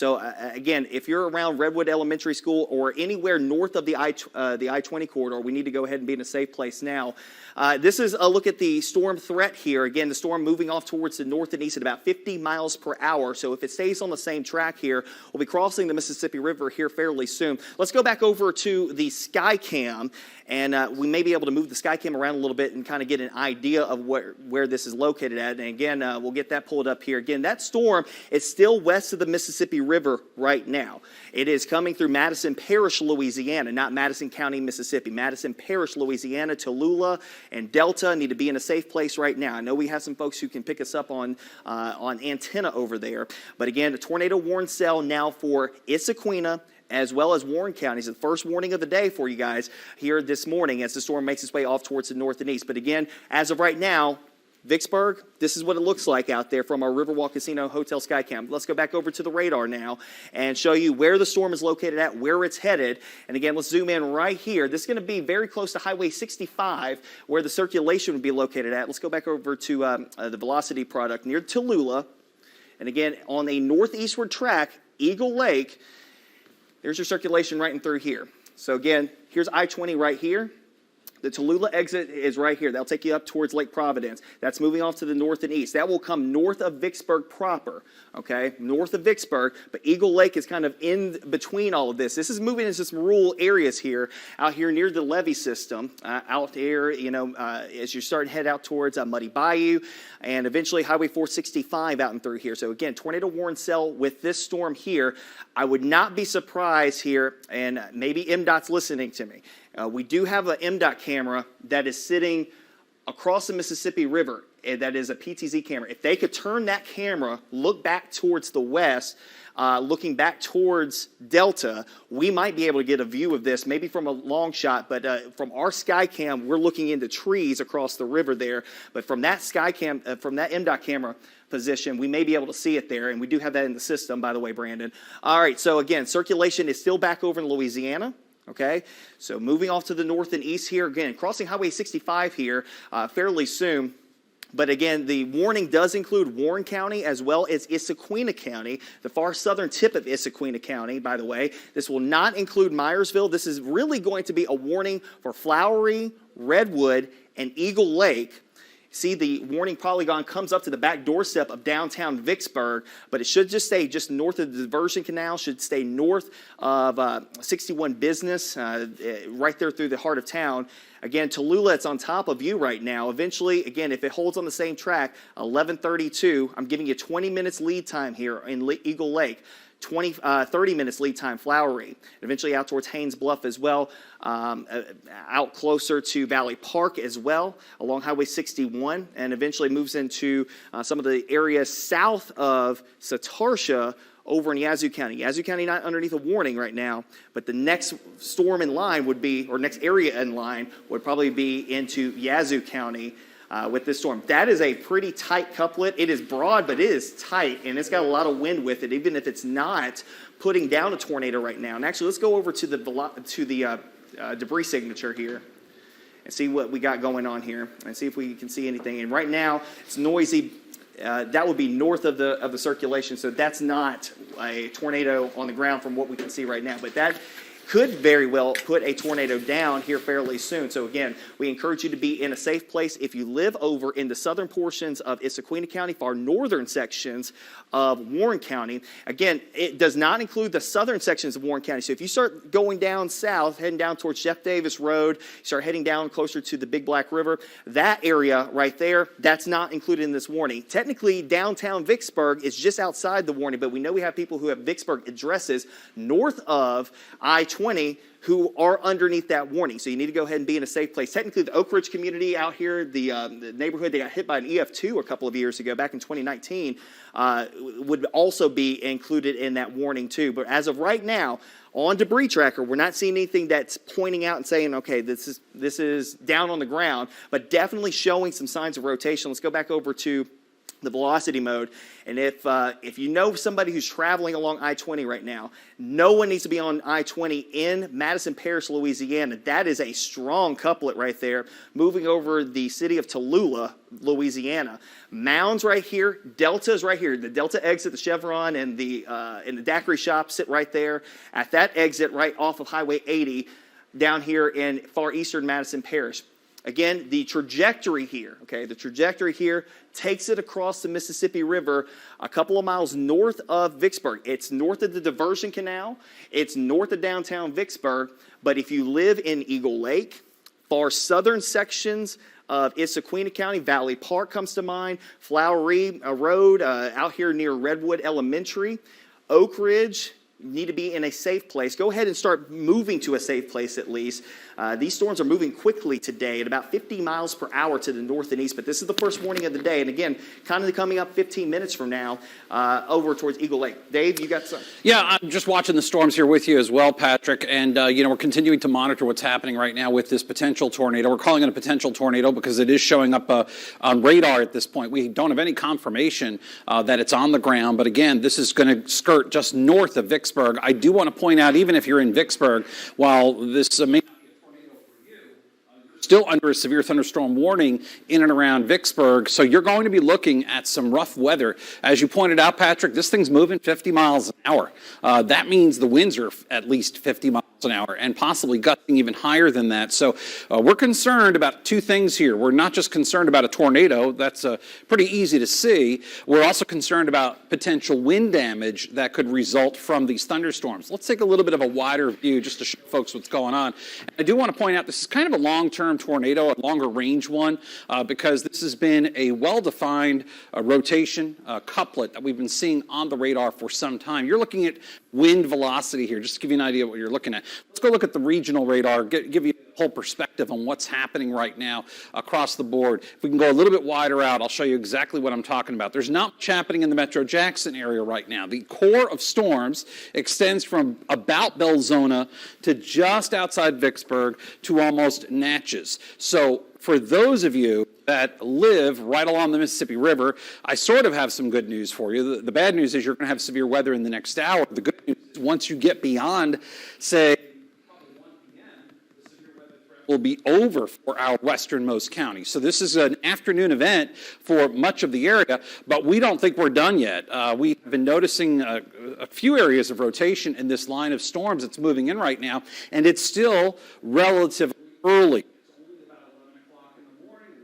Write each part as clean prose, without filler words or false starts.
So again, if you're around Redwood Elementary School or anywhere north of the I-20 corridor, we need to go ahead and be in a safe place now. This is a look at the storm threat here. Again, the storm moving off towards the north and east at about 50 miles per hour. So if it stays on the same track here, we'll be crossing the Mississippi River here fairly soon. Let's go back over to the Skycam, and we may be able to move the Skycam around a little bit and kind of get an idea of where this is located at. And again, we'll get that pulled up here. Again, that storm is still west of the Mississippi River right now. It is coming through Madison Parish, Louisiana, not Madison County, Mississippi. Madison Parish, Louisiana, Tallulah, and Delta need to be in a safe place right now. I know we have some folks who can pick us up on antenna over there. But again, a tornado warning cell now for Issaquena, as well as Warren counties. The first warning of the day for you guys here this morning as the storm makes its way off towards the north and east. But again, as of right now, Vicksburg, this is what it looks like out there from our Riverwalk Casino Hotel Skycam. Let's go back over to the radar now and show you where the storm is located at, where it's headed. And again, let's zoom in right here. This is going to be very close to Highway 65, where the circulation would be located at. Let's go back over to the velocity product near Tallulah. And again, on a northeastward track, Eagle Lake, there's your circulation right in through here. So again, here's I-20 right here. The Tallulah exit is right here. That'll take you up towards Lake Providence. That's moving off to the north and east. That will come north of Vicksburg proper, okay? North of Vicksburg, but Eagle Lake is kind of in between all of this. This is moving into some rural areas here, out here near the levee system, out there, as you start to head out towards Muddy Bayou, and eventually Highway 465 out and through here. So again, tornado warning cell with this storm here. I would not be surprised here, and maybe MDOT's listening to me. We do have an MDOT camera that is sitting across the Mississippi River. That is a PTZ camera. If they could turn that camera, look back towards the west, looking back towards Delta, we might be able to get a view of this, maybe from a long shot. But from our Skycam, we're looking into trees across the river there. But from that Skycam, from that MDOT camera position, we may be able to see it there. And we do have that in the system, by the way, Brandon. All right, so again, circulation is still back over in Louisiana. Okay, so moving off to the north and east here, again, crossing Highway 65 here fairly soon. But again, the warning does include Warren County as well as Issaquena County, the far southern tip of Issaquena County, by the way. This will not include Myersville. This is really going to be a warning for Flowery, Redwood, and Eagle Lake. See, the warning polygon comes up to the back doorstep of downtown Vicksburg, but it should just stay just north of the diversion canal, should stay north of 61 Business, right there through the heart of town. Again, Tallulah, it's on top of you right now. Eventually, again, if it holds on the same track, 11:32, I'm giving you 20 minutes lead time here in Eagle Lake. 30 minutes lead time, Flowery. Eventually out towards Haynes Bluff as well, out closer to Valley Park as well, along Highway 61, and eventually moves into some of the areas south of Satarsha over in Yazoo County. Yazoo County not underneath a warning right now, but the next storm in line would be, or next area in line, would probably be into Yazoo County with this storm. That is a pretty tight couplet. It is broad, but it is tight, and it's got a lot of wind with it, even if it's not putting down a tornado right now. And actually, let's go over to the debris signature here and see what we got going on here and see if we can see anything. And right now, it's noisy. That would be north of the circulation, so that's not a tornado on the ground from what we can see right now. But that could very well put a tornado down here fairly soon. So again, we encourage you to be in a safe place. If you live over in the southern portions of Issaquena County, far northern sections of Warren County, again, it does not include the southern sections of Warren County. So if you start going down south, heading down towards Jeff Davis Road, start heading down closer to the Big Black River, that area right there, that's not included in this warning. Technically, downtown Vicksburg is just outside the warning, but we know we have people who have Vicksburg addresses north of I-20 who are underneath that warning. So you need to go ahead and be in a safe place. Technically, the Oak Ridge community out here, the neighborhood, they got hit by an EF2 a couple of years ago, back in 2019, would also be included in that warning too. But as of right now, on Debris Tracker, we're not seeing anything that's pointing out and saying, okay, this is down on the ground, but definitely showing some signs of rotation. Let's go back over to the velocity mode. And if you know somebody who's traveling along I-20 right now, no one needs to be on I-20 in Madison Parish, Louisiana. That is a strong couplet right there, moving over the city of Tallulah, Louisiana. Mounds right here, Delta's right here. The Delta exit, the Chevron, and the daiquiri shop sit right there. At that exit, right off of Highway 80, down here in far eastern Madison Parish. Again, the trajectory here, takes it across the Mississippi River a couple of miles north of Vicksburg. It's north of the diversion canal. It's north of downtown Vicksburg. But if you live in Eagle Lake, far southern sections of Issaquah County, Valley Park comes to mind, Flowery Road out here near Redwood Elementary, Oak Ridge, need to be in a safe place. Go ahead and start moving to a safe place at least. These storms are moving quickly today at about 50 miles per hour to the north and east, but this is the first warning of the day. And again, kind of coming up 15 minutes from now over towards Eagle Lake. Dave, you got some? Yeah, I'm just watching the storms here with you as well, Patrick. And, we're continuing to monitor what's happening right now with this potential tornado. We're calling it a potential tornado because it is showing up on radar at this point. We don't have any confirmation that it's on the ground. But again, this is going to skirt just north of Vicksburg. I do want to point out, even if you're in Vicksburg, while this may still under a severe thunderstorm warning in and around Vicksburg, so you're going to be looking at some rough weather. As you pointed out, Patrick, this thing's moving 50 miles an hour. That means the winds are at least 50 miles an hour and possibly gusting even higher than that. So we're concerned about two things here. We're not just concerned about a tornado. That's pretty easy to see. We're also concerned about potential wind damage that could result from these thunderstorms. Let's take a little bit of a wider view just to show folks what's going on. And I do want to point out this is kind of a long-term tornado, a longer range one, because this has been a well-defined rotation couplet that we've been seeing on the radar for some time. You're looking at wind velocity here, just to give you an idea of what you're looking at. Let's go look at the regional radar, give you a whole perspective on what's happening right now across the board. If we can go a little bit wider out, I'll show you exactly what I'm talking about. There's not much happening in the Metro Jackson area right now. The core of storms extends from about Belzona to just outside Vicksburg to almost Natchez. So for those of you that live right along the Mississippi River, I sort of have some good news for you. The bad news is you're going to have severe weather in the next hour. The good news is once you get beyond, say, probably 1 p.m., the severe weather threat will be over for our westernmost county. So this is an afternoon event for much of the area, but we don't think we're done yet. We've been noticing a few areas of rotation in this line of storms that's moving in right now, and it's still relatively early.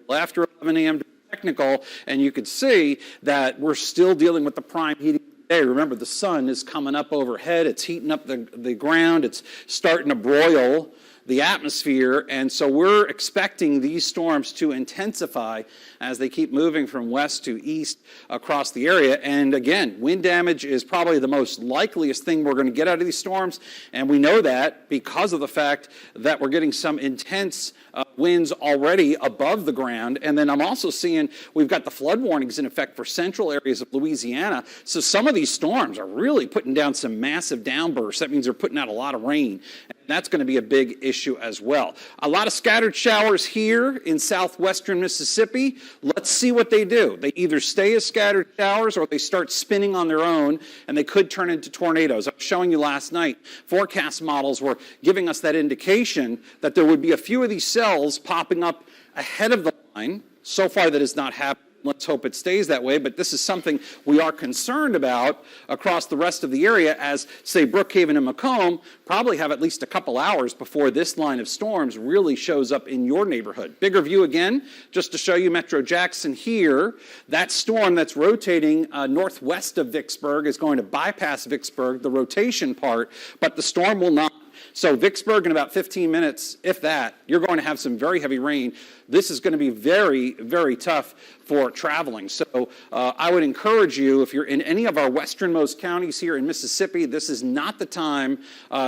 After 11 a.m. technical, and you can see that we're still dealing with the prime heating day. Remember, the sun is coming up overhead. It's heating up the ground. It's starting to broil the atmosphere, and so we're expecting these storms to intensify as they keep moving from west to east across the area. And again, wind damage is probably the most likeliest thing we're going to get out of these storms, and we know that because of the fact that we're getting some intense winds already above the ground. And then I'm also seeing we've got the flood warnings in effect for central areas of Louisiana. So some of these storms are really putting down some massive downbursts. That means they're putting out a lot of rain. And that's going to be a big issue as well. A lot of scattered showers here in southwestern Mississippi. Let's see what they do. They either stay as scattered showers or they start spinning on their own, and they could turn into tornadoes. I was showing you last night, forecast models were giving us that indication that there would be a few of these cells popping up ahead of the line. So far that has not happened. Let's hope it stays that way, but this is something we are concerned about across the rest of the area as, say, Brookhaven and Macomb probably have at least a couple hours before this line of storms really shows up in your neighborhood. Bigger view again, just to show you Metro Jackson here. That storm that's rotating northwest of Vicksburg is going to bypass Vicksburg, the rotation part, but the storm will not. So Vicksburg in about 15 minutes, if that, you're going to have some very heavy rain. This is going to be very, very tough for traveling. So I would encourage you, if you're in any of our westernmost counties here in Mississippi, this is not the time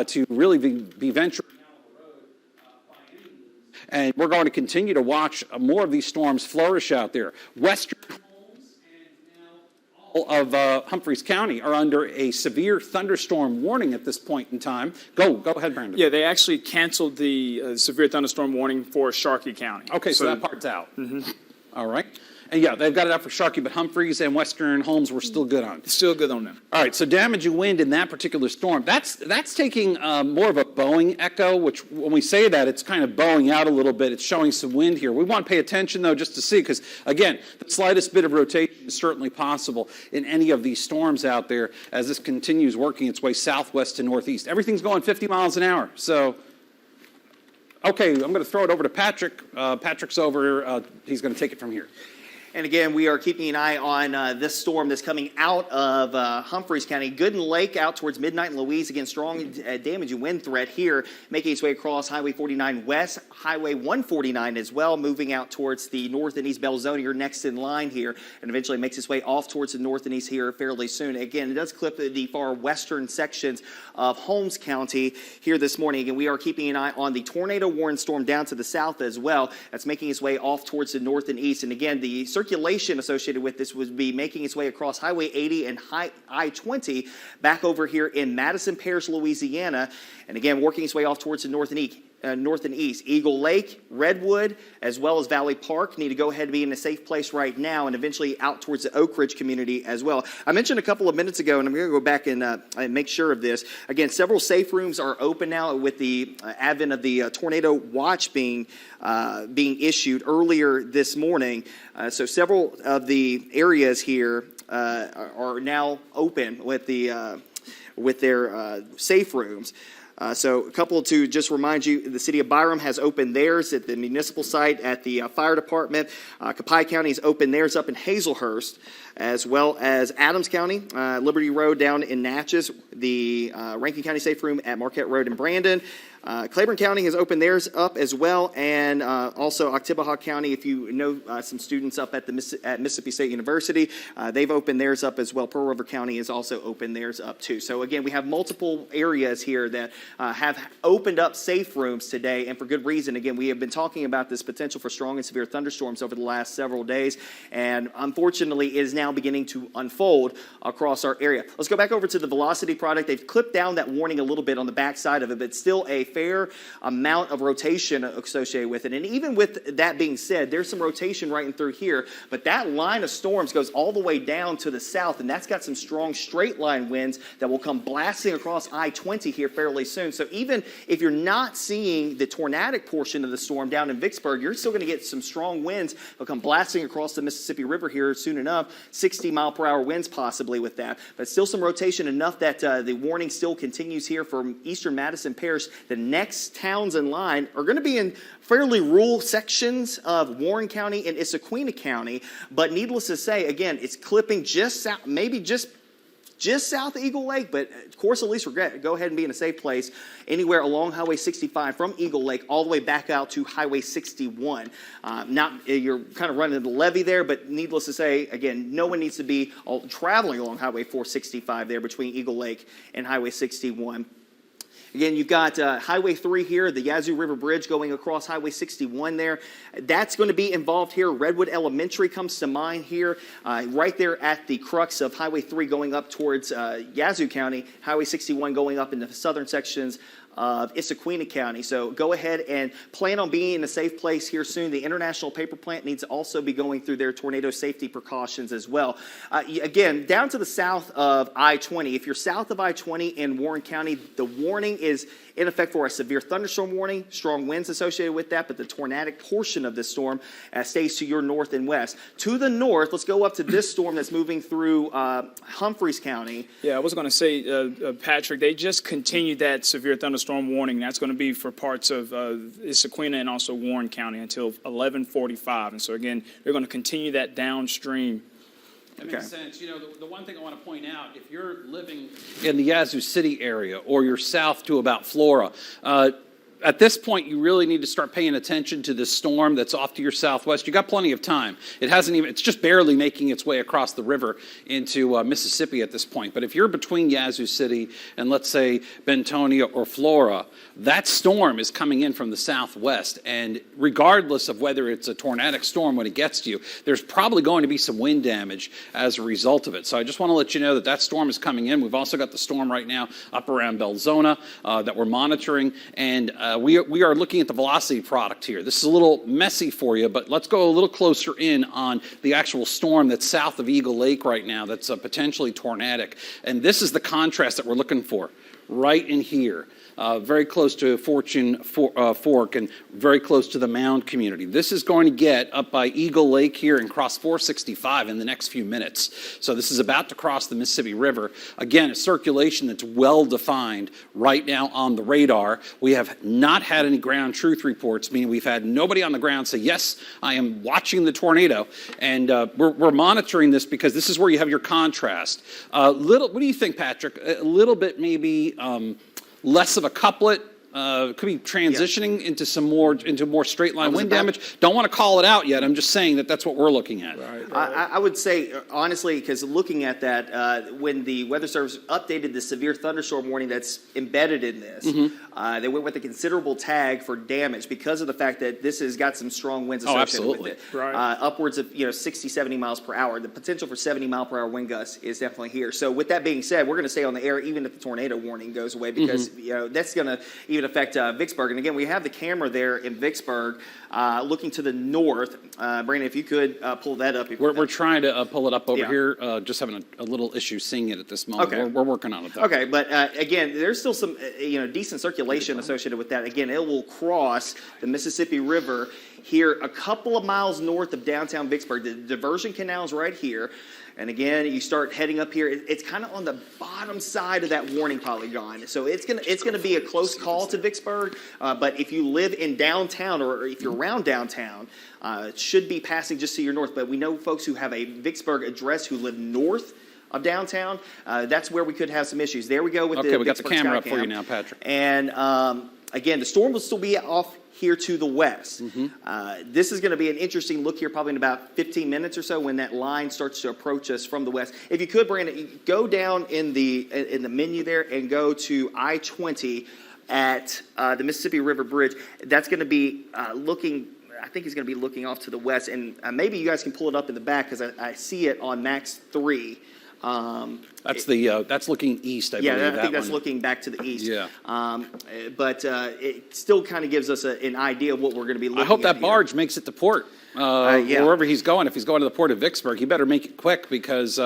to really be venturing down the road by any means. And we're going to continue to watch more of these storms flourish out there. Western of Humphreys County are under a severe thunderstorm warning at this point in time. Go ahead, Brandon. Yeah, they actually canceled the severe thunderstorm warning for Sharkey County. Okay, so that part's out. Mm-hmm. All right. And yeah, they've got it out for Sharkey, but Humphreys and Western Holmes were still good on. Still good on them. All right, so damaging wind in that particular storm, that's taking more of a bowing echo, which when we say that, it's kind of bowing out a little bit. It's showing some wind here. We want to pay attention, though, just to see, because, again, the slightest bit of rotation is certainly possible in any of these storms out there as this continues working its way southwest to northeast. Everything's going 50 miles an hour, so... Okay, I'm going to throw it over to Patrick. Patrick's over. He's going to take it from here. And again, we are keeping an eye on this storm that's coming out of Humphreys County. Gooden Lake out towards Midnight and Louise. Again, strong damaging wind threat here, making its way across Highway 49 West, Highway 149 as well, moving out towards the north and east Belzoni. You're next in line here, and eventually makes its way off towards the north and east here fairly soon. Again, it does clip the far western sections of Holmes County here this morning. Again, we are keeping an eye on the tornado warning storm down to the south as well. That's making its way off towards the north and east. And again, the circulation associated with this would be making its way across Highway 80 and I-20 back over here in Madison Parish, Louisiana, and again working its way off towards the north and east. Eagle Lake, Redwood, as well as Valley Park need to go ahead and be in a safe place right now, and eventually out towards the Oak Ridge community as well. I mentioned a couple of minutes ago, and I'm going to go back and make sure of this. Again, several safe rooms are open now with the advent of the tornado watch being issued earlier this morning. So several of the areas here are now open with their safe rooms. So a couple to just remind you, the city of Byram has opened theirs at the municipal site at the fire department. Copiah County has opened theirs up in Hazelhurst, as well as Adams County, Liberty Road down in Natchez, the Rankin County Safe Room at Marquette Road in Brandon. Claiborne County has opened theirs up as well, and also Oktibbeha County, if you know some students up at Mississippi State University, they've opened theirs up as well. Pearl River County has also opened theirs up too. So again, we have multiple areas here that have opened up safe rooms today, and for good reason. Again, we have been talking about this potential for strong and severe thunderstorms over the last several days, and unfortunately, it is now beginning to unfold across our area. Let's go back over to the velocity product. They've clipped down that warning a little bit on the back side of it, but still a fair amount of rotation associated with it. And even with that being said, there's some rotation right in through here, but that line of storms goes all the way down to the south, and that's got some strong straight line winds that will come blasting across I-20 here fairly soon. So even if you're not seeing the tornadic portion of the storm down in Vicksburg, you're still going to get some strong winds that will come blasting across the Mississippi River here soon enough, 60-mile-per-hour winds possibly with that. But still some rotation enough that the warning still continues here from eastern Madison Parish. The next towns in line are going to be in fairly rural sections of Warren County and Issaquah County, but needless to say, again, it's clipping just south, maybe just south of Eagle Lake, but of course, at least go ahead and be in a safe place anywhere along Highway 65 from Eagle Lake all the way back out to Highway 61. You're kind of running the levee there, but needless to say, again, no one needs to be traveling along Highway 465 there between Eagle Lake and Highway 61. Again, you've got Highway 3 here, the Yazoo River Bridge going across Highway 61 there. That's going to be involved here. Redwood Elementary comes to mind here, right there at the crux of Highway 3 going up towards Yazoo County, Highway 61 going up in the southern sections of Issaquah County. So go ahead and plan on being in a safe place here soon. The International Paper Plant needs to also be going through their tornado safety precautions as well. Again, down to the south of I-20. If you're south of I-20 in Warren County, the warning is in effect for a severe thunderstorm warning, strong winds associated with that, but the tornadic portion of this storm stays to your north and west. To the north, let's go up to this storm that's moving through Humphreys County. Yeah, I was going to say, Patrick, they just continued that severe thunderstorm warning. That's going to be for parts of Issaquah and also Warren County until 11:45. And so, again, they're going to continue that downstream. That makes sense. You know, the one thing I want to point out, if you're living in the Yazoo City area or you're south to about Flora, at this point, you really need to start paying attention to this storm that's off to your southwest. You got plenty of time. It's just barely making its way across the river into Mississippi at this point. But if you're between Yazoo City and, let's say, Bentonia or Flora, that storm is coming in from the southwest. And regardless of whether it's a tornadic storm when it gets to you, there's probably going to be some wind damage as a result of it. So I just want to let you know that that storm is coming in. We've also got the storm right now up around Belzoni that we're monitoring. And we are looking at the velocity product here. This is a little messy for you, but let's go a little closer in on the actual storm that's south of Eagle Lake right now that's potentially tornadic. And this is the contrast that we're looking for right in here. Very close to Fortune Fork and very close to the Mound community. This is going to get up by Eagle Lake here and cross 465 in the next few minutes. So this is about to cross the Mississippi River. Again, a circulation that's well defined right now on the radar. We have not had any ground truth reports, meaning we've had nobody on the ground say, yes, I am watching the tornado. And we're monitoring this because this is where you have your contrast. What do you think, Patrick? A little bit maybe less of a couplet, could be transitioning into more straight line wind damage. Don't want to call it out yet. I'm just saying that that's what we're looking at. Right. I would say, honestly, because looking at that, when the Weather Service updated the severe thunderstorm warning that's embedded in this, they went with a considerable tag for damage because of the fact that this has got some strong winds associated with it. Right. Upwards of 60, 70 miles per hour. The potential for 70-mile-per-hour wind gusts is definitely here. So with that being said, we're going to stay on the air even if the tornado warning goes away because that's going to even affect Vicksburg. And again, we have the camera there in Vicksburg looking to the north. Brandon, if you could pull that up. We're trying to pull it up over here. Just having a little issue seeing it at this moment. Okay. We're working on it, though. Okay, but again, there's still some decent circulation associated with that. Again, it will cross the Mississippi River here a couple of miles north of downtown Vicksburg. The diversion canal is right here. And again, you start heading up here. It's kind of on the bottom side of that warning polygon. So it's gonna be a close call to Vicksburg. But if you live in downtown or if you're around downtown, it should be passing just to your north. But we know folks who have a Vicksburg address who live north of downtown. That's where we could have some issues. There we go with we got the camera up for you now, Patrick. And again, the storm will still be off here to the west. This is going to be an interesting look here probably in about 15 minutes or so when that line starts to approach us from the west. If you could, Brandon, go down in the menu there and go to I-20 at the Mississippi River Bridge. That's going to be looking, I think he's going to be looking off to the west. And maybe you guys can pull it up in the back because I see it on Max 3. That's looking east, I believe. Yeah, I think that's looking back to the east. Yeah. But it still kind of gives us an idea of what we're going to be looking at. I hope that here. barge makes it to port. Wherever he's going, if he's going to the port of Vicksburg, he better make it quick because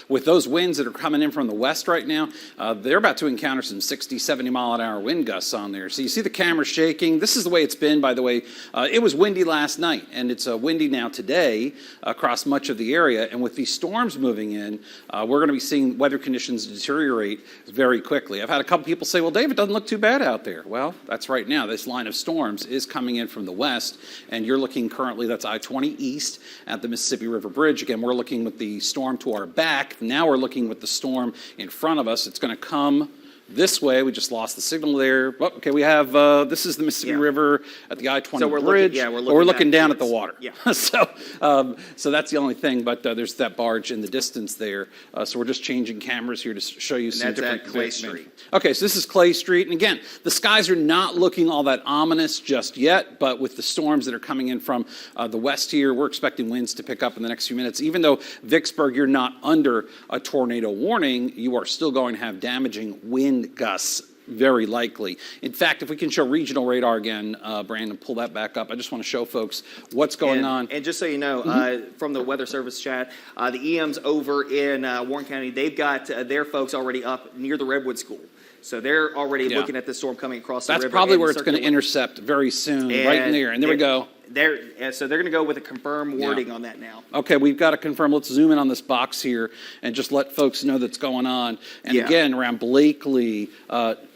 with those winds that are coming in from the west right now, they're about to encounter some 60, 70-mile-an-hour wind gusts on there. So you see the camera shaking. This is the way it's been, by the way. It was windy last night, and it's windy now today across much of the area. And with these storms moving in, we're going to be seeing weather conditions deteriorate very quickly. I've had a couple people say, well, Dave, it doesn't look too bad out there. Well, that's right now. This line of storms is coming in from the west, and you're looking currently, that's I-20 east at the Mississippi River Bridge. Again, we're looking with the storm to our back. Now we're looking with the storm in front of us. It's going to come this way. We just lost the signal there. Well, okay, we have, this is the Mississippi River at the I-20 bridge. We're looking down at the water. Yeah. So that's the only thing, but there's that barge in the distance there. So we're just changing cameras here to show you some different. Clay Street. Okay, so this is Clay Street. And again, the skies are not looking all that ominous just yet, but with the storms that are coming in from the west here, we're expecting winds to pick up in the next few minutes. Even though Vicksburg, you're not under a tornado warning, you are still going to have damaging wind gusts, very likely. In fact, if we can show regional radar again, Brandon, pull that back up. I just want to show folks what's going on. And just so you know, from the Weather Service chat, the EMs over in Warren County, they've got their folks already up near the Redwood School. So they're already looking at the storm coming across the river. That's probably where it's going to intercept very soon, right in there. And there we go. So they're going to go with a confirmed wording on that now. Okay, we've got to confirm. Let's zoom in on this box here and just let folks know that's going on. And again, around Blakely,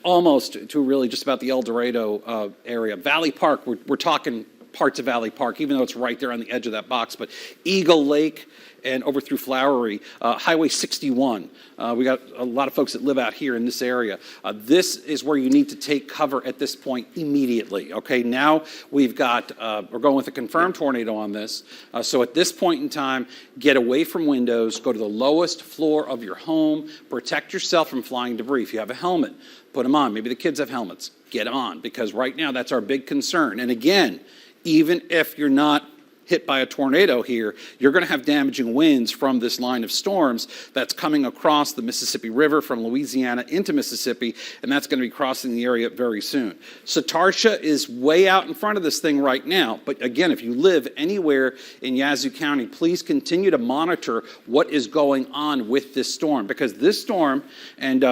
almost to really just about the El Dorado area. Valley Park, we're talking parts of Valley Park, even though it's right there on the edge of that box. But Eagle Lake and over through Flowery, Highway 61. We got a lot of folks that live out here in this area. This is where you need to take cover at this point immediately. Okay, now we've got, we're going with a confirmed tornado on this. So at this point in time, get away from windows, go to the lowest floor of your home, protect yourself from flying debris. If you have a helmet, put them on. Maybe the kids have helmets. Get them on, because right now that's our big concern. And again, even if you're not hit by a tornado here, you're going to have damaging winds from this line of storms that's coming across the Mississippi River from Louisiana into Mississippi, and that's going to be crossing the area very soon. Satarsha is way out in front of this thing right now, but again, if you live anywhere in Yazoo County, please continue to monitor what is going on with this storm, because this storm, and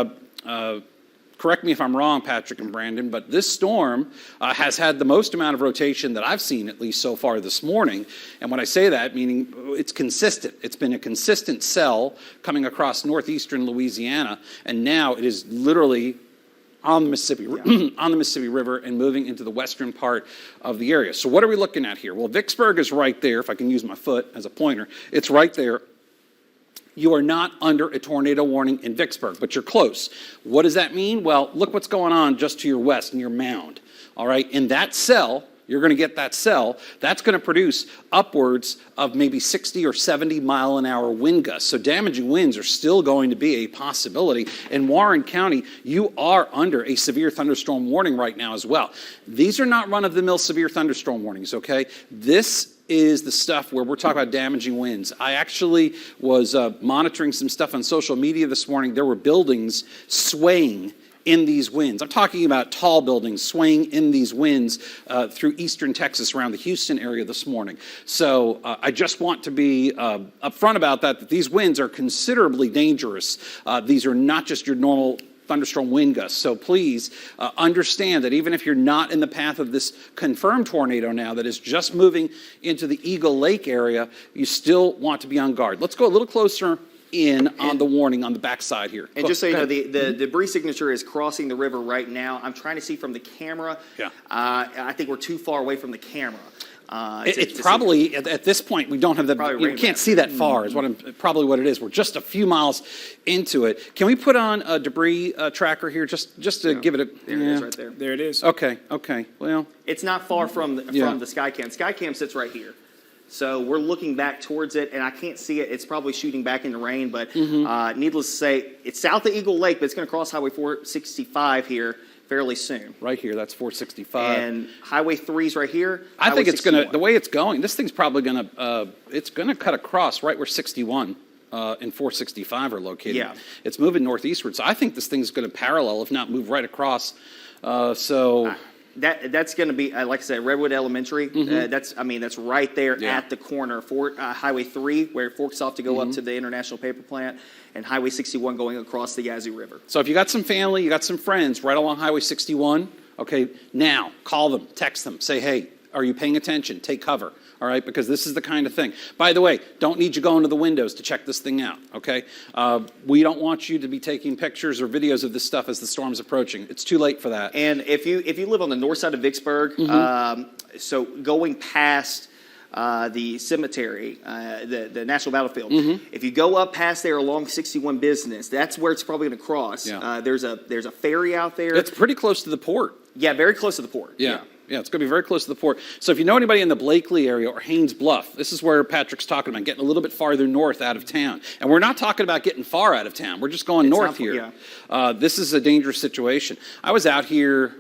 correct me if I'm wrong, Patrick and Brandon, but this storm has had the most amount of rotation that I've seen, at least so far this morning. And when I say that, meaning it's consistent. It's been a consistent cell coming across northeastern Louisiana, and now it is literally on the Mississippi, on the Mississippi River and moving into the western part of the area. So what are we looking at here? Well, Vicksburg is right there. If I can use my foot as a pointer, it's right there. You are not under a tornado warning in Vicksburg, but you're close. What does that mean? Well, look what's going on just to your west near Mound. All right, in that cell, you're going to get that cell. That's going to produce upwards of maybe 60 or 70 mile an hour wind gusts. So damaging winds are still going to be a possibility. In Warren County, you are under a severe thunderstorm warning right now as well. These are not run-of-the-mill severe thunderstorm warnings, okay? This is the stuff where we're talking about damaging winds. I actually was monitoring some stuff on social media this morning. There were buildings swaying in these winds. I'm talking about tall buildings swaying in these winds through eastern Texas around the Houston area this morning. So I just want to be upfront about that these winds are considerably dangerous. These are not just your normal thunderstorm wind gusts. So please understand that even if you're not in the path of this confirmed tornado now that is just moving into the Eagle Lake area, you still want to be on guard. Let's go a little closer in on the warning on the backside here. And just so you know, the debris signature is crossing the river right now. I'm trying to see from the camera. Yeah. I think we're too far away from the camera. It's probably, at this point, we don't have the, you can't see that far, is probably what it is. We're just a few miles into it. Can we put on a debris tracker here, just to give it a... There it is right there. There it is. Okay, well... It's not far from the Skycam. Skycam sits right here. So we're looking back towards it, and I can't see it. It's probably shooting back into rain, but needless to say, it's south of Eagle Lake, but it's going to cross Highway 465 here fairly soon. Right here, that's 465. And Highway 3's right here. I think it's going to, the way it's going, this thing's probably going to, it's going to cut across right where 61 and 465 are located. Yeah. It's moving northeastward, so I think this thing's going to parallel, if not move right across. That's going to be, like I said, Redwood Elementary. That's right there at the corner for Highway 3, where it forks off to go up to the International Paper Plant, and Highway 61 going across the Yazoo River. So if you got some family, you got some friends right along Highway 61, okay, now call them, text them, say, hey, are you paying attention? Take cover. All right, because this is the kind of thing. By the way, don't need you going to the windows to check this thing out, okay? We don't want you to be taking pictures or videos of this stuff as the storm's approaching. It's too late for that. And if you live on the north side of Vicksburg, so going past the cemetery, the National Battlefield, if you go up past there along 61 Business, that's where it's probably going to cross. Yeah. There's a ferry out there. It's pretty close to the port. Yeah, very close to the port. Yeah, it's going to be very close to the port. So if you know anybody in the Blakely area or Haynes Bluff, this is where Patrick's talking about, getting a little bit farther north out of town. And we're not talking about getting far out of town. We're just going north here. This is a dangerous situation. I was out here,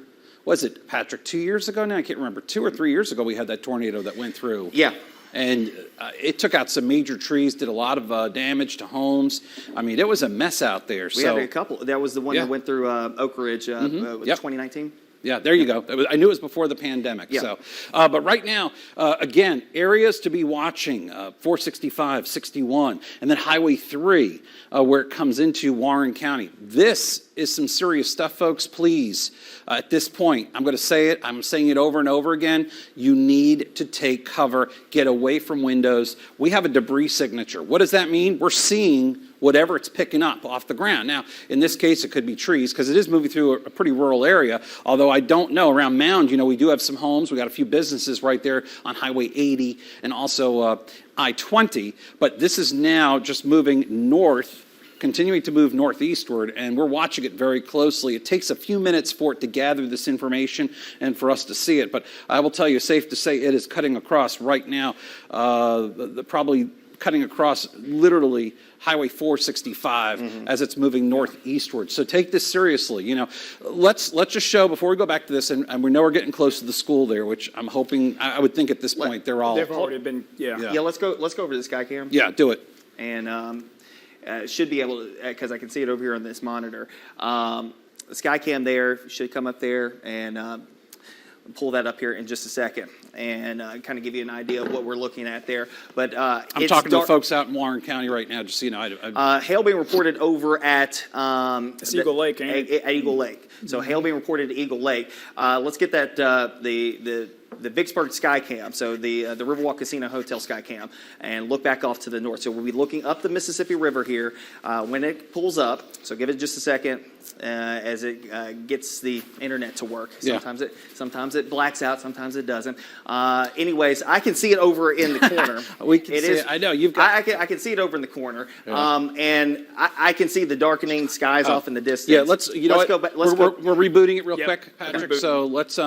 was it, Patrick, 2 years ago now? I can't remember. 2 or 3 years ago we had that tornado that went through. Yeah. And it took out some major trees, did a lot of damage to homes. I mean, it was a mess out there. We had a couple. That was the one that went through Oak Ridge, 2019. Yeah, there you go. I knew it was before the pandemic. Yeah. So, but right now, again, areas to be watching, 465, 61, and then Highway 3, where it comes into Warren County. This is some serious stuff, folks. Please, at this point, I'm going to say it. I'm saying it over and over again. You need to take cover. Get away from windows. We have a debris signature. What does that mean? We're seeing whatever it's picking up off the ground. Now, in this case, it could be trees because it is moving through a pretty rural area, although I don't know. Around Mound, we do have some homes. We got a few businesses right there on Highway 80 and also I-20, but this is now just moving north, continuing to move northeastward, and we're watching it very closely. It takes a few minutes for it to gather this information and for us to see it, but I will tell you, safe to say, it is cutting across right now, probably cutting across literally Highway 465 as it's moving northeastward. So take this seriously. You know, let's just show before we go back to this, and we know we're getting close to the school there, which I'm hoping. I would think at this point they're all. They've already been. Yeah. Yeah, let's go over to the Skycam. Yeah, do it. And should be able to, because I can see it over here on this monitor. The Skycam there should come up there, and pull that up here in just a second, and kind of give you an idea of what we're looking at there. But I'm talking to the folks out in Warren County right now, just so you know. hail being reported over at Eagle Lake, ain't it? at Eagle Lake. So hail being reported at Eagle Lake. Let's get that the Vicksburg Skycam, so the Riverwalk Casino Hotel Skycam, and look back off to the north. So we'll be looking up the Mississippi River here when it pulls up. So give it just a second as it gets the internet to work. Sometimes it blacks out, sometimes it doesn't. Anyways, I can see it over in the corner. We can see it. I know you've got. I can see it over in the corner, and I can see the darkening skies off in the distance. Yeah, let's go back. We're rebooting it real quick, Patrick. Reboot. So let's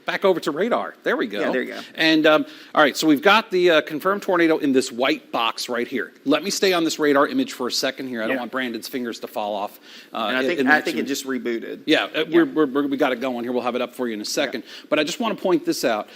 back over to radar. There we go. Yeah, there you go. And all right, so we've got the confirmed tornado in this white box right here. Let me stay on this radar image for a second here. I don't want Brandon's fingers to fall off. And I think it just rebooted. Yeah, we got it going here. We'll have it up for you in a second. Yeah. But I just want to point this out.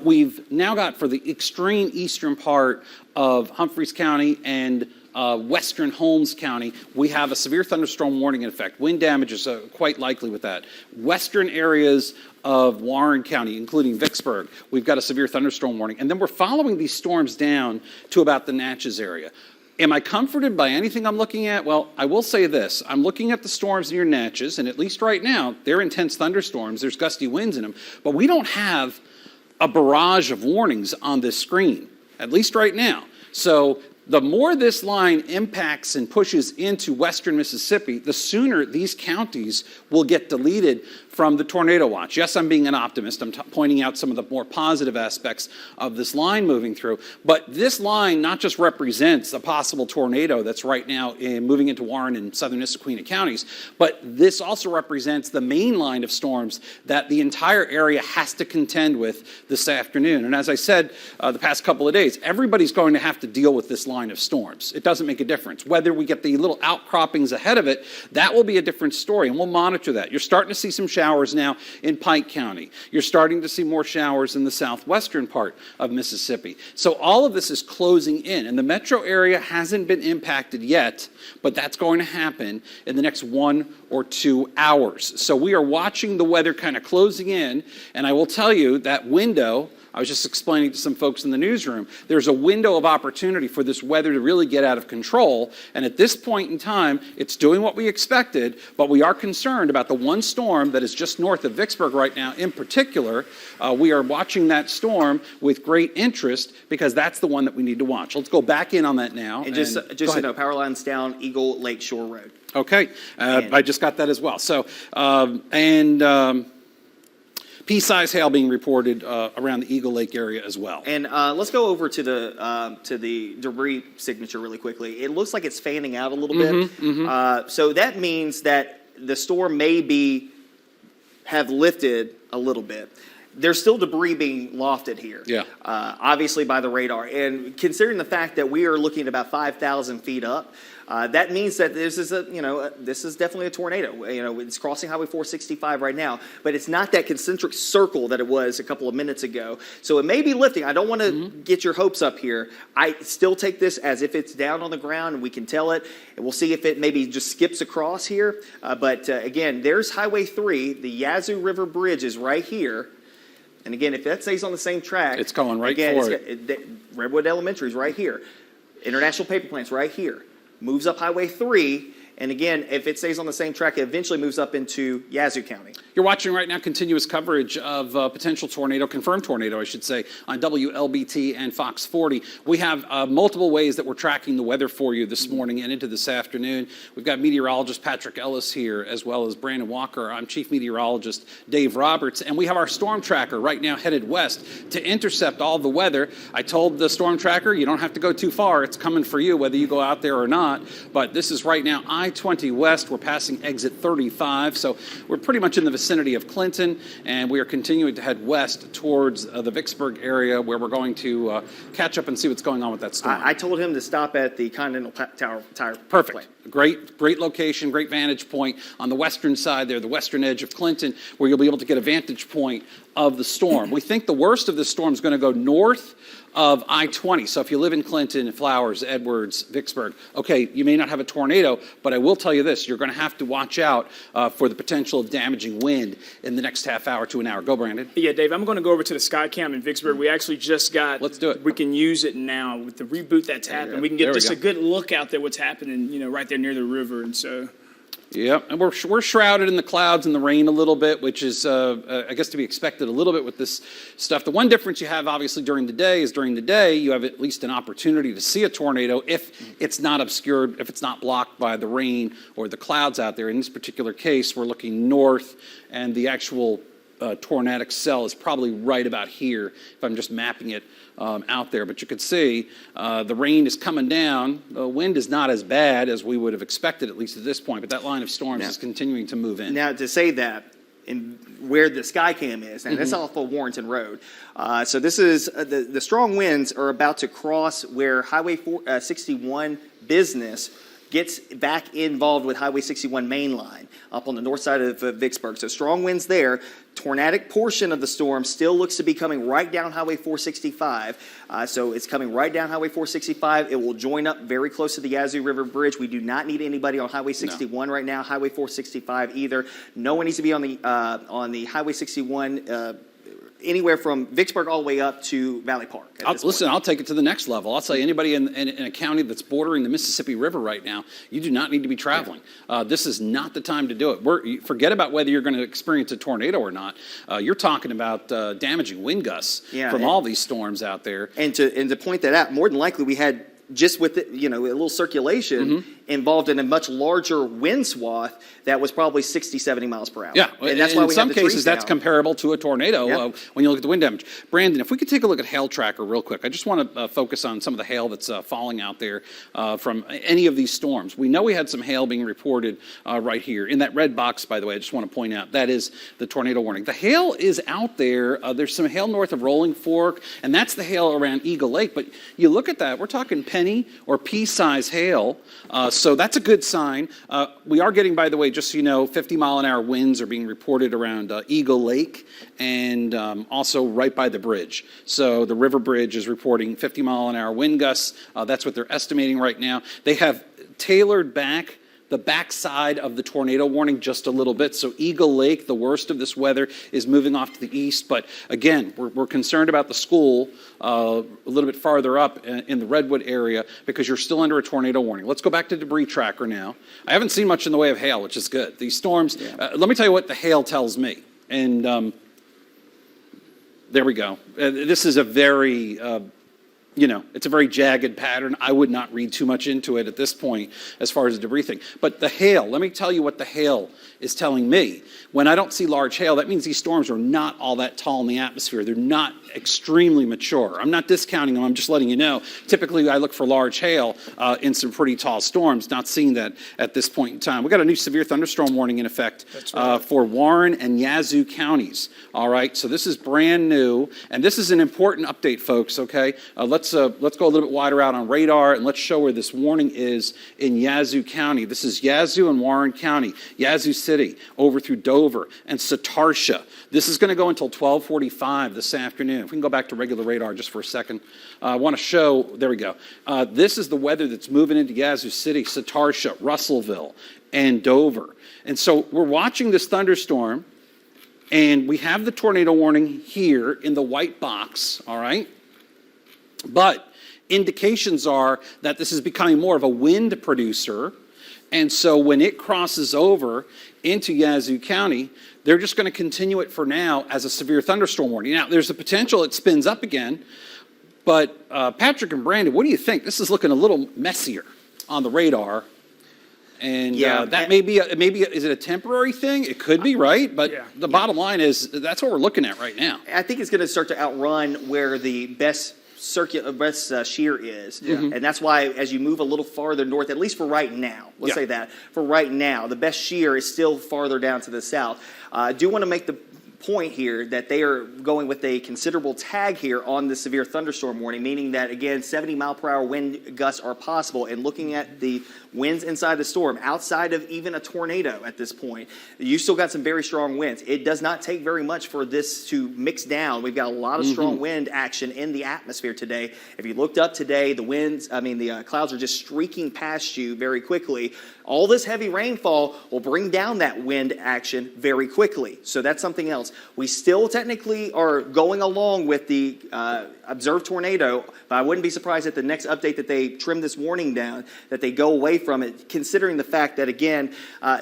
We've now got, for the extreme eastern part of Humphreys County and western Holmes County, we have a severe thunderstorm warning in effect. Wind damage is quite likely with that. Western areas of Warren County, including Vicksburg, we've got a severe thunderstorm warning. And then we're following these storms down to about the Natchez area. Am I comforted by anything I'm looking at? Well, I will say this. I'm looking at the storms near Natchez, and at least right now, they're intense thunderstorms. There's gusty winds in them. But we don't have a barrage of warnings on this screen, at least right now. So the more this line impacts and pushes into western Mississippi, the sooner these counties will get deleted from the tornado watch. Yes, I'm being an optimist. I'm pointing out some of the more positive aspects of this line moving through. But this line not just represents a possible tornado that's right now moving into Warren and southern Issaquah counties, but this also represents the main line of storms that the entire area has to contend with this afternoon. And as I said the past couple of days, everybody's going to have to deal with this line of storms. It doesn't make a difference. Whether we get the little outcroppings ahead of it, that will be a different story, and we'll monitor that. You're starting to see some showers now in Pike County. You're starting to see more showers in the southwestern part of Mississippi. So all of this is closing in, and the metro area hasn't been impacted yet, but that's going to happen in the next 1 or 2 hours. So we are watching the weather kind of closing in, and I will tell you that window, I was just explaining to some folks in the newsroom, there's a window of opportunity for this weather to really get out of control. And at this point in time, it's doing what we expected, but we are concerned about the one storm that is just north of Vicksburg right now. In particular, we are watching that storm with great interest because that's the one that we need to watch. Let's go back in on that now. And just so you know, power lines down Eagle Lake Shore Road. Okay, I just got that as well. So, pea-sized hail being reported around the Eagle Lake area as well. And let's go over to the debris signature really quickly. It looks like it's fanning out a little bit. So that means that the storm may have lifted a little bit. There's still debris being lofted here, obviously by the radar. And considering the fact that we are looking at about 5,000 feet up, that means that this is this is definitely a tornado. It's crossing Highway 465 right now, but it's not that concentric circle that it was a couple of minutes ago. So it may be lifting. I don't want to get your hopes up here. I still take this as if it's down on the ground and we can tell it. And we'll see if it maybe just skips across here. But again, there's Highway 3. The Yazoo River Bridge is right here. And again, if that stays on the same track, it's going right for it. Redwood Elementary is right here. International Paper Plant's right here. Moves up Highway 3, and again, if it stays on the same track, it eventually moves up into Yazoo County. You're watching right now continuous coverage of potential tornado, confirmed tornado, I should say, on WLBT and Fox 40. We have multiple ways that we're tracking the weather for you this morning and into this afternoon. We've got meteorologist Patrick Ellis here, as well as Brandon Walker. I'm Chief Meteorologist Dave Roberts, and we have our storm tracker right now headed west to intercept all the weather. I told the storm tracker, you don't have to go too far. It's coming for you, whether you go out there or not. But this is right now I-20 west. We're passing exit 35, so we're pretty much in the vicinity of Clinton, and we are continuing to head west towards the Vicksburg area, where we're going to catch up and see what's going on with that storm. I told him to stop at the Continental Tire Perfect. plant. Great location, great vantage point on the western side there, the western edge of Clinton, where you'll be able to get a vantage point of the storm. We think the worst of this storm is going to go north of I-20. So if you live in Clinton, Flowers, Edwards, Vicksburg, okay, you may not have a tornado, but I will tell you this, you're going to have to watch out for the potential of damaging wind in the next half hour to an hour. Go, Brandon. Yeah, Dave, I'm going to go over to the Skycam in Vicksburg. We actually just got... Let's do it. We can use it now with the reboot that's happened. We can get just a good look out there what's happening, right there near the river. And so... Yep, and we're shrouded in the clouds and the rain a little bit, which is, I guess, to be expected a little bit with this stuff. The one difference you have, obviously, during the day is during the day you have at least an opportunity to see a tornado if it's not obscured, if it's not blocked by the rain or the clouds out there. In this particular case, we're looking north, and the actual tornadic cell is probably right about here, if I'm just mapping it out there. But you can see the rain is coming down. The wind is not as bad as we would have expected, at least at this point, but that line of storms is continuing to move in. Now, to say that, in where the Skycam is, and that's off of Warrenton Road. So this is, the strong winds are about to cross where Highway 61 business gets back involved with Highway 61 main line up on the north side of Vicksburg. So strong winds there. Tornadic portion of the storm still looks to be coming right down Highway 465. So it's coming right down Highway 465. It will join up very close to the Yazoo River Bridge. We do not need anybody on Highway 61 right now, Highway 465 either. No one needs to be on the Highway 61 anywhere from Vicksburg all the way up to Valley Park. Listen, I'll take it to the next level. I'll say anybody in a county that's bordering the Mississippi River right now, you do not need to be traveling. This is not the time to do it. Forget about whether you're going to experience a tornado or not. You're talking about damaging wind gusts from all these storms out there. And to point that out, more than likely we had just with it, a little circulation involved in a much larger wind swath that was probably 60, 70 miles per hour. Yeah, and that's why in some cases that's comparable to a tornado when you look at the wind damage. Brandon, if we could take a look at hail tracker real quick. I just want to focus on some of the hail that's falling out there from any of these storms. We know we had some hail being reported right here. In that red box, by the way, I just want to point out, that is the tornado warning. The hail is out there. There's some hail north of Rolling Fork, and that's the hail around Eagle Lake. But you look at that, we're talking penny or pea-size hail. So that's a good sign. We are getting, by the way, just so you know, 50-mile-an-hour winds are being reported around Eagle Lake and also right by the bridge. So the river bridge is reporting 50-mile-an-hour wind gusts. That's what they're estimating right now. They have tailored back the backside of the tornado warning just a little bit. So Eagle Lake, the worst of this weather, is moving off to the east. But again, we're concerned about the school a little bit farther up in the Redwood area because you're still under a tornado warning. Let's go back to debris tracker now. I haven't seen much in the way of hail, which is good. These storms, let me tell you what the hail tells me. And there we go. This is a very... it's a very jagged pattern. I would not read too much into it at this point as far as the debris thing. But the hail, let me tell you what the hail is telling me. When I don't see large hail, that means these storms are not all that tall in the atmosphere. They're not extremely mature. I'm not discounting them. I'm just letting you know. Typically, I look for large hail in some pretty tall storms, not seeing that at this point in time. We've got a new severe thunderstorm warning in effect for Warren and Yazoo counties. All right, so this is brand new, and this is an important update, folks, okay? Let's go a little bit wider out on radar, and let's show where this warning is in Yazoo County. This is Yazoo and Warren County, Yazoo City, over through Dover, and Satarsha. This is going to go until 12:45 this afternoon. If we can go back to regular radar just for a second. I want to show, there we go. This is the weather that's moving into Yazoo City, Satarsha, Russellville, and Dover. And so we're watching this thunderstorm, and we have the tornado warning here in the white box, all right? But indications are that this is becoming more of a wind producer. And so when it crosses over into Yazoo County, they're just going to continue it for now as a severe thunderstorm warning. Now, there's a potential it spins up again. But Patrick and Brandon, what do you think? This is looking a little messier on the radar. And that may be, is it a temporary thing? It could be, right? But the bottom line is that's what we're looking at right now. I think it's going to start to outrun where the best shear is. And that's why as you move a little farther north, at least for right now, let's say that, for right now, the best shear is still farther down to the south. I do want to make the point here that they are going with a considerable tag here on the severe thunderstorm warning, meaning that, again, 70-mile-per-hour wind gusts are possible. And looking at the winds inside the storm, outside of even a tornado at this point, you still got some very strong winds. It does not take very much for this to mix down. We've got a lot of strong wind action in the atmosphere today. If you looked up today, the clouds are just streaking past you very quickly. All this heavy rainfall will bring down that wind action very quickly. So that's something else. We still technically are going along with the observed tornado, but I wouldn't be surprised at the next update that they trim this warning down, that they go away from it, considering the fact that, again,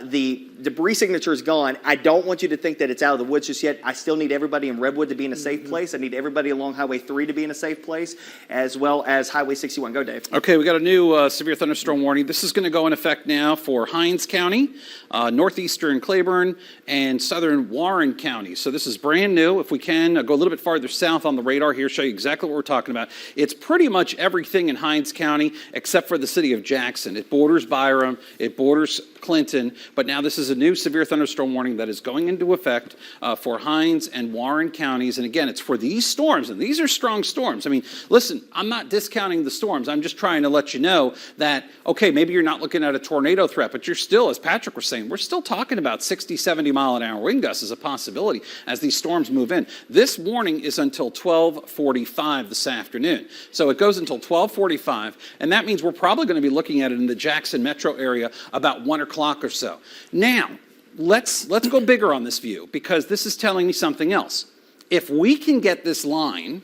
the debris signature is gone. I don't want you to think that it's out of the woods just yet. I still need everybody in Redwood to be in a safe place. I need everybody along Highway 3 to be in a safe place, as well as Highway 61. Go, Dave. Okay, we got a new severe thunderstorm warning. This is going to go in effect now for Hinds County, northeastern Claiborne, and southern Warren County. So this is brand new. If we can go a little bit farther south on the radar here, show you exactly what we're talking about. It's pretty much everything in Hinds County except for the city of Jackson. It borders Byram, it borders Clinton, but now this is a new severe thunderstorm warning that is going into effect for Hinds and Warren counties. And again, it's for these storms, and these are strong storms. I mean, listen, I'm not discounting the storms. I'm just trying to let you know that, okay, maybe you're not looking at a tornado threat, but you're still, as Patrick was saying, we're still talking about 60, 70-mile-an-hour wind gusts as a possibility as these storms move in. This warning is until 12:45 this afternoon. So it goes until 12:45, and that means we're probably going to be looking at it in the Jackson metro area about 1 o'clock or so. Now, let's go bigger on this view, because this is telling me something else. If we can get this line,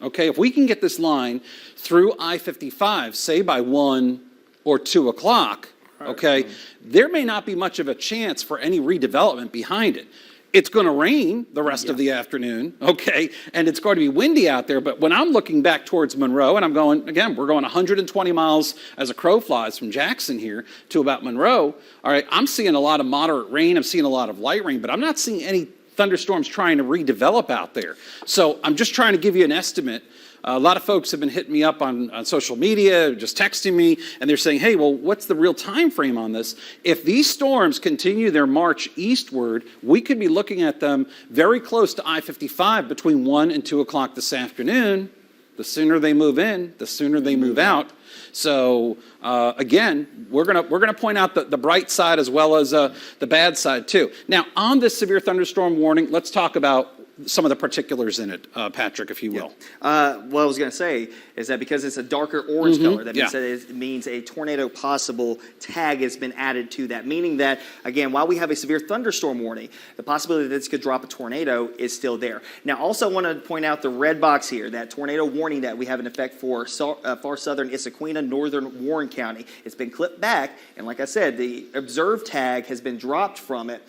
okay, if we can get this line through I-55, say by 1 or 2 o'clock, okay, there may not be much of a chance for any redevelopment behind it. It's going to rain the rest of the afternoon, okay, and it's going to be windy out there. But when I'm looking back towards Monroe, and I'm going, again, we're going 120 miles as a crow flies from Jackson here to about Monroe, all right, I'm seeing a lot of moderate rain. I'm seeing a lot of light rain, but I'm not seeing any thunderstorms trying to redevelop out there. So I'm just trying to give you an estimate. A lot of folks have been hitting me up on social media, just texting me, and they're saying, hey, well, what's the real time frame on this? If these storms continue their march eastward, we could be looking at them very close to I-55 between 1 and 2 o'clock this afternoon. The sooner they move in, the sooner they move out. So, again, we're gonna point out the bright side as well as the bad side, too. Now, on this severe thunderstorm warning, let's talk about some of the particulars in it, Patrick, if you will. What I was going to say is that because it's a darker orange color, that means that it means a tornado possible tag has been added to that, meaning that, again, while we have a severe thunderstorm warning, the possibility that this could drop a tornado is still there. Now, also want to point out the red box here, that tornado warning that we have in effect for far southern Issaquena, northern Warren County. It's been clipped back, and like I said, the observed tag has been dropped from it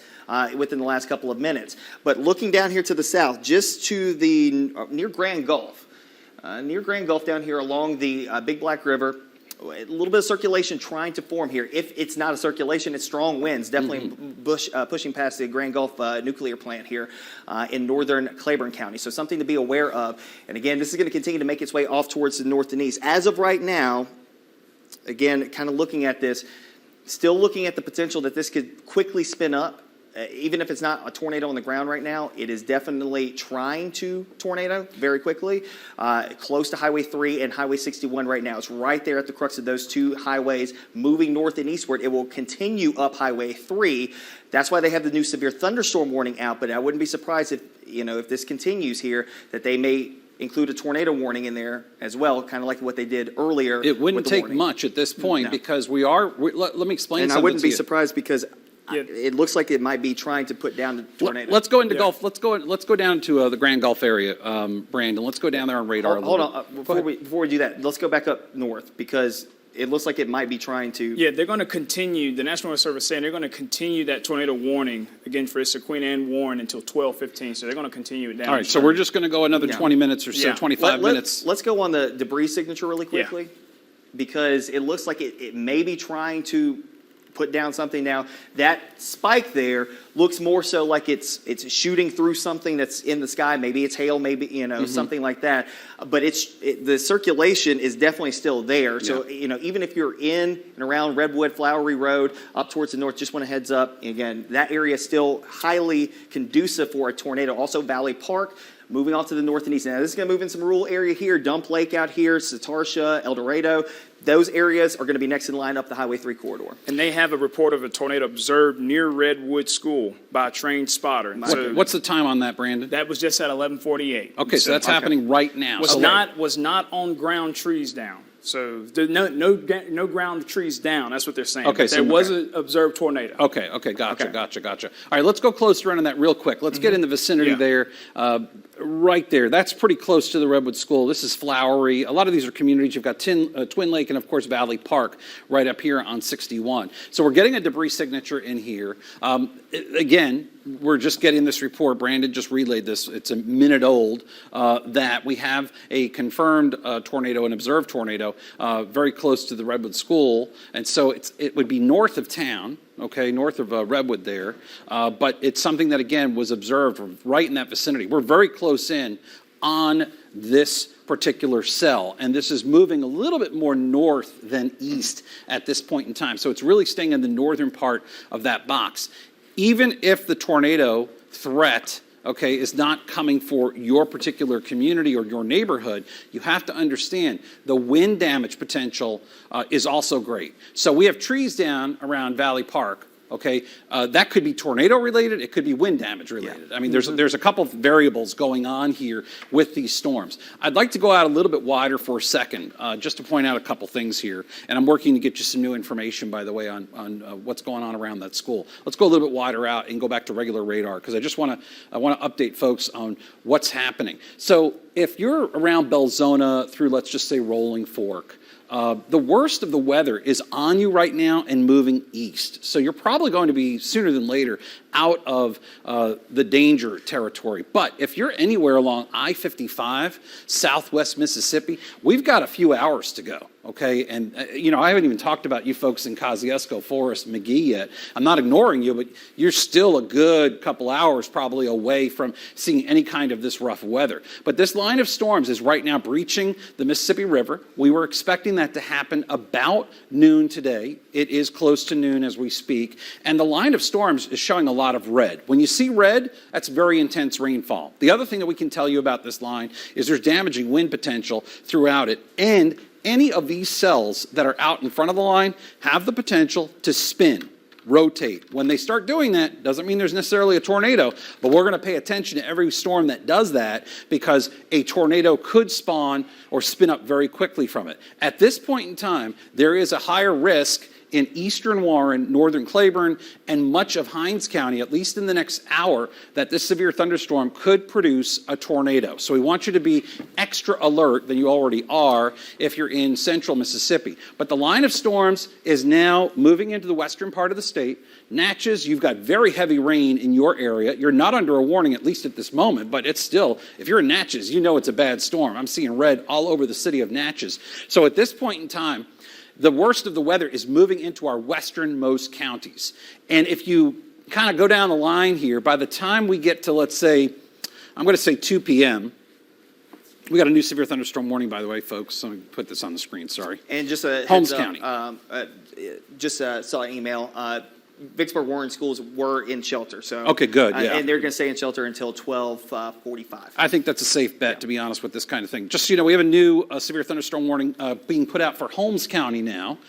within the last couple of minutes. But looking down here to the south, just to the near Grand Gulf down here along the Big Black River, a little bit of circulation trying to form here. If it's not a circulation, it's strong winds, definitely pushing past the Grand Gulf nuclear plant here in northern Claiborne County. So something to be aware of. And again, this is going to continue to make its way off towards the north and east. As of right now, again, kind of looking at this, still looking at the potential that this could quickly spin up. Even if it's not a tornado on the ground right now, it is definitely trying to tornado very quickly. Close to Highway 3 and Highway 61 right now. It's right there at the crux of those two highways, moving north and eastward. It will continue up Highway 3. That's why they have the new severe thunderstorm warning out. But I wouldn't be surprised if this continues here, that they may include a tornado warning in there as well, kind of like what they did earlier. It wouldn't take much at this point because let me explain something. And I wouldn't be surprised because it looks like it might be trying to put down the tornado. Let's go into Gulf. Let's go down to the Grand Gulf area, Brandon. Let's go down there on radar. Hold on. Before we do that, let's go back up north because it looks like it might be trying to. Yeah, they're going to continue. The National Weather Service saying they're going to continue that tornado warning again for Issaquena and Warren until 12:15. So they're going to continue it down. All right. So we're just going to go another 20 minutes or so, 25 minutes. Let's go on the debris signature really quickly because it looks like it may be trying to put down something now. That spike there looks more so like it's shooting through something that's in the sky. Maybe it's hail, maybe, something like that. But the circulation is definitely still there. So, even if you're in and around Redwood, Flowery Road, up towards the north, just want a heads up. Again, that area is still highly conducive for a tornado. Also, Valley Park. Moving on to the north and east. Now, this is going to move in some rural area here. Dump Lake out here, Satarsha, El Dorado. Those areas are going to be next in line up the Highway 3 corridor. And they have a report of a tornado observed near Redwood School by a trained spotter. What's the time on that, Brandon? That was just at 11:48. Okay, so that's happening right now. Was not on ground trees down. So there's no ground trees down. That's what they're saying. Okay, but there was an observed tornado. Okay, gotcha. All right, let's go close around on that real quick. Let's get in the vicinity there, right there. That's pretty close to the Redwood School. This is Flowery. A lot of these are communities. You've got Twin Lake and, of course, Valley Park right up here on 61. So we're getting a debris signature in here. Again, we're just getting this report. Brandon just relayed this. It's a minute old, that we have a confirmed tornado, an observed tornado, very close to the Redwood School. And so it would be north of town, okay, north of Redwood there. But it's something that, again, was observed right in that vicinity. We're very close in on this particular cell, and this is moving a little bit more north than east at this point in time. So it's really staying in the northern part of that box. Even if the tornado threat, okay, is not coming for your particular community or your neighborhood, you have to understand the wind damage potential is also great. So we have trees down around Valley Park. Okay, that could be tornado related. It could be wind damage related. I mean, there's a couple of variables going on here with these storms. I'd like to go out a little bit wider for a second, just to point out a couple things here. And I'm working to get you some new information, by the way, on what's going on around that school. Let's go a little bit wider out and go back to regular radar, because I want to update folks on what's happening. So if you're around Belzona through, let's just say, Rolling Fork, the worst of the weather is on you right now and moving east. So you're probably going to be, sooner than later, out of the danger territory. But if you're anywhere along I-55, southwest Mississippi, we've got a few hours to go. Okay, and I haven't even talked about you folks in Kosciuszko, Forest, McGee yet. I'm not ignoring you, but you're still a good couple hours probably away from seeing any kind of this rough weather. But this line of storms is right now breaching the Mississippi River. We were expecting that to happen about noon today. It is close to noon as we speak, and the line of storms is showing a lot of red. When you see red, that's very intense rainfall. The other thing that we can tell you about this line is there's damaging wind potential throughout it, and any of these cells that are out in front of the line have the potential to spin, rotate. When they start doing that, doesn't mean there's necessarily a tornado, but we're going to pay attention to every storm that does that, because a tornado could spawn or spin up very quickly from it. At this point in time, there is a higher risk in eastern Warren, northern Claiborne, and much of Hinds County, at least in the next hour, that this severe thunderstorm could produce a tornado. So we want you to be extra alert than you already are if you're in central Mississippi. But the line of storms is now moving into the western part of the state. Natchez, you've got very heavy rain in your area. You're not under a warning, at least at this moment, but it's still, if you're in Natchez, you know it's a bad storm. I'm seeing red all over the city of Natchez. So at this point in time, the worst of the weather is moving into our westernmost counties. And if you kind of go down the line here, by the time we get to, let's say, I'm going to say 2 p.m., we got a new severe thunderstorm warning, by the way, folks. Let me put this on the screen, sorry. And just a Holmes heads up, County. Saw an email. Vicksburg Warren schools were in shelter. So okay, good, yeah. And they're going to stay in shelter until 12:45. I think that's a safe bet, to be honest, with this kind of thing. Just so you know, we have a new severe thunderstorm warning being put out for Holmes County now.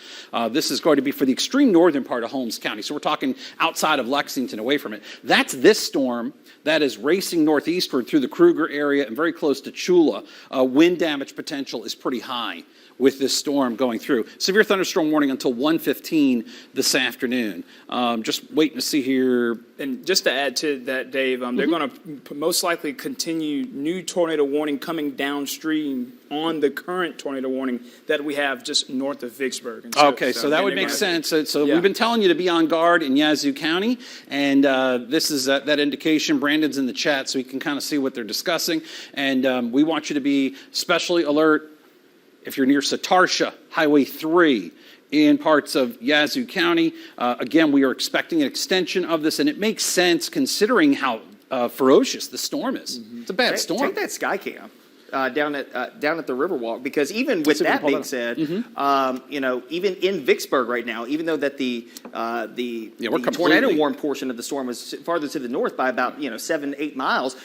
This is going to be for the extreme northern part of Holmes County. So we're talking outside of Lexington, away from it. That's this storm that is racing northeastward through the Kruger area and very close to Chula. Wind damage potential is pretty high with this storm going through. Severe thunderstorm warning until 1:15 this afternoon. Just waiting to see here. And just to add to that, Dave, they're going to most likely continue new tornado warning coming downstream on the current tornado warning that we have just north of Vicksburg. And so that would make sense. So we've been telling you to be on guard in Yazoo County, and this is that indication. Brandon's in the chat, so you can kind of see what they're discussing. And we want you to be especially alert if you're near Satarsha, Highway 3, in parts of Yazoo County. Again, we are expecting an extension of this, and it makes sense considering how ferocious the storm is. It's a bad storm. Take that Skycam. Down at the Riverwalk, because even with that being said, even in Vicksburg right now, even though that the tornado warned portion of the storm was farther to the north by about 7-8 miles,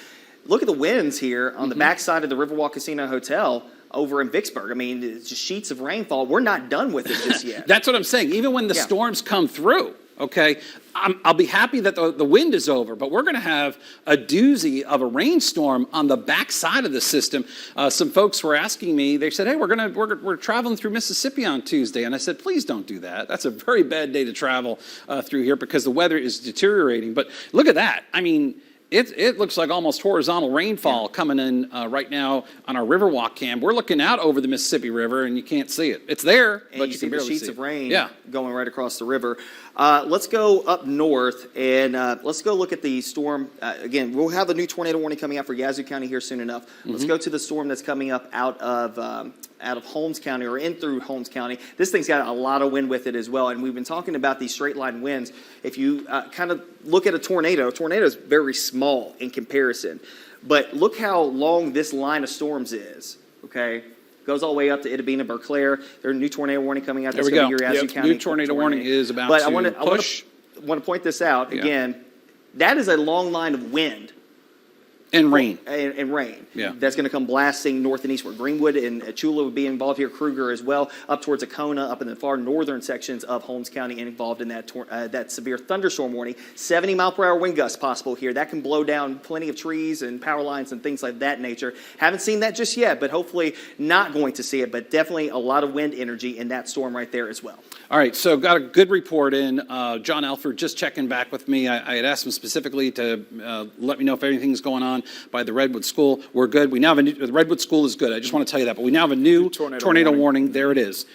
look at the winds here on the backside of the Riverwalk Casino Hotel over in Vicksburg. I mean, it's just sheets of rainfall. We're not done with it just yet. That's what I'm saying. Even when the storms come through. Okay, I'll be happy that the wind is over, but we're going to have a doozy of a rainstorm on the backside of the system. Some folks were asking me. They said, "Hey, we're traveling through Mississippi on Tuesday," and I said, "Please don't do that. That's a very bad day to travel through here because the weather is deteriorating." But look at that. I mean, it looks like almost horizontal rainfall coming in right now on our Riverwalk cam. We're looking out over the Mississippi River, and you can't see it. It's there, and but you you see can the barely sheets see of it. rain going right across the river. Let's go up north, and let's go look at the storm. Again, we'll have the new tornado warning coming out for Yazoo County here soon enough. Let's go to the storm that's coming up out of Holmes County or in through Holmes County. This thing's got a lot of wind with it as well, and we've been talking about these straight line winds. If you kind of look at a tornado is very small in comparison, but look how long this line of storms is, okay? Goes all the way up to Itabena, Berclair. There's a new tornado warning coming out. There we go. Yazoo County. New tornado warning is about but to push. I want to point this out again. That is a long line of wind. And rain. And rain. Yeah. That's going to come blasting north and eastward. Greenwood and Chula would be involved here. Kruger as well, up towards Acona, up in the far northern sections of Holmes County, and involved in that severe thunderstorm warning. 70-mile-per-hour wind gusts possible here. That can blow down plenty of trees and power lines and things like that nature. Haven't seen that just yet, but hopefully not going to see it. But definitely a lot of wind energy in that storm right there as well. All right, so got a good report in. John Elford just checking back with me. I had asked him specifically to let me know if anything's going on by the Redwood School. We're good. We now have the Redwood School is good. I just want to tell you that. But we now have a new tornado warning. There it is.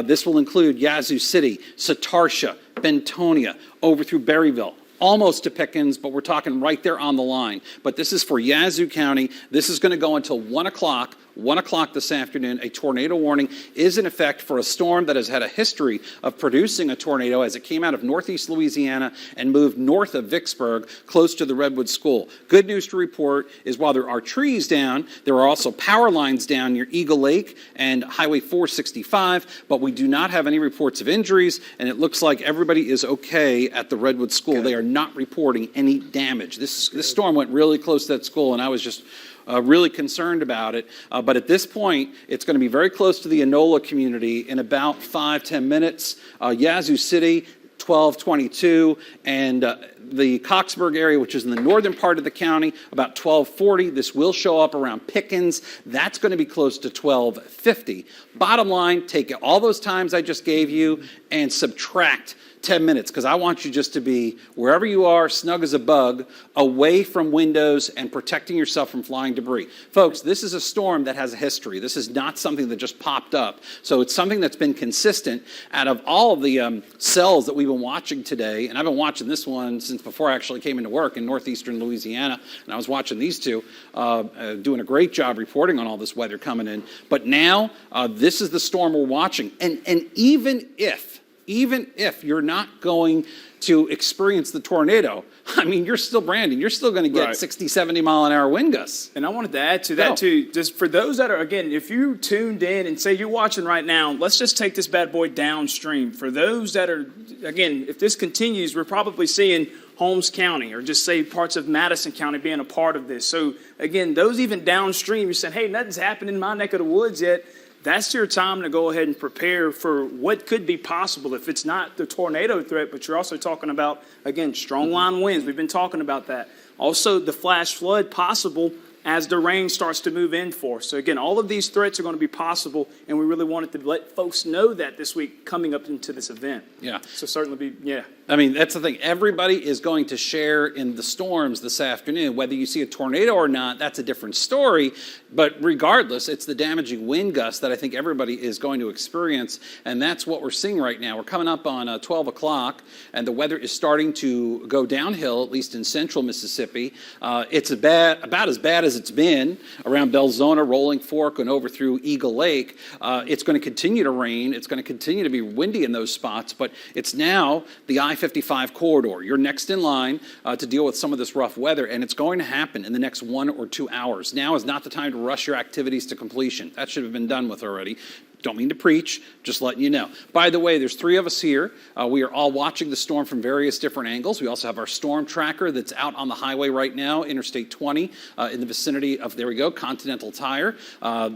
This will include Yazoo City, Satartia, Bentonia, over through Berryville. Almost to Pickens, but we're talking right there on the line. But this is for Yazoo County. This is going to go until 1 o'clock. 1 o'clock this afternoon. A tornado warning is in effect for a storm that has had a history of producing a tornado as it came out of northeast Louisiana and moved north of Vicksburg, close to the Redwood School. Good news to report is while there are trees down, there are also power lines down near Eagle Lake and Highway 465, but we do not have any reports of injuries, and it looks like everybody is okay at the Redwood School. Good. They are not reporting any damage. This storm went really close to that school, and I was just really concerned about it. But at this point, it's going to be very close to the Enola community in about 5-10 minutes. Yazoo City, 12:22, and the Coxburg area, which is in the northern part of the county, about 12:40. This will show up around Pickens. That's going to be close to 12:50. Bottom line, take all those times I just gave you and subtract 10 minutes, because I want you just to be wherever you are, snug as a bug, away from windows and protecting yourself from flying debris. Folks, this is a storm that has a history. This is not something that just popped up. So it's something that's been consistent. Out of all of the cells that we've been watching today, and I've been watching this one since before I actually came into work in northeastern Louisiana, and I was watching these two, doing a great job reporting on all this weather coming in. But now, this is the storm we're watching. And even if you're not going to experience the tornado, I mean, you're still Brandon. You're still going to get 60, 70-mile-an-hour wind gusts. And I wanted to add to that, too. Just for those that are, again, if you tuned in and say you're watching right now, let's just take this bad boy downstream. For those that are, again, if this continues, we're probably seeing Holmes County or just say parts of Madison County being a part of this. So, again, those even downstream, you're saying, hey, nothing's happened in my neck of the woods yet. That's your time to go ahead and prepare for what could be possible if it's not the tornado threat, but you're also talking about, again, strong line winds. We've been talking about that. Also, the flash flood possible as the rain starts to move in for us. So, again, all of these threats are going to be possible, and we really wanted to let folks know that this week coming up into this event. Yeah. So certainly be, I mean, that's the thing. Everybody is going to share in the storms this afternoon. Whether you see a tornado or not, that's a different story. But regardless, it's the damaging wind gusts that I think everybody is going to experience. And that's what we're seeing right now. We're coming up on 12 o'clock, and the weather is starting to go downhill, at least in central Mississippi. It's about as bad as it's been around Belzona, Rolling Fork, and over through Eagle Lake. It's going to continue to rain. It's going to continue to be windy in those spots. But it's now the I-55 corridor. You're next in line to deal with some of this rough weather, and it's going to happen in the next 1 or 2 hours. Now is not the time to rush your activities to completion. That should have been done with already. Don't mean to preach, just letting you know. By the way, there's 3 of us here. We are all watching the storm from various different angles. We also have our storm tracker that's out on the highway right now, Interstate 20, in the vicinity of, there we go, Continental Tire.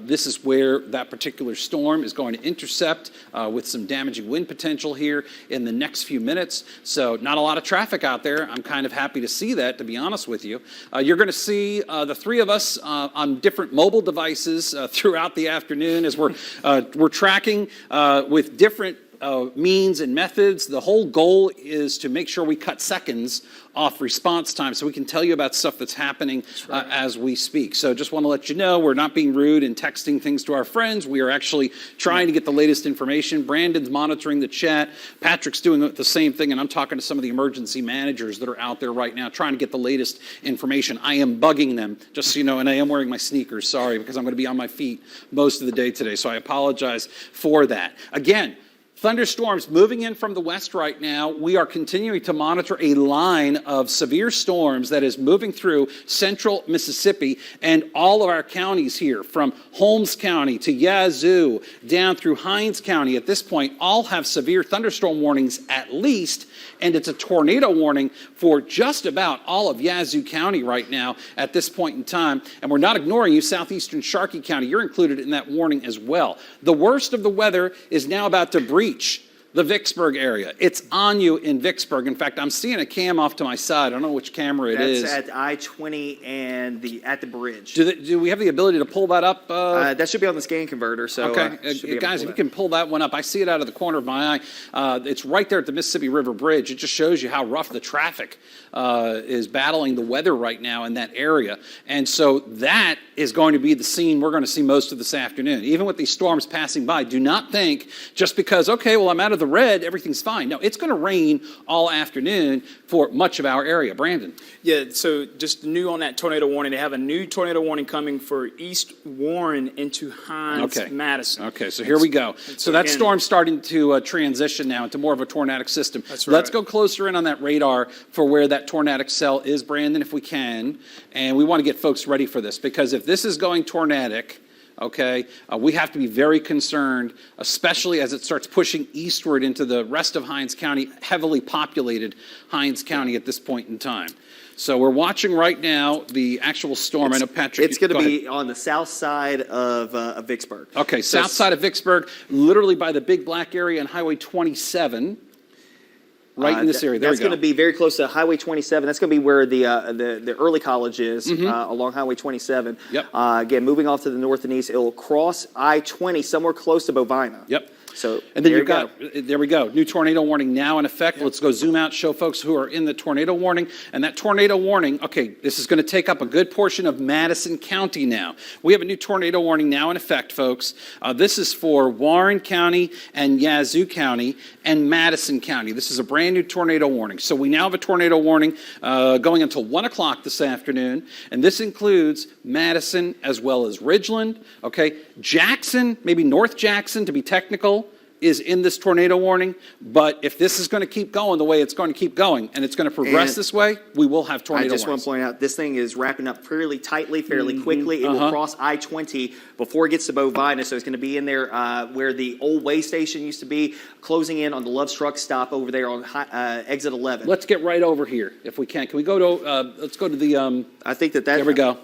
This is where that particular storm is going to intercept with some damaging wind potential here in the next few minutes. So not a lot of traffic out there. I'm kind of happy to see that, to be honest with you. You're going to see the 3 of us on different mobile devices throughout the afternoon as we're tracking with different means and methods. The whole goal is to make sure we cut seconds off response time so we can tell you about stuff that's happening as we speak. So just want to let you know we're not being rude and texting things to our friends. We are actually trying to get the latest information. Brandon's monitoring the chat. Patrick's doing the same thing, and I'm talking to some of the emergency managers that are out there right now trying to get the latest information. I am bugging them, just so you know, and I am wearing my sneakers, sorry, because I'm going to be on my feet most of the day today, so I apologize for that. Again, thunderstorms moving in from the west right now. We are continuing to monitor a line of severe storms that is moving through central Mississippi and all of our counties here, from Holmes County to Yazoo, down through Hinds County at this point, all have severe thunderstorm warnings at least, and it's a tornado warning for just about all of Yazoo County right now at this point in time. And we're not ignoring you, southeastern Sharkey County. You're included in that warning as well. The worst of the weather is now about to breach the Vicksburg area. It's on you in Vicksburg. In fact, I'm seeing a cam off to my side. I don't know which camera it is. That's at I-20 and at the bridge. Do we have the ability to pull that up? That should be on the scan converter. So, okay, guys, if you can pull that one up. I see it out of the corner of my eye. It's right there at the Mississippi River Bridge. It just shows you how rough the traffic is battling the weather right now in that area. And so that is going to be the scene we're going to see most of this afternoon. Even with these storms passing by, do not think just because, okay, well, I'm out of the red, everything's fine. No, it's going to rain all afternoon for much of our area. Brandon. Yeah, so just new on that tornado warning. They have a new tornado warning coming for East Warren into Hinds, Madison. Okay, so here we go. So that storm's starting to transition now into more of a tornadic system. That's right. Let's go closer in on that radar for where that tornadic cell is, Brandon, if we can. And we want to get folks ready for this, because if this is going tornadic, okay, we have to be very concerned, especially as it starts pushing eastward into the rest of Hinds County, heavily populated Hinds County at this point in time. So we're watching right now the actual storm. I know, Patrick. It's going to be on the south side of Vicksburg. Okay, south side of Vicksburg, literally by the Big Black area on Highway 27. Right in this area. There that's going to be very close to Highway 27. That's going to be where the early college is, along Highway 27. Yep. Again, moving off to the north and east, it'll cross I-20 somewhere close to Bovina. Yep. So and then you've got, there we go, new tornado warning now in effect. Yep. Let's go zoom out, show folks who are in the tornado warning. And that tornado warning, okay, this is going to take up a good portion of Madison County now. We have a new tornado warning now in effect, folks. This is for Warren County and Yazoo County and Madison County. This is a brand new tornado warning. So we now have a tornado warning going until 1 o'clock this afternoon. And this includes Madison as well as Ridgeland, okay? Jackson, maybe North Jackson to be technical, is in this tornado warning, but if this is going to keep going the way it's going to keep going, and it's going to progress this way, we will have tornado warnings. I just want to point out, this thing is wrapping up fairly tightly, fairly quickly. It will cross I-20 before it gets to Bovina, so it's going to be in there where the old way station used to be, closing in on the Love's Truck stop over there on exit 11. Let's get right over here, if we can. Can we go to, let's go to the... I think that... There we go.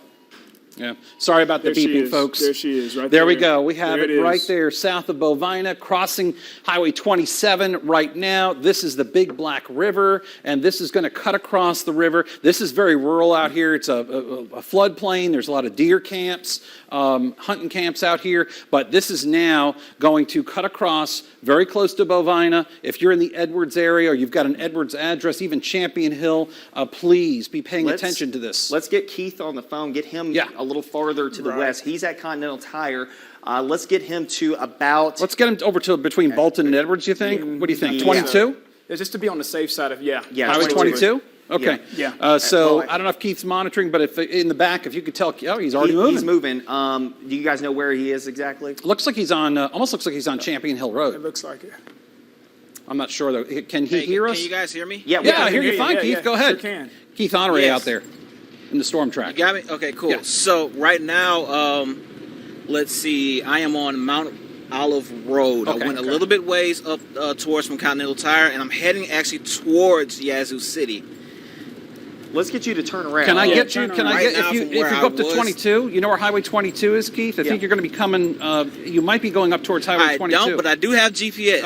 Yeah. Sorry about the There she beeping, is. folks. There she is, right There we there. go. We have There it it right is. there, south of Bovina, crossing Highway 27 right now. This is the Big Black River, and this is going to cut across the river. This is very rural out here. It's a floodplain. There's a lot of deer camps, hunting camps out here, but this is now going to cut across very close to Bovina. If you're in the Edwards area or you've got an Edwards address, even Champion Hill, please be paying attention to this. Let's get Keith on the phone, get him a little farther to the west. He's at Continental Tire. Let's get him to about... Let's get him over to between Bolton and Edwards, you think? What do you think, 22? Yeah, just to be on the safe side of, Highway 22? Okay. Yeah. So I don't know if Keith's monitoring, but if in the back, if you could tell, he's already moving. He's moving. Do you guys know where he is exactly? Looks like he's on, almost looks like he's on Champion Hill It Road. looks like it. I'm not sure though. Can he hear us? Can you guys hear me? Yeah, Yeah, I hear you fine, Keith. Go ahead. Sure can. Keith Honore Yes. out there in the storm track. You got me? Okay, cool. Yeah. So right now, let's see, I am on Mount Olive Road. Okay. I went a little bit ways up towards from Continental Tire, and I'm heading actually towards Yazoo City. Let's get you to turn around. Can I Yeah, get you? turn Can I around. get Right now if you from where go I up to was- 22? You know where Highway 22 is, Keith? I think you're going to be coming. You might be going up towards Highway I 22. don't, but I do have GPS.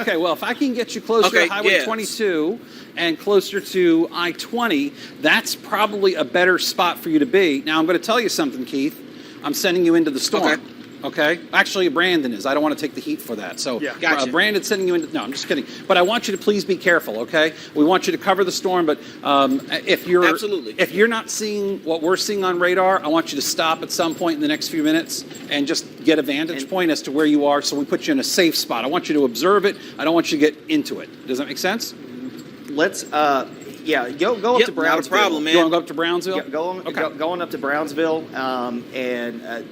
Okay. Well, if I can get you closer Okay, to Highway yeah. 22 and closer to I-20, that's probably a better spot for you to be. Now, I'm going to tell you something, Keith. I'm sending you into the storm. Okay? Actually, Brandon is. I don't want to take the heat for that. So, Gotcha. Brandon's sending you into... No, I'm just kidding. But I want you to please be careful, okay? We want you to cover the storm, but if you're... Absolutely. If you're not seeing what we're seeing on radar, I want you to stop at some point in the next few minutes and just get a vantage point as to where you are so we put you in a safe spot. I want you to observe it. I don't want you to get into it. Does that make sense? Let's, go up Yep, to Brownsville. not a problem, man. You want to go up to Brownsville? Go on up to Brownsville,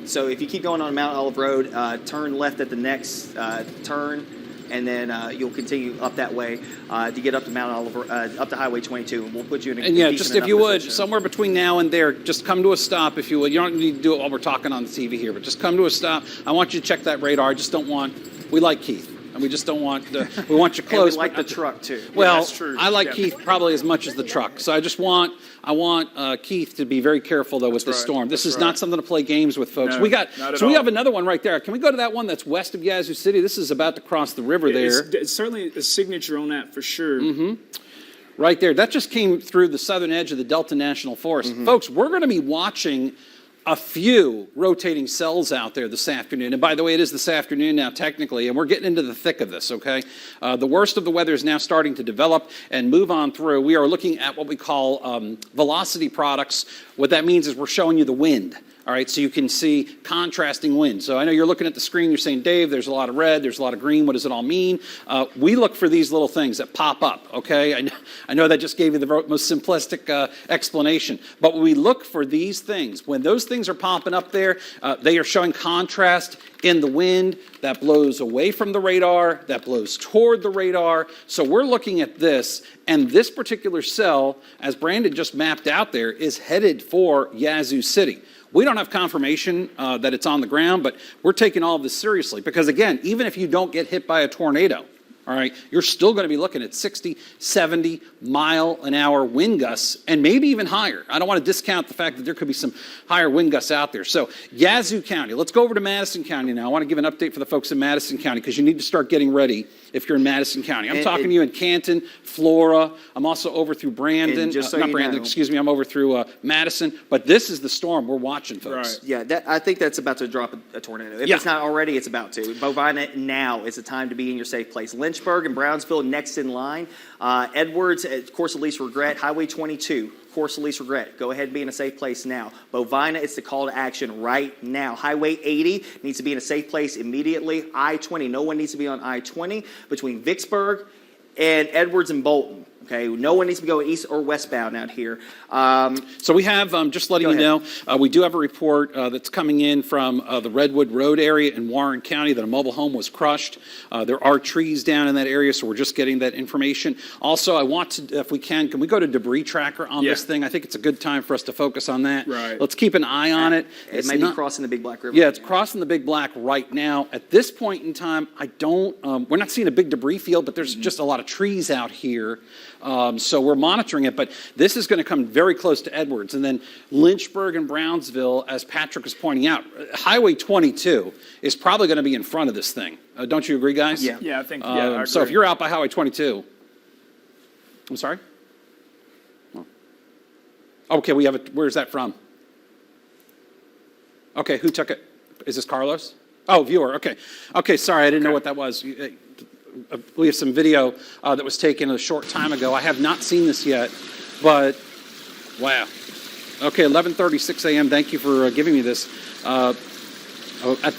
so if you keep going on Mount Olive Road, turn left at the next turn, and then you'll continue up that way to get up to Mount Olive, up to Highway 22, and we'll put you in a And yeah, decent just if enough you would, position. somewhere between now and there, just come to a stop if you would. You don't need to do it while we're talking on the TV here, but just come to a stop. I want you to check that radar. I just don't want, we like Keith, and we just don't want, we want you And close. we like but- the truck too. Well, that's true. I like Yeah. Keith probably as much as the truck. So I want Keith to be very careful though with the right. storm. This That's is not right. something to play games with, folks. No, we got not at so we all. have another one right there. Can we go to that one that's west of Yazoo City? This is about to cross the river there. It's certainly a signature on that for sure. Right there. That just came through the southern edge of the Delta National Forest. Folks, we're going to be watching a few rotating cells out there this afternoon. And by the way, it is this afternoon now technically, and we're getting into the thick of this, okay? The worst of the weather is now starting to develop and move on through. We are looking at what we call velocity products. What that means is we're showing you the wind. All right, so you can see contrasting wind. So I know you're looking at the screen, you're saying, Dave, there's a lot of red, there's a lot of green, what does it all mean? We look for these little things that pop up, okay? I know that just gave you the most simplistic explanation, but we look for these things. When those things are popping up there, they are showing contrast in the wind that blows away from the radar, that blows toward the radar. So we're looking at this, and this particular cell, as Brandon just mapped out there, is headed for Yazoo City. We don't have confirmation that it's on the ground, but we're taking all of this seriously because, again, even if you don't get hit by a tornado, all right, you're still going to be looking at 60, 70 mile an hour wind gusts and maybe even higher. I don't want to discount the fact that there could be some higher wind gusts out there. So Yazoo County, let's go over to Madison County now. I want to give an update for the folks in Madison County because you need to start getting ready if you're in Madison County. I'm talking to you in Canton, Flora. I'm also over through Brandon. And just so not you Brandon, know- excuse me. I'm over through Madison. But this is the storm we're watching, folks. Right. Yeah, I think that's about to drop a tornado. If Yeah. it's not already, it's about to. Bovina now is the time to be in your safe place. Lynchburg and Brownsville next in line. Edwards, course of least regret. Highway 22, course of least regret. Go ahead and be in a safe place now. Bovina, it's the call to action right now. Highway 80 needs to be in a safe place immediately. I-20, no one needs to be on I-20 between Vicksburg and Edwards and Bolton. Okay, no one needs to be going east or westbound out here. So we have, just letting you know, we do have a report that's coming in from the Redwood Road area in Warren County that a mobile home was crushed. There are trees down in that area, so we're just getting that information. Also, I want to, if we can we go to debris tracker on this thing? I think it's a good time for us to focus on that. Right. Let's keep an eye on it. It may be crossing the Big Black River. Yeah, it's crossing the Big Black right now. At this point in time, we're not seeing a big debris field, but there's just a lot of trees out here. So we're monitoring it, but this is going to come very close to Edwards. And then Lynchburg and Brownsville, as Patrick is pointing out, Highway 22 is probably going to be in front of this thing. Don't you agree, guys? Yeah. Yeah, I think, I agree. So if you're out by Highway 22, I'm sorry? Oh. Okay, we have it. Where's that from? Okay, who took it? Is this Carlos? Oh, viewer. Okay. Okay, sorry, I didn't know what that was. We have some video that was taken a short time ago. I have not seen this yet, but wow. Okay, 11:36 a.m. Thank you for giving me this. At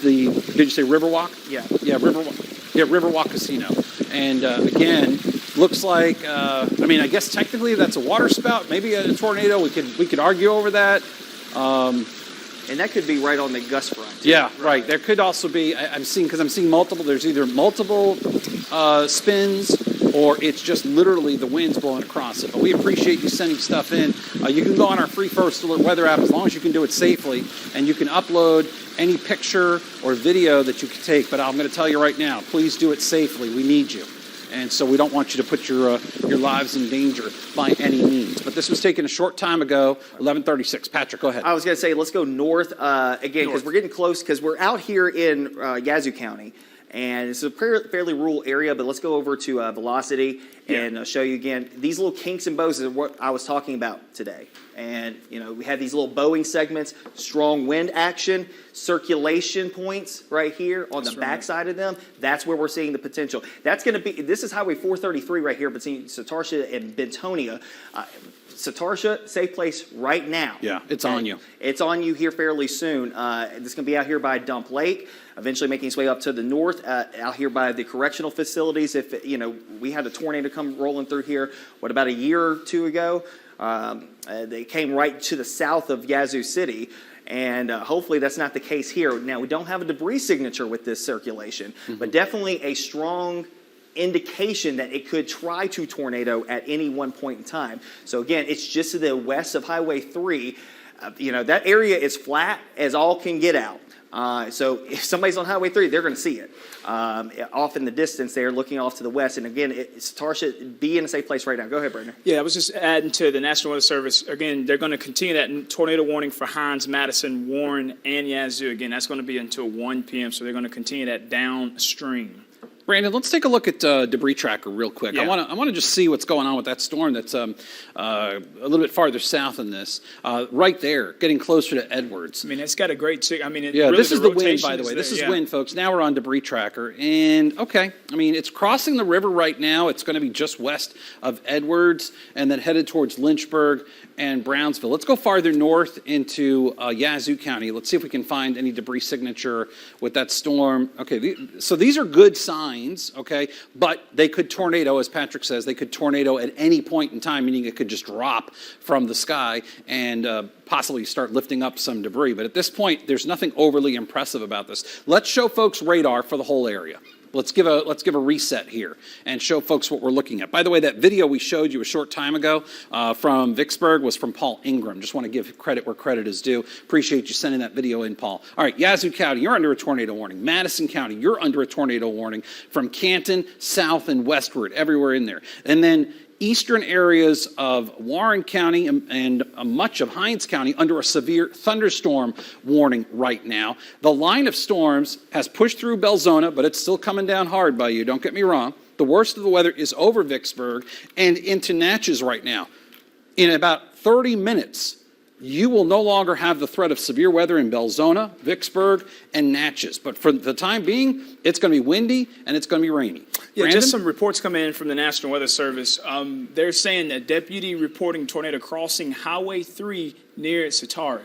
the, did you say Riverwalk? Yeah. Yeah, Riverwalk. Yeah, Riverwalk Casino. And again, looks like, I mean, I guess technically that's a water spout, maybe a tornado. We could argue over that. And that could be right on the gust front, too. Yeah, right. There could also be, I'm seeing multiple, there's either multiple spins or it's just literally the wind's blowing across it. But we appreciate you sending stuff in. You can go on our free First Alert weather app as long as you can do it safely, and you can upload any picture or video that you can take. But I'm going to tell you right now, please do it safely. We need you. And so we don't want you to put your lives in danger by any means. But this was taken a short time ago, 11:36. Patrick, go ahead. I was going to say, let's go north again, because we're getting close, because we're out here in Yazoo County. And it's a fairly rural area, but let's go over to Velocity and show you again. These little kinks and bows is what I was talking about today. And, you know, we have these little bowing segments, strong wind action, circulation points right here on the backside of them. That's where we're seeing the potential. That's going to be, this is Highway 433 right here between Satarsha and Bentonia. Satarsha, safe place right now. Yeah, it's on you. It's on you here fairly soon. It's going to be out here by Dump Lake, eventually making its way up to the north, out here by the correctional facilities. If, you know, we had a tornado come rolling through here, about a year or two ago? They came right to the south of Yazoo City. And hopefully that's not the case here. Now, we don't have a debris signature with this circulation, but definitely a strong indication that it could try to tornado at any one point in time. So again, it's just to the west of Highway 3. You know, that area is flat as all can get out. So if somebody's on Highway 3, they're going to see it off in the distance there, looking off to the west. And again, Satarsha, be in a safe place right now. Go ahead, Brandon. Yeah, I was just adding to the National Weather Service. Again, they're going to continue that tornado warning for Hines, Madison, Warren, and Yazoo. Again, that's going to be until 1 p.m., so they're going to continue that downstream. Brandon, let's take a look at debris tracker real quick. Yeah. I want to just see what's going on with that storm that's a little bit farther south than this. Right there, getting closer to Edwards. I mean, it's got a great. I mean, yeah, really this is the wind, rotation by the way. there, This is yeah. wind, folks. Now we're on debris tracker, and okay, I mean it's crossing the river right now. It's going to be just west of Edwards, and then headed towards Lynchburg and Brownsville. Let's go farther north into Yazoo County. Let's see if we can find any debris signature with that storm. Okay, so these are good signs. Okay, but they could tornado, as Patrick says, they could tornado at any point in time, meaning it could just drop from the sky and possibly start lifting up some debris. But at this point, there's nothing overly impressive about this. Let's show folks radar for the whole area. Let's give a reset here and show folks what we're looking at. By the way, that video we showed you a short time ago from Vicksburg was from Paul Ingram. Just want to give credit where credit is due. Appreciate you sending that video in, Paul. All right, Yazoo County, you're under a tornado warning. Madison County, you're under a tornado warning from Canton, south and westward, everywhere in there. And then eastern areas of Warren County and much of Hines County under a severe thunderstorm warning right now. The line of storms has pushed through Belzona, but it's still coming down hard by you, don't get me wrong. The worst of the weather is over Vicksburg and into Natchez right now. In about 30 minutes, you will no longer have the threat of severe weather in Belzona, Vicksburg, and Natchez. But for the time being, it's going to be windy and it's going to be rainy. Yeah, Brandon? just some reports coming in from the National Weather Service. They're saying that deputy reporting tornado crossing Highway 3 near Satarsha.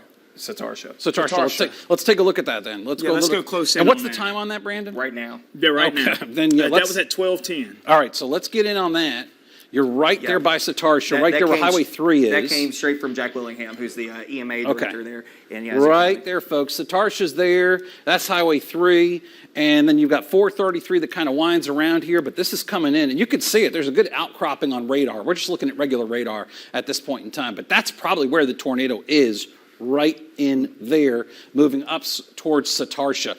Let's take a look at that then. Let's go close in. And what's on the that. time on that, Brandon? Right now. Yeah, right Okay. now. Then yeah, that was at 12:10. All right, so let's get in on that. You're right there by Satarsha, right there where Highway 3 is. That came straight from Jack Willingham, who's the EMA director there. And Right there, folks. Satarsha's there. That's Highway 3. And then you've got 433 that kind of winds around here, but this is coming in. And you can see it. There's a good outcropping on radar. We're just looking at regular radar at this point in time. But that's probably where the tornado is, right in there, moving up towards Satarsha.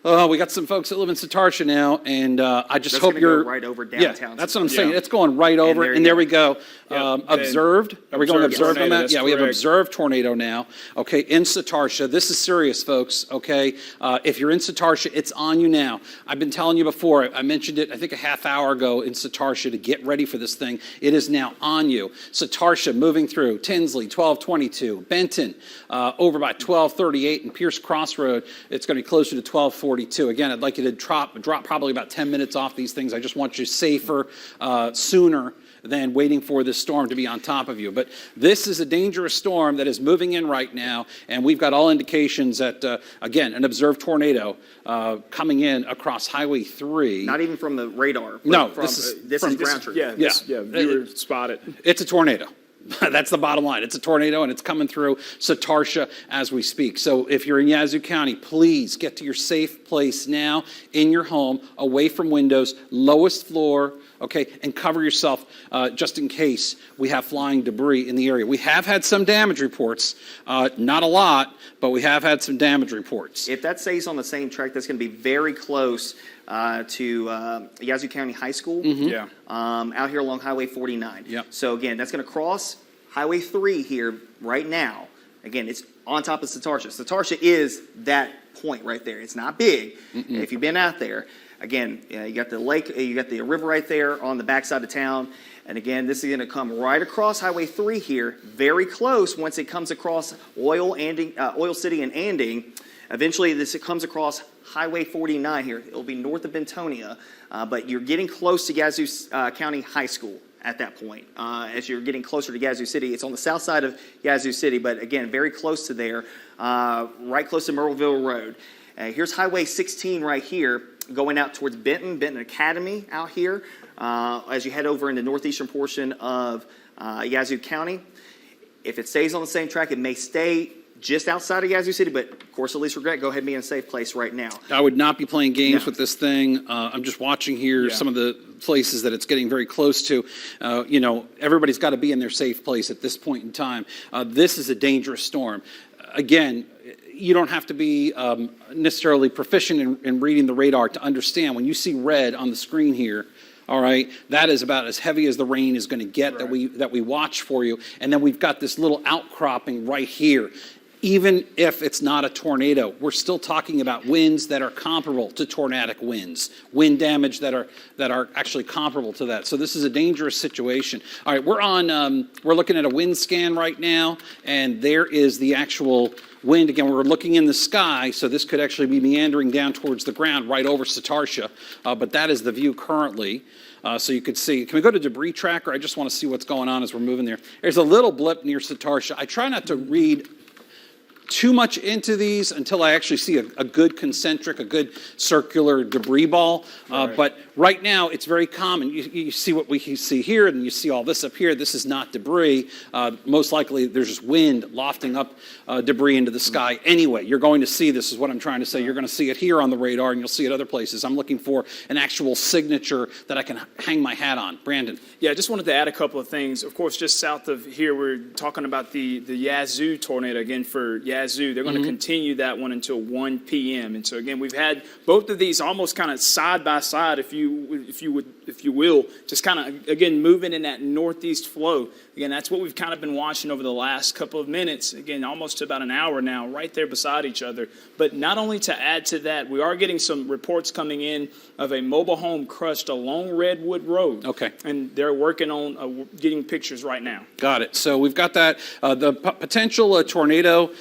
Oh, we got some folks that live in Satartia now, and I just That's hope gonna go you're right over downtown. Yeah, that's what I'm Yeah. saying. It's going right over, there and you there go. we go. Yep. Observed. Are we going Observed observed on tornado, that? that's Yeah, we have correct. observed tornado now. Okay, in Satartia. This is serious, folks. Okay, if you're in Satartia, it's on you now. I've been telling you before. I mentioned it, I think, a half hour ago in Satartia to get ready for this thing. It is now on you. Satartia moving through Tinsley, 1222, Benton, over by 1238, and Pierce Crossroad. It's going to be closer to 1242. Again, I'd like you to drop probably about 10 minutes off these things. I just want you safer sooner than waiting for this storm to be on top of you. But this is a dangerous storm that is moving in right now, and we've got all indications that, again, an observed tornado coming in across Highway 3. Not even from the radar. but No, from, this is this from- is ground truth. Yeah, viewer spotted. It's a tornado. That's the bottom line. It's a tornado, and it's coming through Satartia as we speak. So if you're in Yazoo County, please get to your safe place now in your home, away from windows, lowest floor, okay, and cover yourself just in case we have flying debris in the area. We have had some damage reports, not a lot, but we have had some damage reports. If that stays on the same track, that's going to be very close to Yazoo County High School. Yeah. Out here along Highway 49. Yep. So again, that's going to cross Highway 3 here right now. Again, it's on top of Satartia. Satartia is that point right there. It's not big. If you've been out there, again, you got the lake, you got the river right there on the backside of town. And again, this is going to come right across Highway 3 here, very close once it comes across Oil City and Anding. Eventually, it comes across Highway 49 here. It'll be north of Bentonia, but you're getting close to Yazoo County High School at that point. As you're getting closer to Yazoo City, it's on the south side of Yazoo City, but again, very close to there, right close to Myrtleville Road. Here's Highway 16 right here, going out towards Benton Academy out here, as you head over in the northeastern portion of Yazoo County. If it stays on the same track, it may stay just outside of Yazoo City, but of course, at least regret, go ahead and be in a safe place right now. I would not be playing games No. with this thing. I'm just watching here Yeah. some of the places that it's getting very close to. Everybody's got to be in their safe place at this point in time. This is a dangerous storm. Again, you don't have to be necessarily proficient in reading the radar to understand. When you see red on the screen here, all right, that is about as heavy as the rain is going to get that we watch for you. And then we've got this little outcropping right here. Even if it's not a tornado, we're still talking about winds that are comparable to tornadic winds, wind damage that are actually comparable to that. So this is a dangerous situation. All right, we're looking at a wind scan right now, and there is the actual wind. Again, we're looking in the sky, so this could actually be meandering down towards the ground right over Satartia, but that is the view currently. So you could see. Can we go to debris tracker? I just want to see what's going on as we're moving there. There's a little blip near Satartia. I try not to read too much into these until I actually see a good concentric, a good circular debris ball. But right now, it's very common. You see what we see here, and you see all this up here. This is not debris. Most likely, there's just wind lofting up debris into the sky. Anyway, you're going to see this, is what I'm trying to say. You're going to see it here on the radar, and you'll see it other places. I'm looking for an actual signature that I can hang my hat on. Brandon. Yeah, I just wanted to add a couple of things. Of course, just south of here, we're talking about the Yazoo tornado again for Yazoo. They're going to continue that one until 1 p.m. And so again, we've had both of these almost kind of side by side, if you will, just kind of again moving in that northeast flow. Again, that's what we've kind of been watching over the last couple of minutes. Again, almost about an hour now, right there beside each other. But not only to add to that, we are getting some reports coming in of a mobile home crushed along Redwood Road. Okay. And they're working on getting pictures right now. Got it. So we've got that. The potential tornado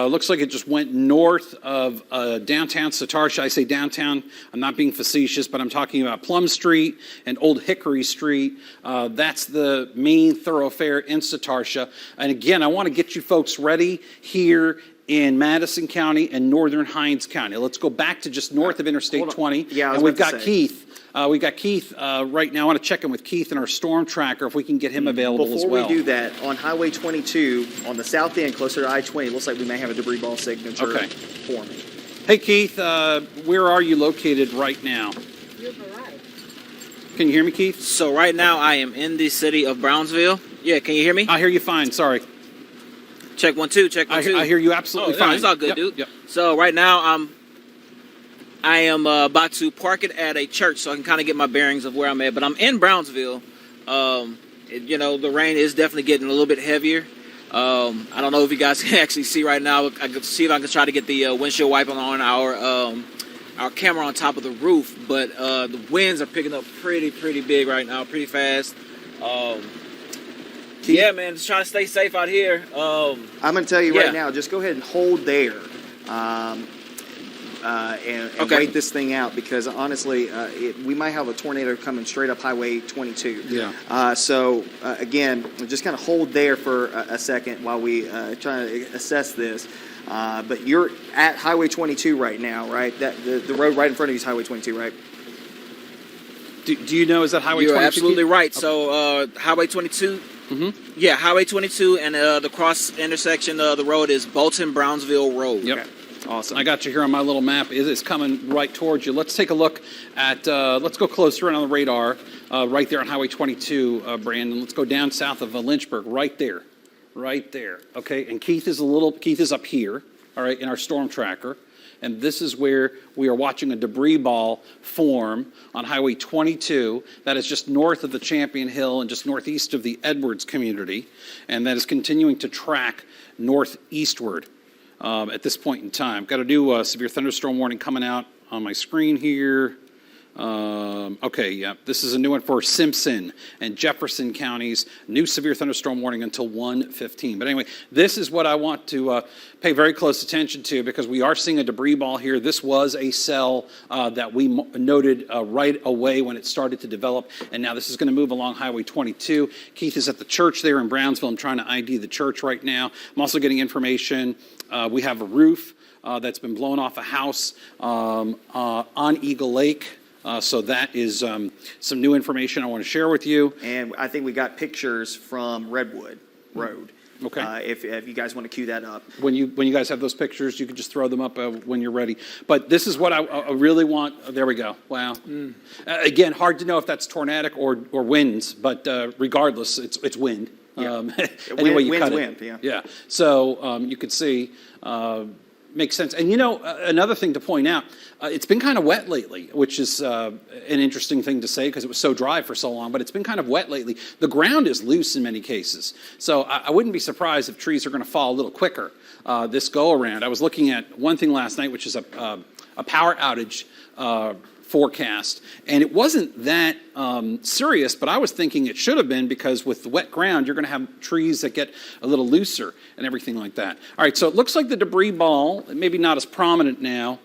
looks like it just went north of downtown Satartia. I say downtown. I'm not being facetious, but I'm talking about Plum Street and Old Hickory Street. That's the main thoroughfare in Satartia. And again, I want to get you folks ready here in Madison County and Northern Hinds County. Let's go back to just north of Interstate 20. Yeah, I was and we've about got to say. Keith. We got Keith right now. I want to check in with Keith in our storm tracker if we can get him available as well. Before we do that, on Highway 22, on the south end, closer to I-20, it looks like we may have a debris ball signature Okay. forming. Hey, Keith, where are you located right now? Can you hear me, Keith? So right now I am in the city of Brownsville. Yeah, can you hear me? I hear you fine. Sorry. Check 1 2. Check 1 2. I hear you absolutely Oh, no, fine. it's all good, Yep, dude. Yep. So right now I am about to park it at a church so I can kind of get my bearings of where I'm at. But I'm in Brownsville. The rain is definitely getting a little bit heavier. I don't know if you guys can actually see right now. I can see if I can try to get the windshield wiper on our camera on top of the roof. But the winds are picking up pretty big right now, pretty fast. Yeah, man, just trying to stay safe out here. I'm going to tell you right now, just go ahead and hold there and wait this thing out, because honestly, we might have a tornado coming straight up Highway 22. Yeah. Again, just kind of hold there for a second while we try to assess this. But you're at Highway 22 right now, right? The road right in front of you is Highway 22, right? Do you know, is that Highway 22? You're absolutely right. Okay. So Highway 22. Mm-hmm. Yeah, Highway 22 and the cross intersection of the road is Bolton-Brownsville Road. Yep. Okay. Awesome. I got you here on my little map. It is coming right towards you. Let's take a look at, let's go closer in on the radar, right there on Highway 22, Brandon. Let's go down south of Lynchburg, right there. Okay, and Keith is up here, all right, in our storm tracker. And this is where we are watching a debris ball form on Highway 22 that is just north of the Champion Hill and just northeast of the Edwards community. And that is continuing to track northeastward at this point in time. Got a new severe thunderstorm warning coming out on my screen here. This is a new one for Simpson and Jefferson counties. New severe thunderstorm warning until 1:15. But anyway, this is what I want to pay very close attention to, because we are seeing a debris ball here. This was a cell that we noted right away when it started to develop, and now this is going to move along Highway 22. Keith is at the church there in Brownsville. I'm trying to ID the church right now. I'm also getting information. We have a roof that's been blown off a house on Eagle Lake. So that is some new information I want to share with you. And I think we got pictures from Redwood Road. Okay. If you guys want to cue that up. When you guys have those pictures, you can just throw them up when you're ready. But this is what I really want. There we go. Wow. Again, hard to know if that's tornadic or winds, but regardless, it's wind. Yeah. Anyway, you cut wind, it. yeah. Yeah. So you could see. Makes sense. And another thing to point out, it's been kind of wet lately, which is an interesting thing to say because it was so dry for so long, but it's been kind of wet lately. The ground is loose in many cases. So I wouldn't be surprised if trees are going to fall a little quicker this go around. I was looking at one thing last night, which is a power outage forecast, and it wasn't that serious, but I was thinking it should have been, because with the wet ground, you're going to have trees that get a little looser and everything like that. All right, so it looks like the debris ball, maybe not as prominent now,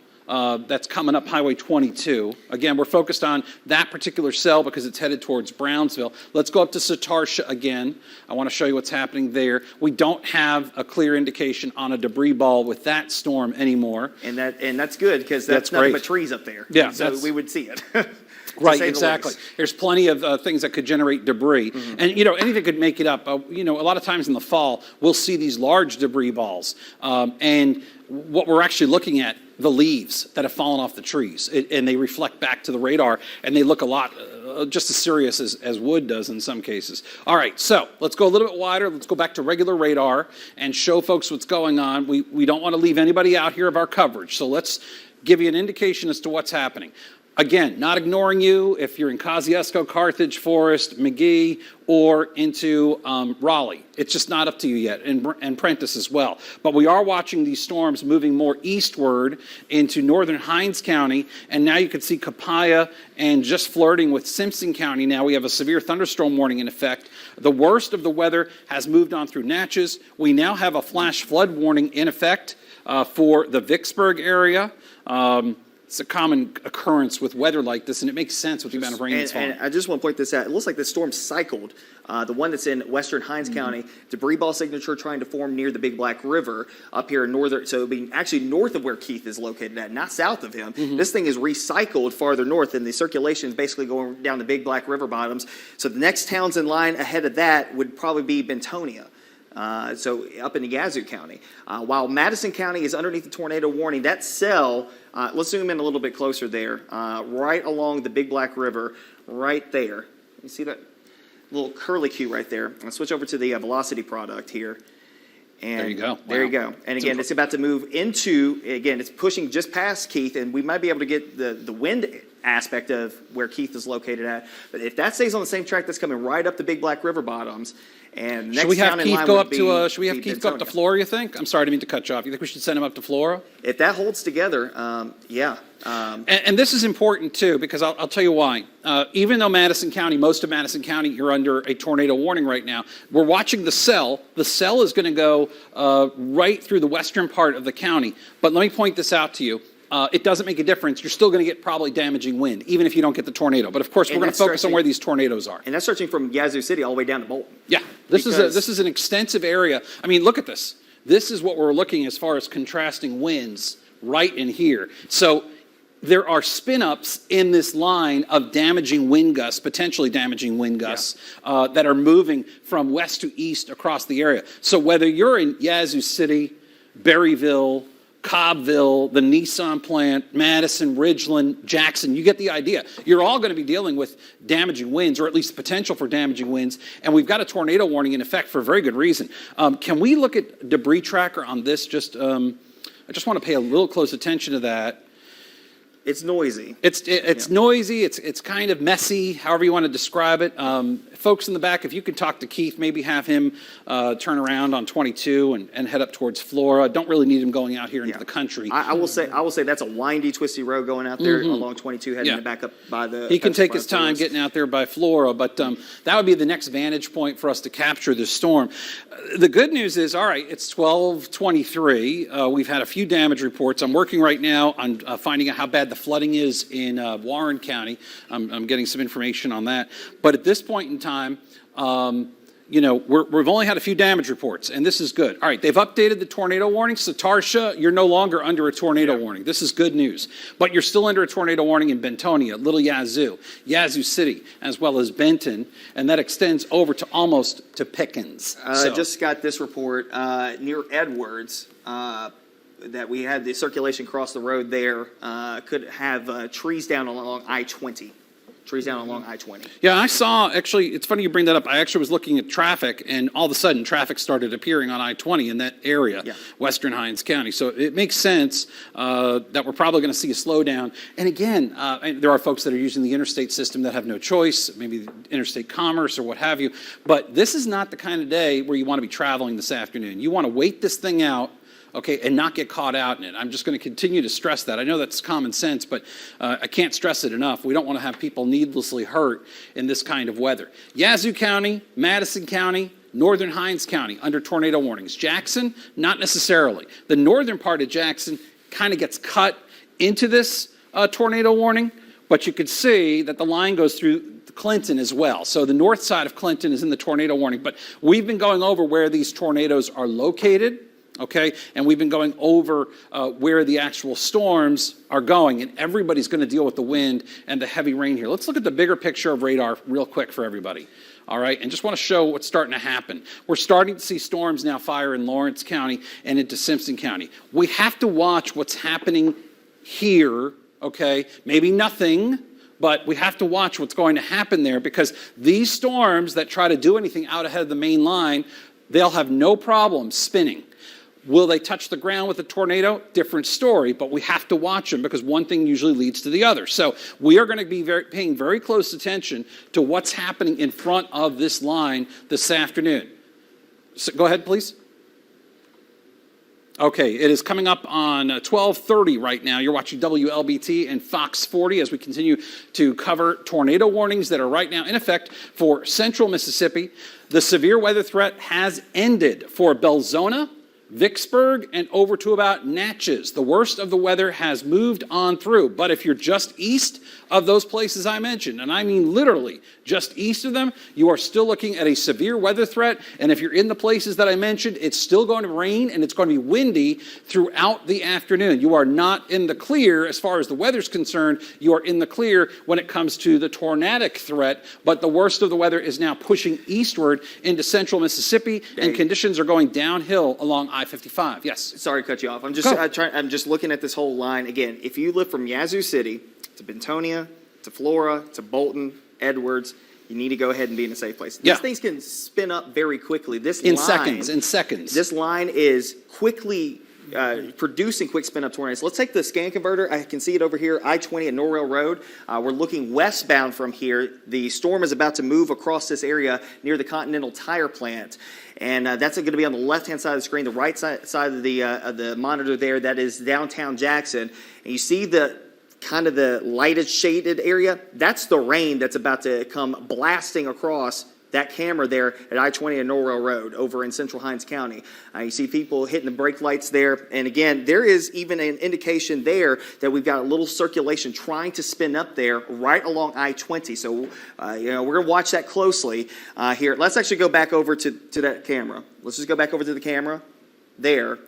that's coming up Highway 22. Again, we're focused on that particular cell because it's headed towards Brownsville. Let's go up to Satarsha again. I want to show you what's happening there. We don't have a clear indication on a debris ball with that storm anymore. And that's good, because that's nothing but trees up there. Yeah, so we would see it. Right, exactly. There's plenty of things that could generate debris. Mm-hmm. And, anything could make it up. A lot of times in the fall, we'll see these large debris balls. And what we're actually looking at, the leaves that have fallen off the trees, and they reflect back to the radar, and they look a lot just as serious as wood does in some cases. All right, so let's go a little bit wider. Let's go back to regular radar and show folks what's going on. We don't want to leave anybody out here of our coverage, so let's give you an indication as to what's happening. Again, not ignoring you if you're in Kosciuszko, Carthage, Forest, McGee, or into Raleigh. It's just not up to you yet, and Prentice as well. But we are watching these storms moving more eastward into northern Hinds County, and now you can see Copiah and just flirting with Simpson County. Now we have a severe thunderstorm warning in effect. The worst of the weather has moved on through Natchez. We now have a flash flood warning in effect for the Vicksburg area. It's a common occurrence with weather like this, and it makes sense with the amount of rain that's falling. And I just want to point this out. It looks like the storm cycled. The one that's in western Hinds County, debris ball signature trying to form near the Big Black River up here in northern. So it'll be actually north of where Keith is located at, not south of him. This thing is recycled farther north, and the circulation is basically going down the Big Black River bottoms. So the next towns in line ahead of that would probably be Bentonia. So up in the Yazoo County. While Madison County is underneath the tornado warning, that cell, let's zoom in a little bit closer there, right along the Big Black River, right there. You see that little curlicue right there? I'll switch over to the velocity product here. And There you go. There you Wow. go. And again, it's about to move into, again, it's pushing just past Keith, and we might be able to get the wind aspect of where Keith is located at. But if that stays on the same track, that's coming right up the Big Black River bottoms. And next Should we have town in Keith line go would up to? be- Should we have be Keith go up to Bentonia. Flora? You think? I'm sorry, I didn't mean to cut you off. You think we should send him up to Flora? If that holds together, yeah. And this is important too, because I'll tell you why. Even though Madison County, most of Madison County, you're under a tornado warning right now, we're watching the cell. The cell is going to go right through the western part of the county. But let me point this out to you. It doesn't make a difference. You're still going to get probably damaging wind, even if you don't get the tornado. But of course, we're And going to that's focus on stretching- where these tornadoes are. And that's stretching from Yazoo City all the way down to Bolton. Yeah, this Because- is an extensive area. I mean, look at this. This is what we're looking as far as contrasting winds right in here. So there are spin-ups in this line of damaging wind gusts, potentially damaging wind gusts, that are moving from west to east across the area. So whether you're in Yazoo City, Berryville, Cobbville, the Nissan plant, Madison, Ridgeland, Jackson, you get the idea. You're all going to be dealing with damaging winds, or at least the potential for damaging winds, and we've got a tornado warning in effect for a very good reason. Can we look at debris tracker on this? I just want to pay a little close attention to that. It's noisy. It's noisy, it's kind of messy, however you want to describe it. Folks in the back, if you could talk to Keith, maybe have him turn around on 22 and head up towards Flora. Don't really need him going out here into the country. I will say that's a windy, twisty road going out there along 22, heading back up by the. He can take his Pensacola time Forest. getting out there by Flora, but that would be the next vantage point for us to capture this storm. The good news is, all right, it's 12:23. We've had a few damage reports. I'm working right now on finding out how bad the flooding is in Warren County. I'm getting some information on that. But at this point in time, we've only had a few damage reports, and this is good. All right, they've updated the tornado warning. So Tarsha, you're no longer under a tornado warning. This is good news. But you're still under a tornado warning in Bentonia, Little Yazoo, Yazoo City, as well as Benton, and that extends over to almost to Pickens. I just got this report near Edwards that we had the circulation across the road there. Could have trees down along I-20. Trees down along I-20. Yeah, I saw, actually, it's funny you bring that up. I actually was looking at traffic, and all of a sudden, traffic started appearing on I-20 in that area, Western Hinds County. So it makes sense that we're probably going to see a slowdown. And again, there are folks that are using the interstate system that have no choice, maybe interstate commerce or what have you. But this is not the kind of day where you want to be traveling this afternoon. You want to wait this thing out, okay, and not get caught out in it. I'm just going to continue to stress that. I know that's common sense, but I can't stress it enough. We don't want to have people needlessly hurt in this kind of weather. Yazoo County, Madison County, Northern Hinds County under tornado warnings. Jackson, not necessarily. The northern part of Jackson kind of gets cut into this tornado warning, but you could see that the line goes through Clinton as well. So the north side of Clinton is in the tornado warning, but we've been going over where these tornadoes are located. Okay, and we've been going over where the actual storms are going, and everybody's going to deal with the wind and the heavy rain here. Let's look at the bigger picture of radar real quick for everybody. All right, and just want to show what's starting to happen. We're starting to see storms now fire in Lawrence County and into Simpson County. We have to watch what's happening here, okay? Maybe nothing, but we have to watch what's going to happen there, because these storms that try to do anything out ahead of the main line, they'll have no problem spinning. Will they touch the ground with a tornado? Different story, but we have to watch them because one thing usually leads to the other. So we are going to be paying very close attention to what's happening in front of this line this afternoon. So go ahead, please. Okay, it is coming up on 12:30 right now. You're watching WLBT and Fox 40 as we continue to cover tornado warnings that are right now in effect for central Mississippi. The severe weather threat has ended for Belzona, Vicksburg, and over to about Natchez. The worst of the weather has moved on through, but if you're just east of those places I mentioned, and I mean literally just east of them, you are still looking at a severe weather threat, and if you're in the places that I mentioned, it's still going to rain and it's going to be windy throughout the afternoon. You are not in the clear as far as the weather's concerned. You are in the clear when it comes to the tornadic threat, but the worst of the weather is now pushing eastward into central Mississippi, and conditions are going downhill along I-55. Yes? Sorry to cut you off. I'm just looking at this whole line. Again, if you live from Yazoo City to Bentonia to Flora to Bolton, Edwards, you need to go ahead and be in a safe place. Yeah. These things can spin up very quickly. In seconds. This line is quickly producing quick spin-up tornadoes. Let's take the scan converter. I can see it over here, I-20 at Norwell Road. We're looking westbound from here. The storm is about to move across this area near the Continental Tire plant. And that's going to be on the left-hand side of the screen. The right side of the monitor there, that is downtown Jackson. And you see the kind of the lighted shaded area? That's the rain that's about to come blasting across that camera there at I-20 and Norwell Road over in Central Hinds County. You see people hitting the brake lights there. And again, there is even an indication there that we've got a little circulation trying to spin up there right along I-20. So, we're going to watch that closely here. Let's actually go back over to that camera. Let's just go back over to the camera there.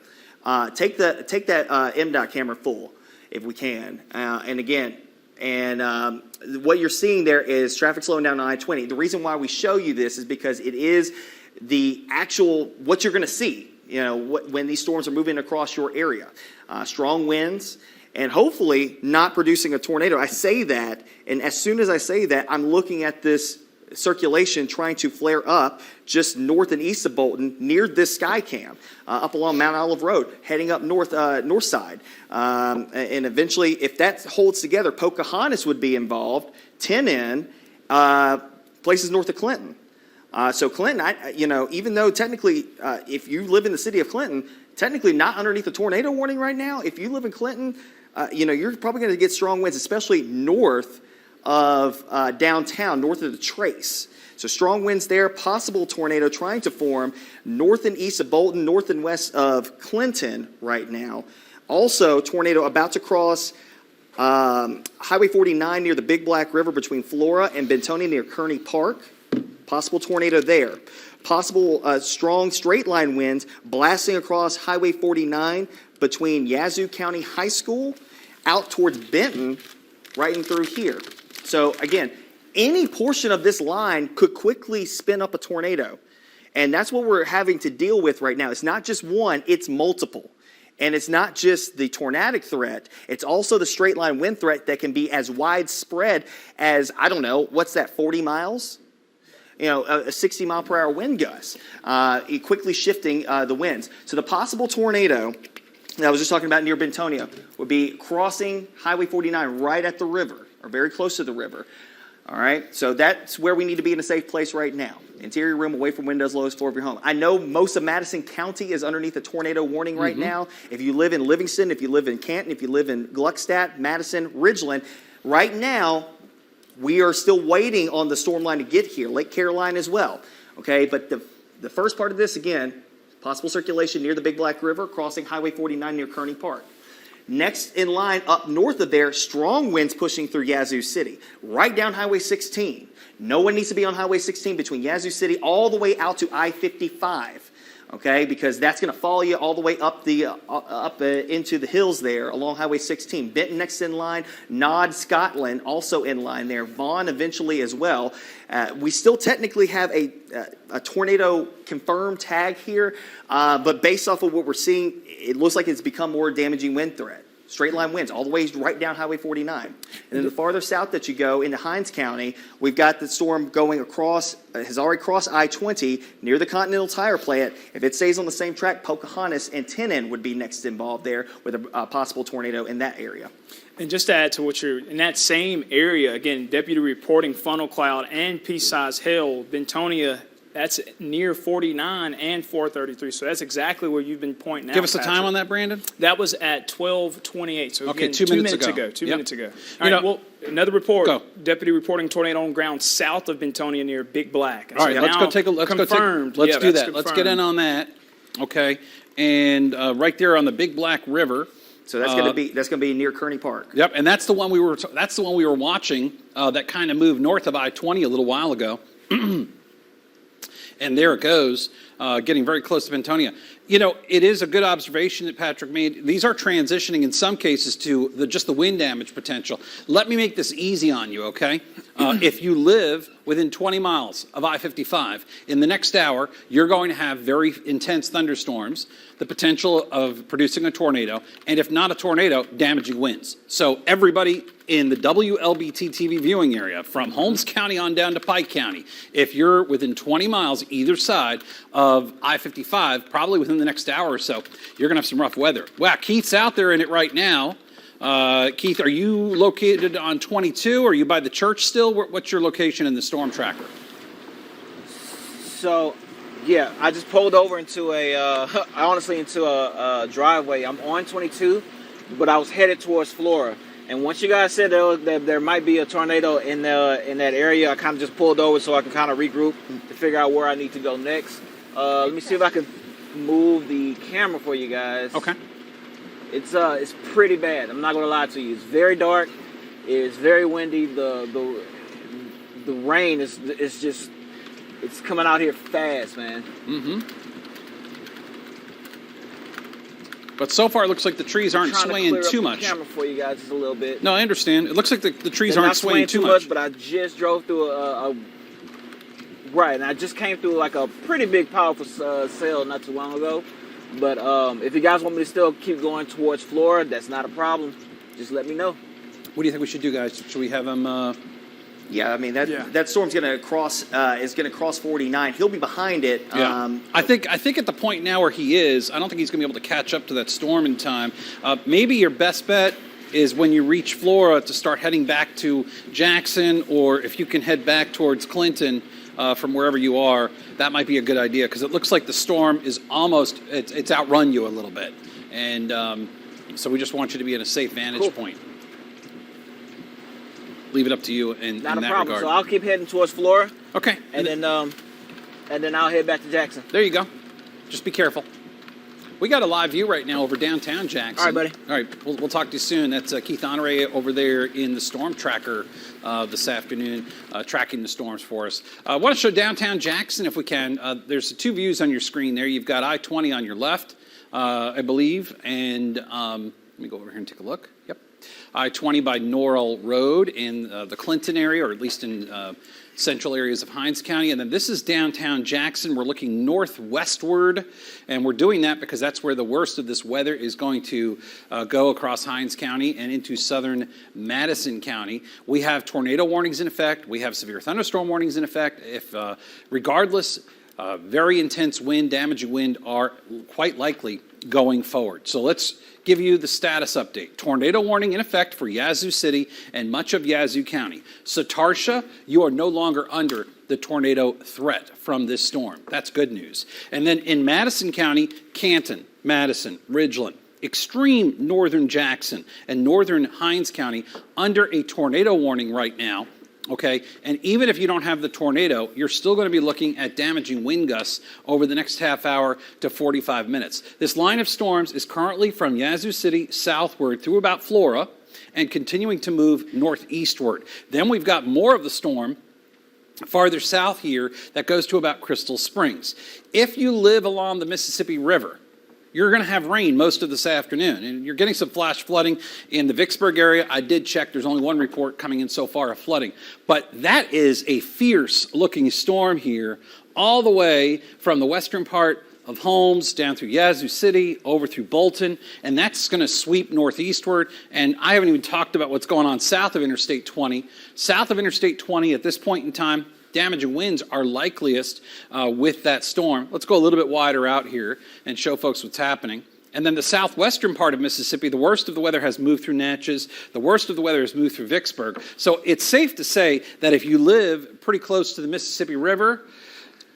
Take that MDOT camera full if we can. And what you're seeing there is traffic slowing down on I-20. The reason why we show you this is because it is the actual, what you're going to see, when these storms are moving across your area. Strong winds, and hopefully not producing a tornado. I say that, and as soon as I say that, I'm looking at this circulation trying to flare up just north and east of Bolton near this Skycam, up along Mount Olive Road, heading up north side. And eventually, if that holds together, Pocahontas would be involved, Tenon, places north of Clinton. So Clinton, even though technically, if you live in the city of Clinton, technically not underneath a tornado warning right now. If you live in Clinton, you're probably going to get strong winds, especially north of downtown, north of the Trace. So strong winds there, possible tornado trying to form north and east of Bolton, north and west of Clinton right now. Also, tornado about to cross Highway 49 near the Big Black River between Flora and Bentonia near Kearney Park. Possible tornado there. Possible strong straight line winds blasting across Highway 49 between Yazoo County High School out towards Benton, right in through here. So again, any portion of this line could quickly spin up a tornado. And that's what we're having to deal with right now. It's not just one, it's multiple. And it's not just the tornadic threat, it's also the straight line wind threat that can be as widespread as, 40 miles? A 60 mile per hour wind gust, quickly shifting the winds. So the possible tornado that I was just talking about near Bentonia would be crossing Highway 49 right at the river, or very close to the river. All right, so that's where we need to be in a safe place right now. Interior room, away from windows, lowest floor of your home. I know most of Madison County is underneath a tornado warning right now. If you live in Livingston, if you live in Canton, if you live in Gluckstadt, Madison, Ridgeland, right now, we are still waiting on the storm line to get here. Lake Caroline as well. Okay, but the first part of this, again, possible circulation near the Big Black River, crossing Highway 49 near Kearney Park. Next in line, up north of there, strong winds pushing through Yazoo City, right down Highway 16. No one needs to be on Highway 16 between Yazoo City all the way out to I-55, okay? Because that's going to follow you all the way up into the hills there along Highway 16. Benton next in line, Nod, Scotland also in line there. Vaughan eventually as well. We still technically have a tornado confirmed tag here, but based off of what we're seeing, it looks like it's become more damaging wind threat. Straight line winds all the way right down Highway 49. And then the farther south that you go into Hinds County, we've got the storm going across, has already crossed I-20 near the Continental Tire plant. If it stays on the same track, Pocahontas and Tenon would be next involved there with a possible tornado in that area. And just to add to what you're, in that same area, again, deputy reporting funnel cloud and pea-size hail, Bentonia, that's near 49 and 433. So that's exactly where you've been pointing out. Give us the time on that, Brandon. That was at 12:28. So okay, again, 2 minutes ago. 2 minutes ago. All right, well, another report. Go. Deputy reporting tornado on ground south of Bentonia near Big Black. All right, let's go take a look. Confirmed. Let's do that. Confirmed. Let's get in on that. Okay, and right there on the Big Black River. So that's going to be near Kearney Park. Yep, and that's the one we were watching. That kind of moved north of I-20 a little while ago. And there it goes. getting very close to Bentonia. You know, it is a good observation that Patrick made. These are transitioning in some cases to just the wind damage potential. Let me make this easy on you, okay? If you live within 20 miles of I-55, in the next hour, you're going to have very intense thunderstorms, the potential of producing a tornado, and if not a tornado, damaging winds. So everybody in the WLBT TV viewing area, from Holmes County on down to Pike County, if you're within 20 miles either side of I-55, probably within the next hour or so, you're going to have some rough weather. Wow, Keith's out there in it right now. Keith, are you located on 22? Are you by the church still? What's your location in the storm tracker? So, yeah, I just pulled over into into a driveway. I'm on 22, but I was headed towards Flora. And once you guys said there might be a tornado in that area, I kind of just pulled over so I can kind of regroup to figure out where I need to go next. Let me see if I can move the camera for you guys. Okay. It's pretty bad. I'm not gonna lie to you. It's very dark. It's very windy. The rain is just it's coming out here fast, man. Mm-hmm. But so far, it looks like the trees aren't swaying too much. The camera for you guys just a little bit. No, I understand. It looks like the trees aren't swaying too much. But I just drove through and I just came through like a pretty big, powerful cell not too long ago. But if you guys want me to still keep going towards Florida, that's not a problem. Just let me know. What do you think we should do, guys? Should we have him? Yeah, I mean that storm's going to cross 49. He'll be behind it. Yeah. I think at the point now where he is, I don't think he's going to be able to catch up to that storm in time. Maybe your best bet is when you reach Florida to start heading back to Jackson, or if you can head back towards Clinton. From wherever you are, that might be a good idea, because it looks like the storm is it's outrun you a little bit. And so we just want you to be in a safe vantage point. Leave it up to you in that problem. regard. So I'll keep heading towards Florida. Okay. And then I'll head back to Jackson. There you go. Just be careful. We got a live view right now over downtown Jackson. All right, buddy. All right, we'll talk to you soon. That's Keith Honore over there in the storm tracker this afternoon, tracking the storms for us. I want to show downtown Jackson if we can. There's two views on your screen there. You've got I-20 on your left, I believe, and let me go over here and take a look. Yep. I-20 by Norrell Road in the Clinton area, or at least in central areas of Hinds County. And then this is downtown Jackson. We're looking northwestward, and we're doing that because that's where the worst of this weather is going to go across Hinds County and into southern Madison County. We have tornado warnings in effect. We have severe thunderstorm warnings in effect. If regardless, very intense wind, damaging wind are quite likely going forward. So let's give you the status update. Tornado warning in effect for Yazoo City and much of Yazoo County. Satarsha, you are no longer under the tornado threat from this storm. That's good news. And then in Madison County, Canton, Madison, Ridgeland, extreme northern Jackson, and northern Hinds County under a tornado warning right now. Okay, and even if you don't have the tornado, you're still going to be looking at damaging wind gusts over the next half hour to 45 minutes. This line of storms is currently from Yazoo City southward through about Flora and continuing to move northeastward. Then we've got more of the storm farther south here that goes to about Crystal Springs. If you live along the Mississippi River, you're going to have rain most of this afternoon, and you're getting some flash flooding in the Vicksburg area. I did check. There's only one report coming in so far of flooding. But that is a fierce-looking storm here, all the way from the western part of Holmes down through Yazoo City, over through Bolton, and that's going to sweep northeastward. And I haven't even talked about what's going on south of Interstate 20. South of Interstate 20 at this point in time, damaging winds are likeliest with that storm. Let's go a little bit wider out here and show folks what's happening. And then the southwestern part of Mississippi, the worst of the weather has moved through Natchez. The worst of the weather has moved through Vicksburg. So it's safe to say that if you live pretty close to the Mississippi River,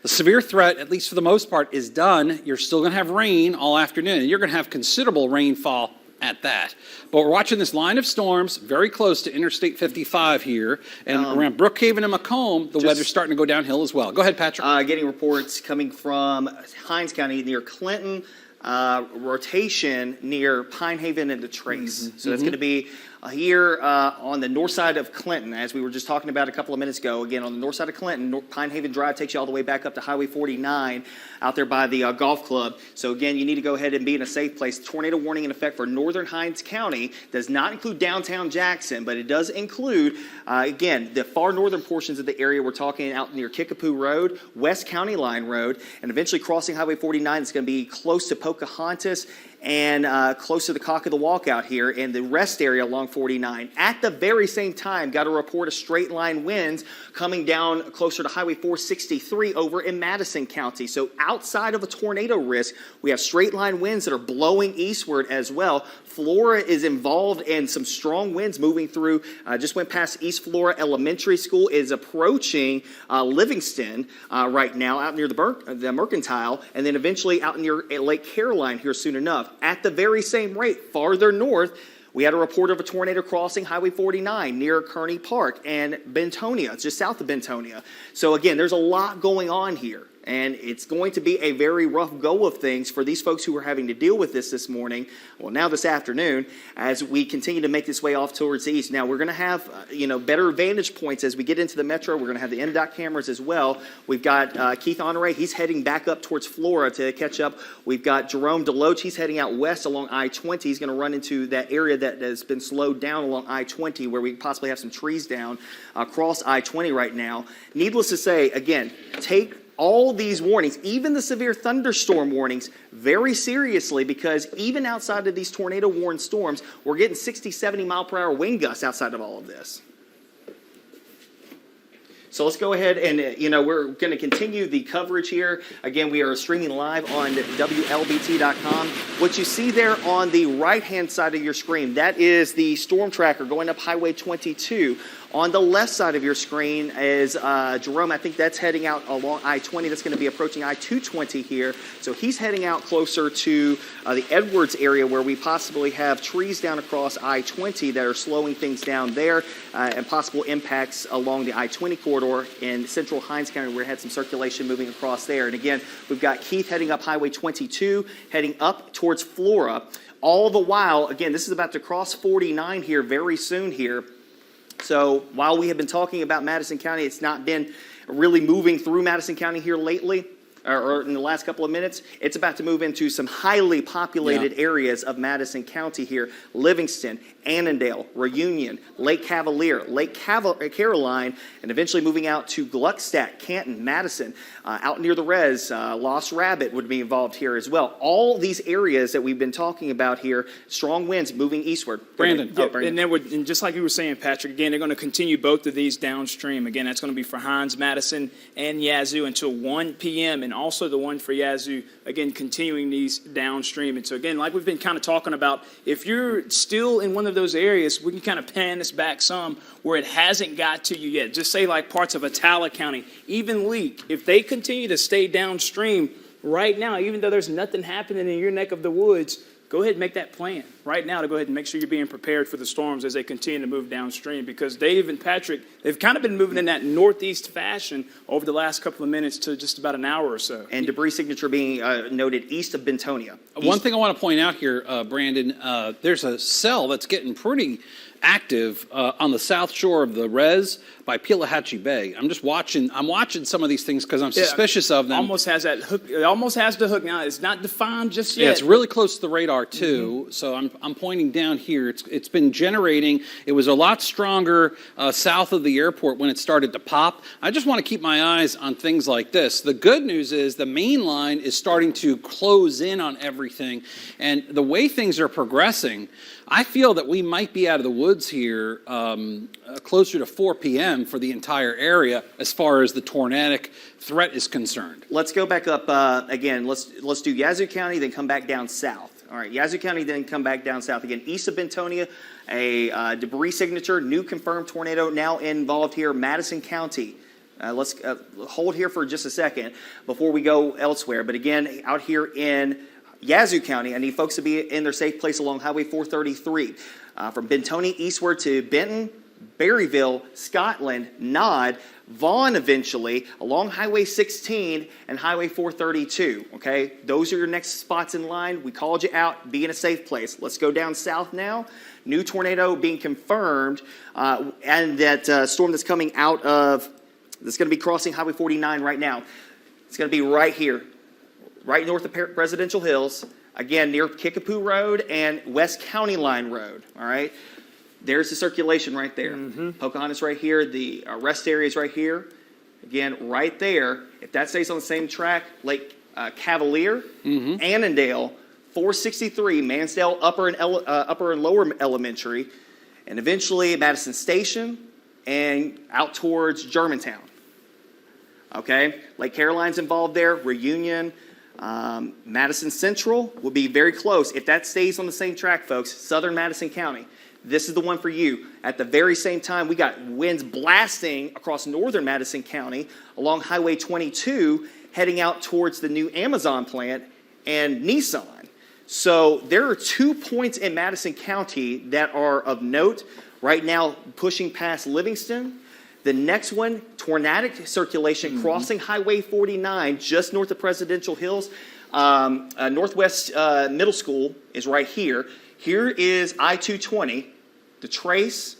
the severe threat, at least for the most part, is done. You're still going to have rain all afternoon, and you're going to have considerable rainfall at that. But we're watching this line of storms very close to Interstate 55 here, and around Brookhaven and Macomb, the weather's starting to go downhill as well. Go ahead, Patrick. Getting reports coming from Hinds County near Clinton. rotation near Pine Haven and the Trace. So that's going to be here on the north side of Clinton, as we were just talking about a couple of minutes ago. Again, on the north side of Clinton, Pine Haven Drive takes you all the way back up to Highway 49 out there by the golf club. So again, you need to go ahead and be in a safe place. Tornado warning in effect for northern Hinds County. Does not include downtown Jackson, but it does include, again, the far northern portions of the area. We're talking out near Kickapoo Road, West County Line Road, and eventually crossing Highway 49. It's going to be close to Pocahontas and close to the Cock of the Walk out here in the rest area along 49. At the very same time, got a report of straight line winds coming down closer to Highway 463 over in Madison County. So outside of a tornado risk, we have straight line winds that are blowing eastward as well. Flora is involved in some strong winds moving through. Just went past East Flora Elementary School, is approaching Livingston right now out near the Mercantile, and then eventually out near Lake Caroline here soon enough. At the very same rate, farther north, we had a report of a tornado crossing Highway 49 near Kearney Park and Bentonia, just south of Bentonia. So again, there's a lot going on here. And it's going to be a very rough go of things for these folks who are having to deal with this morning, well, now this afternoon, as we continue to make this way off towards the east. Now, we're going to have, better vantage points as we get into the metro. We're going to have the MDOT cameras as well. We've got Keith Honore. He's heading back up towards Flora to catch up. We've got Jerome Deloach. He's heading out west along I-20. He's going to run into that area that has been slowed down along I-20 where we possibly have some trees down across I-20 right now. Needless to say, again, take all these warnings, even the severe thunderstorm warnings, very seriously, because even outside of these tornado-warned storms, we're getting 60, 70 mile per hour wind gusts outside of all of this. So let's go ahead and, we're going to continue the coverage here. Again, we are streaming live on WLBT.com. What you see there on the right-hand side of your screen, that is the storm tracker going up Highway 22. On the left side of your screen is Jerome. I think that's heading out along I-20. That's going to be approaching I-220 here. So he's heading out closer to the Edwards area where we possibly have trees down across I-20 that are slowing things down there and possible impacts along the I-20 corridor in central Hinds County where we had some circulation moving across there. And again, we've got Keith heading up Highway 22, heading up towards Flora. All the while, again, this is about to cross 49 here very soon here. So while we have been talking about Madison County, it's not been really moving through Madison County here lately, or in the last couple of minutes. It's about to move into some highly populated areas of Madison County here. Livingston, Annandale, Reunion, Lake Cavalier, Lake Caroline, and eventually moving out to Gluckstadt, Canton, Madison. Out near the res, Lost Rabbit would be involved here as well. All these areas that we've been talking about here, strong winds moving eastward. Brandon. And just like you were saying, Patrick, again, they're going to continue both of these downstream. Again, that's going to be for Hinds, Madison, and Yazoo until 1 p.m. and also the one for Yazoo, again, continuing these downstream. And so, again, like we've been kind of talking about, if you're still in one of those areas, we can kind of pan this back some where it hasn't got to you yet. Just say like parts of Atala County, even Leake. If they continue to stay downstream right now, even though there's nothing happening in your neck of the woods, go ahead and make that plan right now to go ahead and make sure you're being prepared for the storms as they continue to move downstream, because Dave and Patrick, they've kind of been moving in that northeast fashion over the last couple of minutes to just about an hour or so. And debris signature being noted east of Bentonia. One thing I want to point out here, Brandon, there's a cell that's getting pretty active on the south shore of the res by Pelahatchie Bay. I'm watching some of these things because I'm suspicious of them. Almost has that hook. It almost has the hook now. It's not defined just yet. Yeah, it's really close to the radar too. So I'm pointing down here. It's been generating. It was a lot stronger south of the airport when it started to pop. I just want to keep my eyes on things like this. The good news is the main line is starting to close in on everything, and the way things are progressing, I feel that we might be out of the woods here closer to 4 p.m. for the entire area as far as the tornadic threat is concerned. Let's go back up again. Let's do Yazoo County, then come back down south. All right, Yazoo County, then come back down south again. East of Bentonia, a debris signature, new confirmed tornado now involved here. Madison County. Let's hold here for just a second before we go elsewhere. But again, out here in Yazoo County, I need folks to be in their safe place along Highway 433. From Bentonia eastward to Benton, Berryville, Scotland, Nod, Vaughan eventually, along Highway 16 and Highway 432, okay? Those are your next spots in line. We called you out. Be in a safe place. Let's go down south now. New tornado being confirmed, and that storm that's coming out of, that's going to be crossing Highway 49 right now. It's going to be right here, right north of Presidential Hills, again, near Kickapoo Road and West County Line Road, all right? There's the circulation right there. Pocahontas right here. The rest area is right here. Again, right there. If that stays on the same track, Lake Cavalier, Annandale, 463, Mansdale, Upper and Lower Elementary, and eventually Madison Station and out towards Germantown. Okay? Lake Caroline's involved there. Reunion. Madison Central will be very close. If that stays on the same track, folks, Southern Madison County. This is the one for you. At the very same time, we got winds blasting across northern Madison County along Highway 22, heading out towards the new Amazon plant and Nissan. So there are 2 points in Madison County that are of note right now, pushing past Livingston. The next one, tornadic circulation crossing Highway 49 just north of Presidential Hills. Northwest Middle School is right here. Here is I-220, the Trace,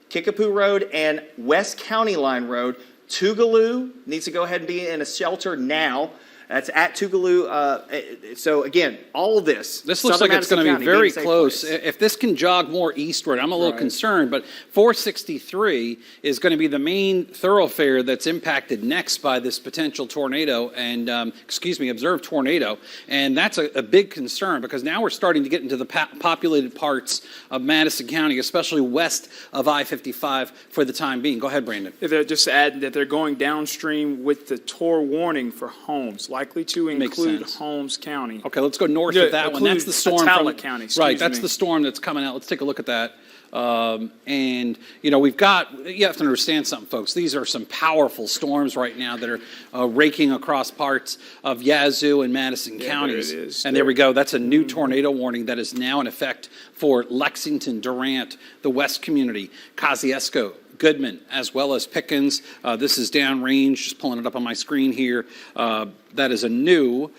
Kickapoo Road, and West County Line Road. Tougaloo needs to go ahead and be in a shelter now. That's at Tougaloo. So again, all of this. This looks like it's going to be very close. If this can jog more eastward, I'm a little concerned, but 463 is going to be the main thoroughfare that's impacted next by this potential tornado and, observed tornado. And that's a big concern because now we're starting to get into the populated parts of Madison County, especially west of I-55 for the time being. Go ahead, Brandon. Just add that they're going downstream with the Tor warning for Holmes, likely to include Holmes County. Okay, let's go north of that one. That's the storm from County. Right, that's the storm that's coming out. Let's take a look at that. And, you know, you have to understand something, folks. These are some powerful storms right now that are raking across parts of Yazoo and Madison counties. There it is. And there we go. That's a new tornado warning that is now in effect for Lexington, Durant, the West Community, Kosciuszko, Goodman, as well as Pickens. This is downrange, just pulling it up on my screen here. That is a new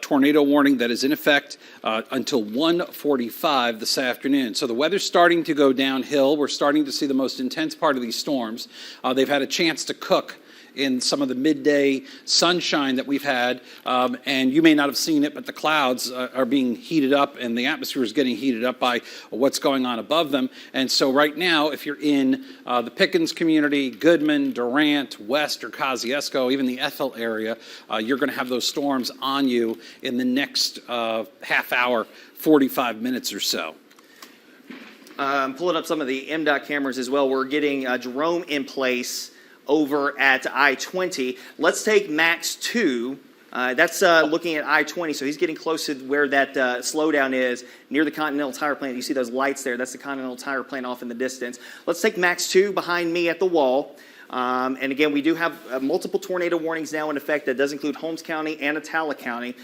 tornado warning that is in effect until 1:45 this afternoon. So the weather's starting to go downhill. We're starting to see the most intense part of these storms. They've had a chance to cook in some of the midday sunshine that we've had, and you may not have seen it, but the clouds are being heated up and the atmosphere is getting heated up by what's going on above them. And so right now, if you're in the Pickens community, Goodman, Durant, West, or Kosciuszko, even the Ethel area, you're going to have those storms on you in the next half hour, 45 minutes or so. Pulling up some of the MDOT cameras as well. We're getting Jerome in place over at I-20. Let's take Max 2. That's looking at I-20, so he's getting close to where that slowdown is, near the Continental Tire plant. You see those lights there. That's the Continental Tire plant off in the distance. Let's take Max 2 behind me at the wall. And again, we do have multiple tornado warnings now in effect. That does include Holmes County and Atala County.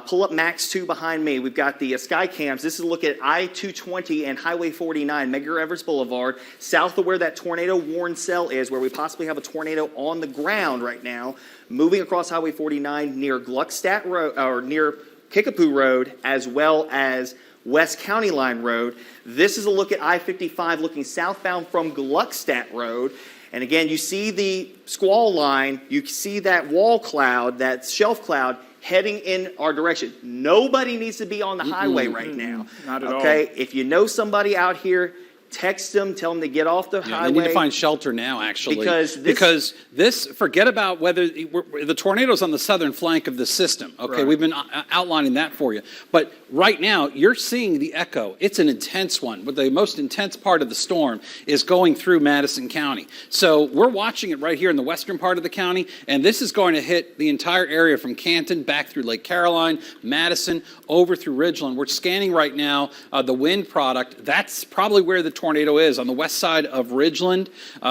Pull up Max 2 behind me. We've got the Skycams. This is a look at I-220 and Highway 49, Medgar Evers Boulevard, south of where that tornado warn cell is, where we possibly have a tornado on the ground right now, moving across Highway 49 near Gluckstadt Road, or near Kickapoo Road, as well as West County Line Road. This is a look at I-55 looking southbound from Gluckstadt Road. And again, you see the squall line, you see that wall cloud, that shelf cloud, heading in our direction. Nobody needs to be on the highway right now. Not at all. Okay, if you know somebody out here, text them, tell them to get off the highway. They need to find shelter now, actually. Because this, forget about whether, the tornado's on the southern flank of the system, okay? Right. We've been outlining that for you. But right now, you're seeing the echo. It's an intense one, but the most intense part of the storm is going through Madison County. So we're watching it right here in the western part of the county, and this is going to hit the entire area from Canton back through Lake Caroline, Madison, over through Ridgeland. We're scanning right now the wind product. That's probably where the tornado is. On the west side of Ridgeland,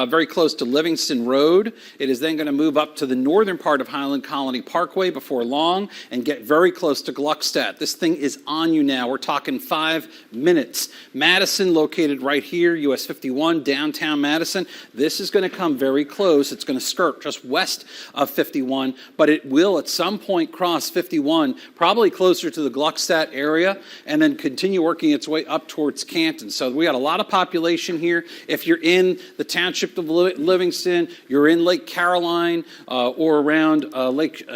very close to Livingston Road. It is then going to move up to the northern part of Highland Colony Parkway before long and get very close to Gluckstadt. This thing is on you now. We're talking 5 minutes. Madison, located right here, US 51, downtown Madison. This is going to come very close. It's going to skirt just west of 51, but it will at some point cross 51, probably closer to the Gluckstadt area, and then continue working its way up towards Canton. So we got a lot of population here. If you're in the township of Livingston, you're in Lake Caroline or around Lake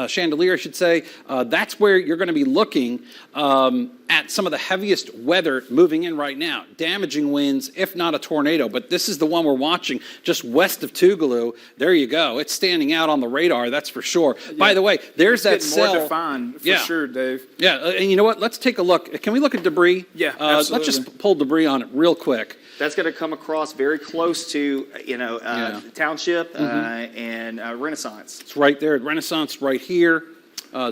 Chandelier, I should say, that's where you're going to be looking at some of the heaviest weather moving in right now. Damaging winds, if not a tornado. But this is the one we're watching just west of Tougaloo. There you go. It's standing out on the radar, that's for sure. Yeah. By the way, there's that cell. More defined, for sure, Dave. Yeah, and you know what? Let's take a look. Can we look at debris? Yeah, absolutely. Let's just pull debris on it real quick. That's going to come across very close to, Township and Renaissance. It's right there at Renaissance, right here.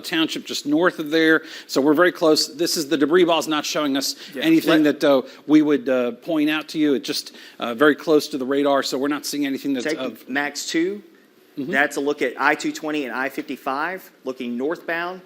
Township just north of there. So we're very close. This is the debris ball's not showing us anything that we would point out to you. It's just very close to the radar, so we're not seeing anything that's Take Max 2. That's a look at I-220 and I-55, looking northbound.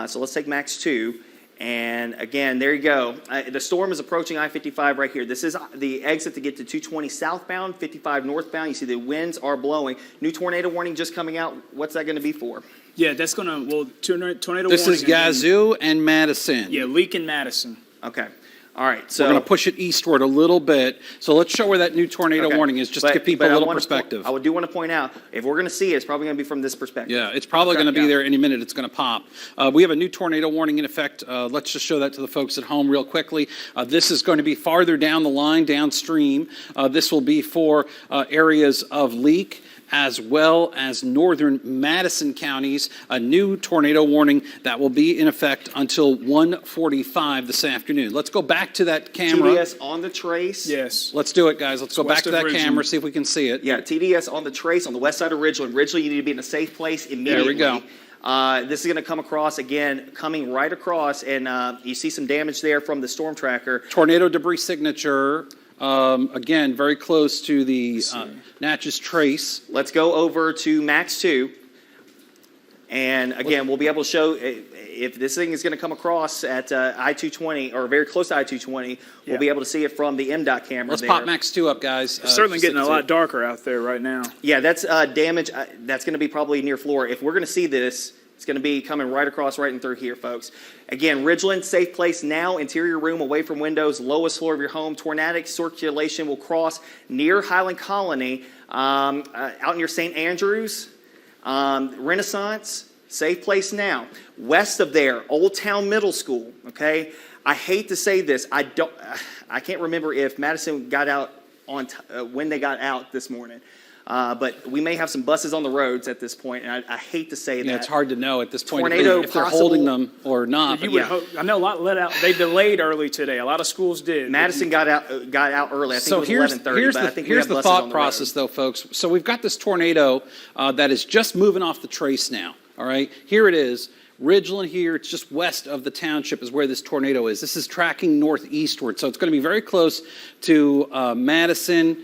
So let's take Max 2. And again, there you go. The storm is approaching I-55 right here. This is the exit to get to 220 southbound, 55 northbound. You see the winds are blowing. New tornado warning just coming out. What's that going to be for? Yeah, that's going to, tornado warning. This is Yazoo and Madison. Yeah, leak in Madison. Okay. All right. So we're going to push it eastward a little bit. So let's show where that new tornado warning is, just to give people a little perspective. I do want to point out, if we're going to see it, it's probably going to be from this perspective. Yeah, it's probably going to be there any minute. It's going to pop. We have a new tornado warning in effect. Let's just show that to the folks at home real quickly. This is going to be farther down the line, downstream. This will be for areas of leak, as well as northern Madison counties, a new tornado warning that will be in effect until 1:45 this afternoon. Let's go back to that camera. TDS on the trace. Yes. Let's do it, guys. Let's go back to that camera, see if we can see it. Yeah, TDS on the trace on the west side of Ridgeland. Ridgeland, you need to be in a safe place immediately. There we go. This is going to come across, again, coming right across, and you see some damage there from the storm tracker. Tornado debris signature. Again, very close to the Natchez Trace. Let's go over to Max 2. And again, we'll be able to show if this thing is going to come across at I-220 or very close to I-220, we'll be able to see it from the MDOT camera. Let's pop Max 2 up, guys. It's certainly getting a lot darker out there right now. Yeah, that's damage. That's going to be probably near Florida. If we're going to see this, it's going to be coming right across, right and through here, folks. Again, Ridgeland, safe place now. Interior room away from windows, lowest floor of your home. Tornadic circulation will cross near Highland Colony, out near St. Andrews, Renaissance, safe place now. West of there, Old Town Middle School, okay? I hate to say this. I can't remember if Madison got out on when they got out this morning. But we may have some buses on the roads at this point, and I hate to say that. Yeah, it's hard to know at this point Tornado if they're holding them or not. I know a lot let out. They delayed early today. A lot of schools did. Madison got out early. I think it was 11:30. But I think here's the thought process, though, folks. So we've got this tornado that is just moving off the trace now. All right, here it is. Ridgeland here, it's just west of the township is where this tornado is. This is tracking northeastward, so it's going to be very close to Madison.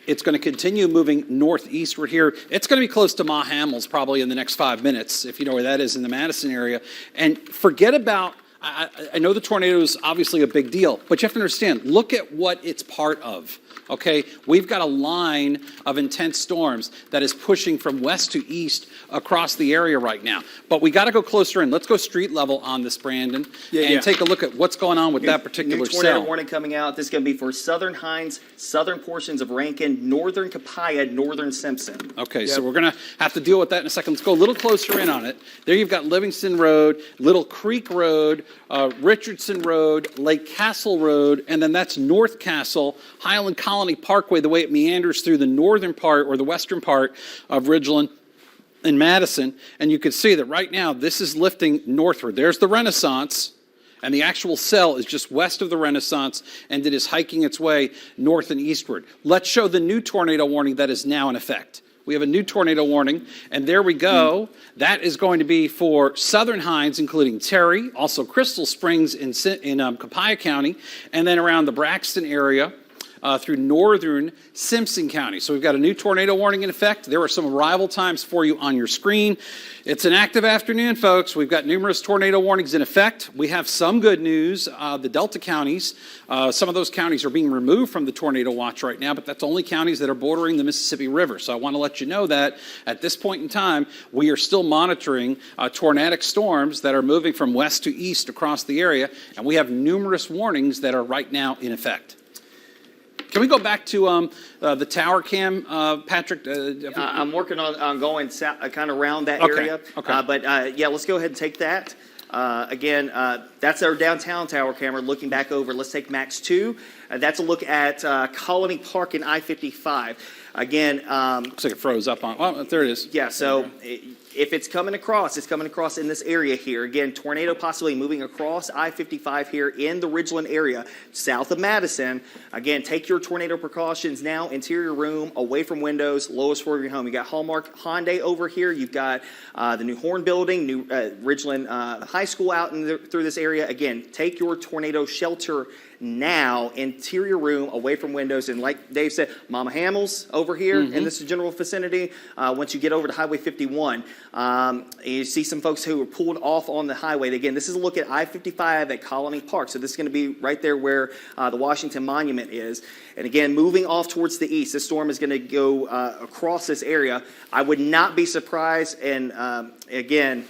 It's going to continue moving northeastward here. It's going to be close to Ma Hamels probably in the next 5 minutes, if you know where that is in the Madison area. And forget about, I know the tornado is obviously a big deal, but you have to understand, look at what it's part of. Okay, we've got a line of intense storms that is pushing from west to east across the area right now. But we got to go closer in. Let's go street level on this, Brandon, and take a look at what's going on with that particular cell. New tornado warning coming out. This is going to be for southern Hines, southern portions of Rankin, northern Capaya, northern Simpson. Okay, so we're going to have to deal with that in a second. Let's go a little closer in on it. There you've got Livingston Road, Little Creek Road, Richardson Road, Lake Castle Road, and then that's North Castle, Highland Colony Parkway, the way it meanders through the northern part or the western part of Ridgeland and Madison. And you can see that right now this is lifting northward. There's the Renaissance, and the actual cell is just west of the Renaissance, and it is hiking its way north and eastward. Let's show the new tornado warning that is now in effect. we have a new tornado warning. And there we go. That is going to be for southern Hines, including Terry, also Crystal Springs in Copiah County, and then around the Braxton area. Through northern Simpson County. So we've got a new tornado warning in effect. There are some arrival times for you on your screen. It's an active afternoon, folks. We've got numerous tornado warnings in effect. We have some good news. The Delta counties, some of those counties are being removed from the tornado watch right now, but that's only counties that are bordering the Mississippi River. So I want to let you know that at this point in time, we are still monitoring tornadic storms that are moving from west to east across the area, and we have numerous warnings that are right now in effect. Can we go back to the tower cam, Patrick? I'm working on going kind of around that Okay, area. okay. But yeah, let's go ahead and take that. Again, that's our downtown tower camera looking back over. Let's take Max 2. That's a look at Colony Park and I-55. Again, Looks like it froze up on. Well, there it is. yeah, so if it's coming across in this area here. Again, tornado possibly moving across I-55 here in the Ridgeland area, south of Madison. Again, take your tornado precautions now. Interior room, away from windows, lowest floor of your home. You got Hallmark Hyundai over here. You've got the new Horn Building, new Ridgeland High School out through this area. Again, take your tornado shelter now, interior room, away from windows. And like Dave said, Mama Hamels over here in this general vicinity. Once you get over to Highway 51, you see some folks who were pulled off on the highway. Again, this is a look at I-55 at Colony Park. So this is going to be right there where the Washington Monument is. And again, moving off towards the east, this storm is going to go across this area. I would not be surprised, and again,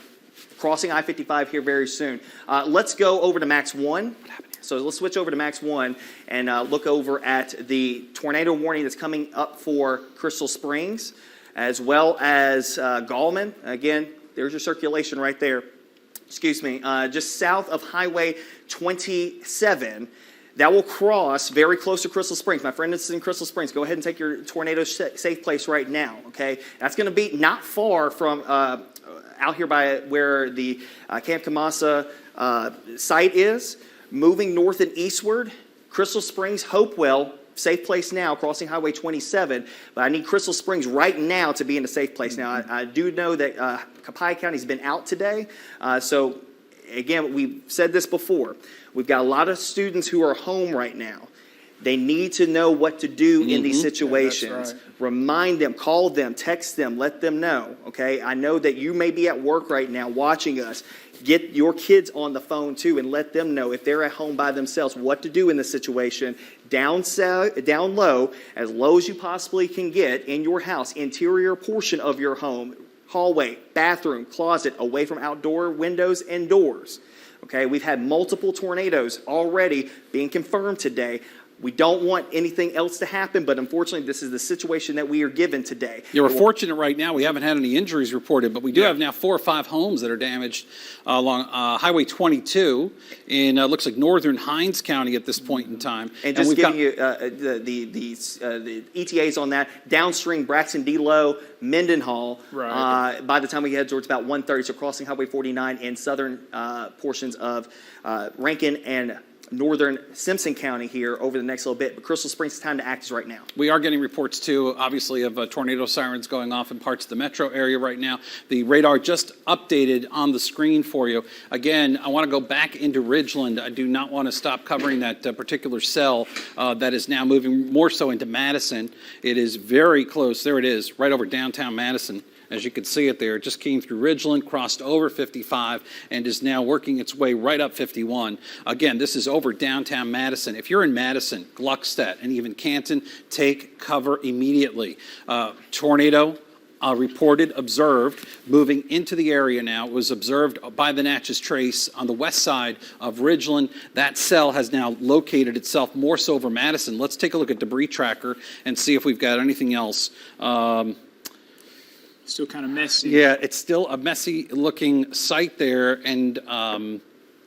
crossing I-55 here very soon. Let's go over to Max 1. So let's switch over to Max 1 and look over at the tornado warning that's coming up for Crystal Springs, as well as Gallman. Again, there's your circulation right there. Excuse me. Just south of Highway 27. That will cross very close to Crystal Springs. My friend is in Crystal Springs. Go ahead and take your tornado safe place right now, okay? That's going to be not far from out here by where the Camp Kamasa site is. Moving north and eastward, Crystal Springs, Hopewell, safe place now, crossing Highway 27. But I need Crystal Springs right now to be in a safe place. Now, I do know that Copiah County's been out today. So, again, we've said this before. We've got a lot of students who are home right now. They need to know what to do in these situations. Yeah, that's right. Remind them, call them, text them, let them know, okay? I know that you may be at work right now watching us. Get your kids on the phone too and let them know if they're at home by themselves what to do in this situation. Down low as you possibly can get in your house, interior portion of your home, hallway, bathroom, closet, away from outdoor windows and doors. Okay, we've had multiple tornadoes already being confirmed today. We don't want anything else to happen, but unfortunately, this is the situation that we are given today. Yeah, we're fortunate right now. We haven't had any injuries reported, but we do have now 4 or 5 homes that are damaged along Highway 22 in looks like northern Hines County at this point in time. And just giving you the ETAs on that, downstream Braxton D-Low, Mendenhall, Right. by the time we head towards about 1:30, so crossing Highway 49 in southern portions of Rankin and northern Simpson County here over the next little bit. But Crystal Springs' time to act is right now. We are getting reports, too, obviously, of tornado sirens going off in parts of the metro area right now. The radar just updated on the screen for you. Again, I want to go back into Ridgeland. I do not want to stop covering that particular cell that is now moving more so into Madison. It is very close. There it is, right over downtown Madison. As you can see it there, it just came through Ridgeland, crossed over 55, and is now working its way right up 51. Again, this is over downtown Madison. If you're in Madison, Gluckstadt, and even Canton, take cover immediately. Tornado reported, observed, moving into the area now. It was observed by the Natchez Trace on the west side of Ridgeland. That cell has now located itself more so over Madison. Let's take a look at debris tracker and see if we've got anything else. Still kind of messy. Yeah, it's still a messy looking site there. And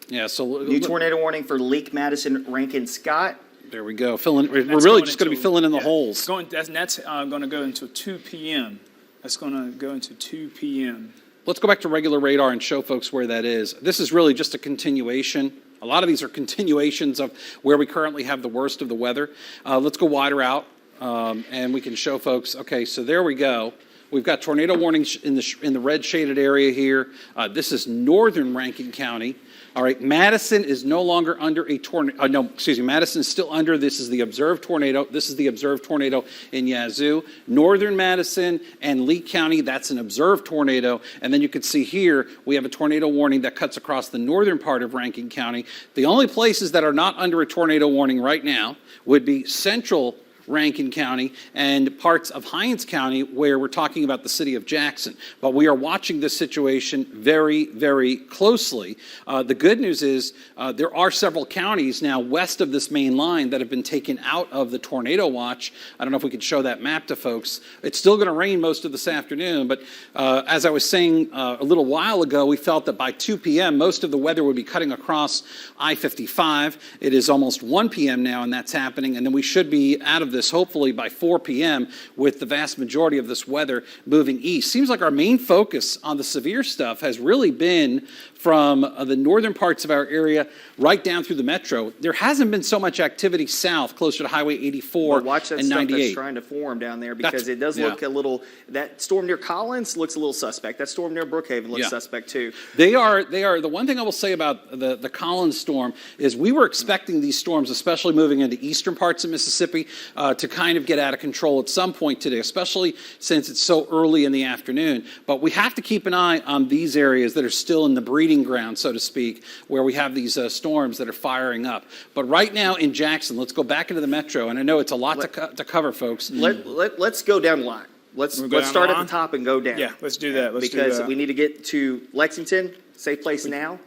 yeah, so. New tornado warning for Leake, Madison, Rankin, Scott. There we go. We're really going just going to be into- filling in the yeah. holes. That's going to go until 2 p.m. That's going to go into 2 p.m. Let's go back to regular radar and show folks where that is. This is really just a continuation. A lot of these are continuations of where we currently have the worst of the weather. Let's go wider out, and we can show folks. Okay, so there we go. We've got tornado warnings in the red shaded area here. This is northern Rankin County. All right, Madison is no longer under a tornado. No, excuse me, Madison is still under. This is the observed tornado. This is the observed tornado in Yazoo. Northern Madison and Lee County, that's an observed tornado. And then you can see here, we have a tornado warning that cuts across the northern part of Rankin County. The only places that are not under a tornado warning right now would be central Rankin County and parts of Hinds County, where we're talking about the city of Jackson. But we are watching this situation very, very closely. The good news is there are several counties now west of this main line that have been taken out of the tornado watch. I don't know if we could show that map to folks. It's still going to rain most of this afternoon, but as I was saying a little while ago, we felt that by 2 p.m. most of the weather would be cutting across I-55. It is almost 1 p.m. now, and that's happening, and then we should be out of this hopefully by 4 p.m. with the vast majority of this weather moving east. Seems like our main focus on the severe stuff has really been from the northern parts of our area right down through the metro. There hasn't been so much activity south, closer to Highway 84 and 98. Watch that stuff that's trying to form down there, because it does look a little, that storm near Collins looks a little suspect. That storm near Brookhaven looks suspect too. They are, the one thing I will say about the Collins storm is we were expecting these storms, especially moving into eastern parts of Mississippi, to kind of get out of control at some point today, especially since it's so early in the afternoon. But we have to keep an eye on these areas that are still in the breeding ground, so to speak, where we have these storms that are firing up. But right now in Jackson, let's go back into the metro, and I know it's a lot to cover, folks. Let's go down the line. Let's start at the top and go down. Yeah, let's do that. Because we need to get to Lexington, safe place now.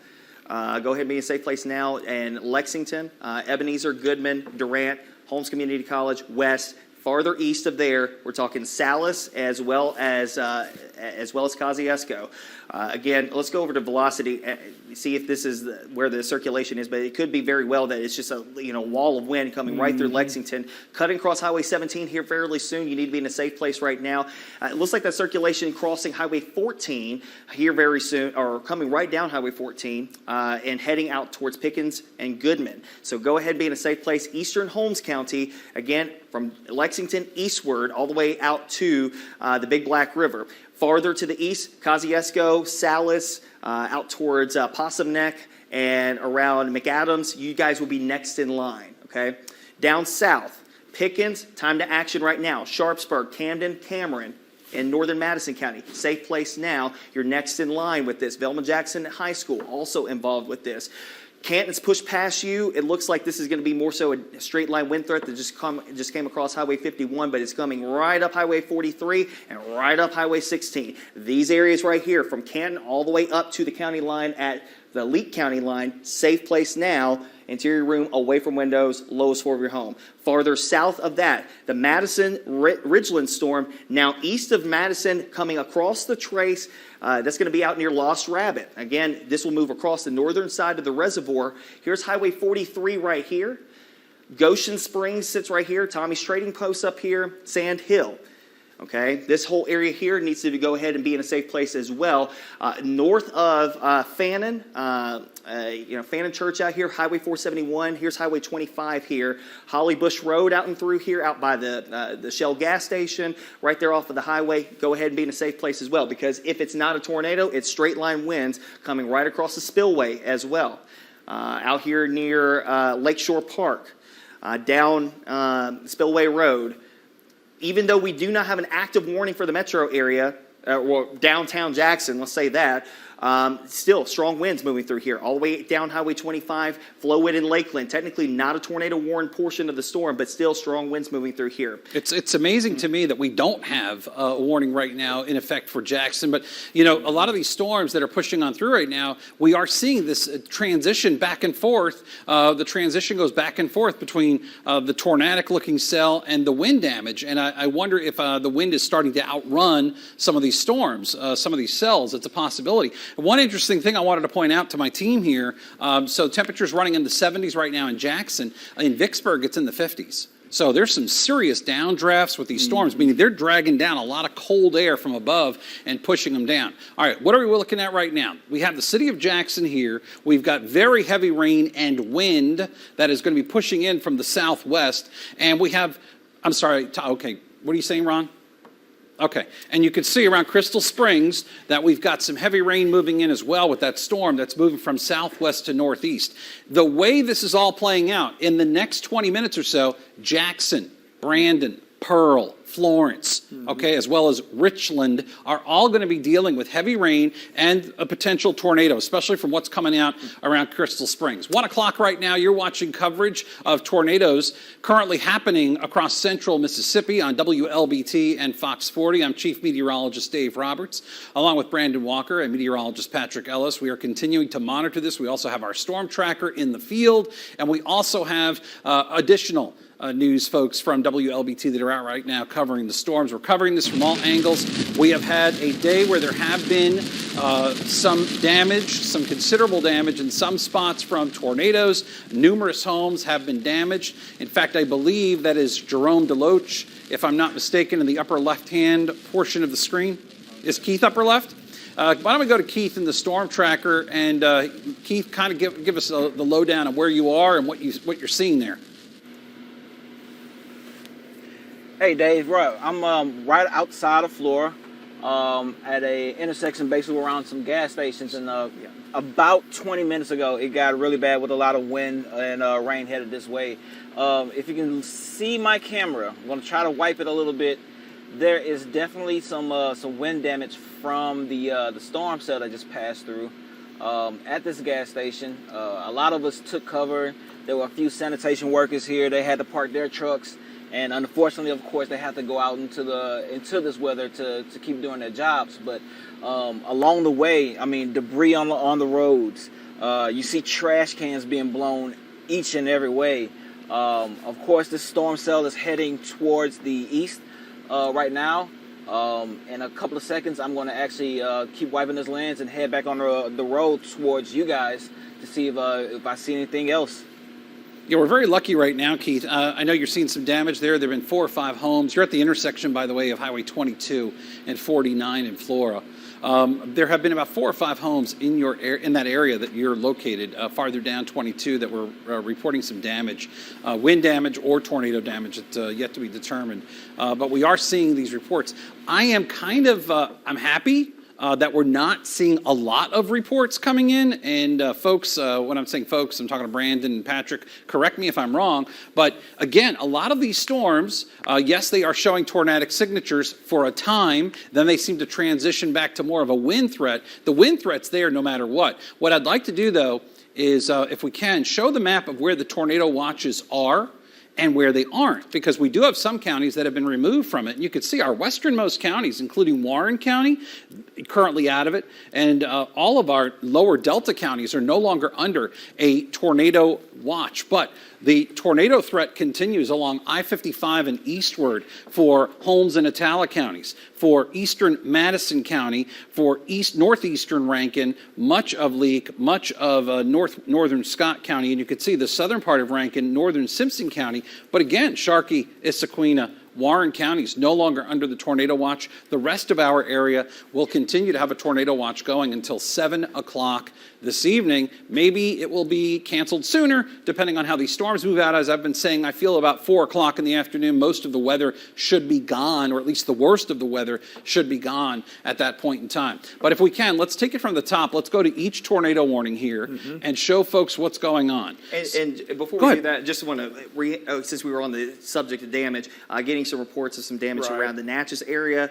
Go ahead and be a safe place now. And Lexington, Ebenezer, Goodman, Durant, Holmes Community College, West. Farther east of there, we're talking Salis as well as Kosciuszko. Again, let's go over to velocity, see if this is where the circulation is, but it could be very well that it's just a wall of wind coming right through Lexington, cutting across Highway 17 here fairly soon. You need to be in a safe place right now. It looks like that circulation crossing Highway 14 here very soon, or coming right down Highway 14 and heading out towards Pickens and Goodman. So go ahead and be in a safe place. Eastern Holmes County, again, from Lexington eastward all the way out to the Big Black River. Farther to the east, Kosciuszko, Salis, out towards Possum Neck and around McAdams. You guys will be next in line, okay? Down south, Pickens, time to action right now. Sharpsburg, Camden, Cameron, in northern Madison County. Safe place now. You're next in line with this. Velma Jackson High School also involved with this. Canton's pushed past you. It looks like this is going to be more so a straight line wind threat that just came across Highway 51, but it's coming right up Highway 43 and right up Highway 16. These areas right here, from Canton all the way up to the county line at the Leake County line, safe place now. Interior room, away from windows, lowest floor of your home. Farther south of that, the Madison Ridgeland storm, now east of Madison, coming across the trace. That's going to be out near Lost Rabbit. Again, this will move across the northern side of the reservoir. Here's Highway 43 right here. Goshen Springs sits right here. Tommy's Trading Post up here. Sand Hill. Okay, this whole area here needs to go ahead and be in a safe place as well. North of Fannin, Fannin Church out here, Highway 471. Here's Highway 25 here. Holly Bush Road out and through here, out by the Shell gas station, right there off of the highway. Go ahead and be in a safe place as well, because if it's not a tornado, it's straight line winds coming right across the spillway as well. Out here near Lakeshore Park, down Spillway Road. Even though we do not have an active warning for the metro area, or downtown Jackson, let's say that, still strong winds moving through here, all the way down Highway 25, Flowwood and Lakeland. Technically not a tornado warned portion of the storm, but still strong winds moving through here. It's amazing to me that we don't have a warning right now in effect for Jackson. But, a lot of these storms that are pushing on through right now, we are seeing this transition back and forth. The transition goes back and forth between the tornadic-looking cell and the wind damage. And I wonder if the wind is starting to outrun some of these storms, some of these cells. It's a possibility. One interesting thing I wanted to point out to my team here, so temperatures running in the 70s right now in Jackson. In Vicksburg, it's in the 50s. So there's some serious downdrafts with these storms, meaning they're dragging down a lot of cold air from above and pushing them down. All right, what are we looking at right now? We have the city of Jackson here. We've got very heavy rain and wind that is going to be pushing in from the southwest. And we have, okay, what are you saying, Ron? Okay, and you can see around Crystal Springs that we've got some heavy rain moving in as well with that storm that's moving from southwest to northeast. The way this is all playing out, in the next 20 minutes or so, Jackson, Brandon, Pearl, Florence, okay, as well as Richland are all going to be dealing with heavy rain and a potential tornado, especially from what's coming out around Crystal Springs. 1 o'clock right now, you're watching coverage of tornadoes currently happening across central Mississippi on WLBT and Fox 40. I'm Chief Meteorologist Dave Roberts, along with Brandon Walker and meteorologist Patrick Ellis. We are continuing to monitor this. We also have our storm tracker in the field, and we also have additional news folks from WLBT that are out right now covering the storms. We're covering this from all angles. We have had a day where there have been some damage, some considerable damage in some spots from tornadoes. Numerous homes have been damaged. In fact, I believe that is Jerome Deloach, if I'm not mistaken, in the upper left-hand portion of the screen. Is Keith upper left? Why don't we go to Keith in the storm tracker, and Keith, kind of give us the lowdown of where you are and what you're seeing there. Hey, Dave, right. I'm right outside of Flora at a intersection basically around some gas stations. And about 20 minutes ago, it got really bad with a lot of wind and rain headed this way. If you can see my camera, I'm going to try to wipe it a little bit. There is definitely some wind damage from the storm cell that just passed through at this gas station. A lot of us took cover. There were a few sanitation workers here. They had to park their trucks. And unfortunately, of course, they have to go out into this weather to keep doing their jobs. But along the way, I mean, debris on the roads. You see trash cans being blown each and every way. Of course, this storm cell is heading towards the east right now. In a couple of seconds, I'm going to actually keep wiping this lens and head back on the road towards you guys to see if I see anything else. Yeah, we're very lucky right now, Keith. I know you're seeing some damage there. There have been 4 or 5 homes. You're at the intersection, by the way, of Highway 22 and 49 in Flora. There have been about 4 or 5 homes in that area that you're located, farther down 22, that were reporting some damage, wind damage or tornado damage. It's yet to be determined. But we are seeing these reports. I am I'm happy that we're not seeing a lot of reports coming in. And folks, when I'm saying folks, I'm talking to Brandon and Patrick. Correct me if I'm wrong. But again, a lot of these storms, yes, they are showing tornadic signatures for a time. Then they seem to transition back to more of a wind threat. The wind threat's there no matter what. What I'd like to do, though, is if we can, show the map of where the tornado watches are and where they aren't, because we do have some counties that have been removed from it. And you can see our westernmost counties, including Warren County, currently out of it, and all of our lower Delta counties are no longer under a tornado watch. But the tornado threat continues along I-55 and eastward for Holmes and Atala counties, for eastern Madison County, for northeastern Rankin, much of Leake, much of northern Scott County, and you can see the southern part of Rankin, northern Simpson County. But again, Sharkey, Issaquena, Warren counties no longer under the tornado watch. The rest of our area will continue to have a tornado watch going until 7 o'clock this evening. Maybe it will be canceled sooner, depending on how these storms move out. As I've been saying, I feel about 4 o'clock in the afternoon, most of the weather should be gone, or at least the worst of the weather should be gone at that point in time. But if we can, let's take it from the top. Let's go to each tornado warning here and show folks what's going on. And before we do that, just want to, since we were on the subject of damage, getting some reports of some damage around the Natchez area.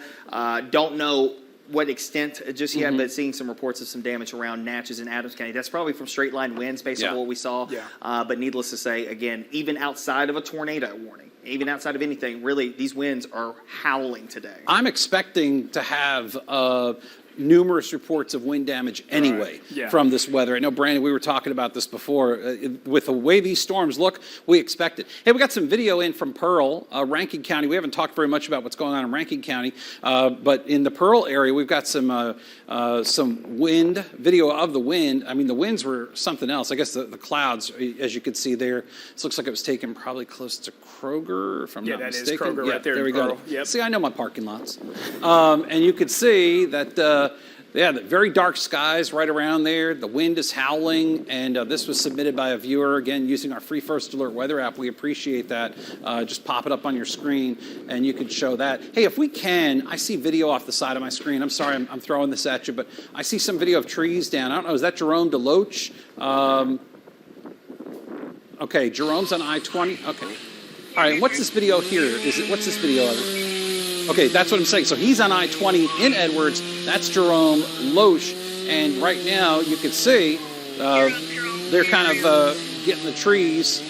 Don't know what extent just yet, but seeing some reports of some damage around Natchez and Adams County. That's probably from straight line winds based on what we saw. But needless to say, again, even outside of a tornado warning, even outside of anything, really, these winds are howling today. I'm expecting to have numerous reports of wind damage anyway from this weather. I know, Brandon, we were talking about this before. With the way these storms look, we expect it. Hey, we got some video in from Pearl, Rankin County. We haven't talked very much about what's going on in Rankin County, but in the Pearl area, we've got some wind, video of the wind. I mean, the winds were something else. I guess the clouds, as you can see there, this looks like it was taken probably close to Kroger, if I'm not mistaken. Yeah, that is Kroger right there. There we Pearl. go. Yep. See, I know my parking lots. And you could see that Yeah, the very dark skies right around there. The wind is howling, and this was submitted by a viewer, again, using our free First Alert weather app. We appreciate that. Just pop it up on your screen, and you can show that. Hey, if we can, I see video off the side of my screen. I'm sorry I'm throwing this at you, but I see some video of trees down. I don't know, is that Jerome DeLoach? Okay, Jerome's on I-20. Okay. All right, what's this video here? What's this video of? Okay, that's what I'm saying. So he's on I-20 in Edwards. That's Jerome Loesch. And right now, you can see they're kind of getting the trees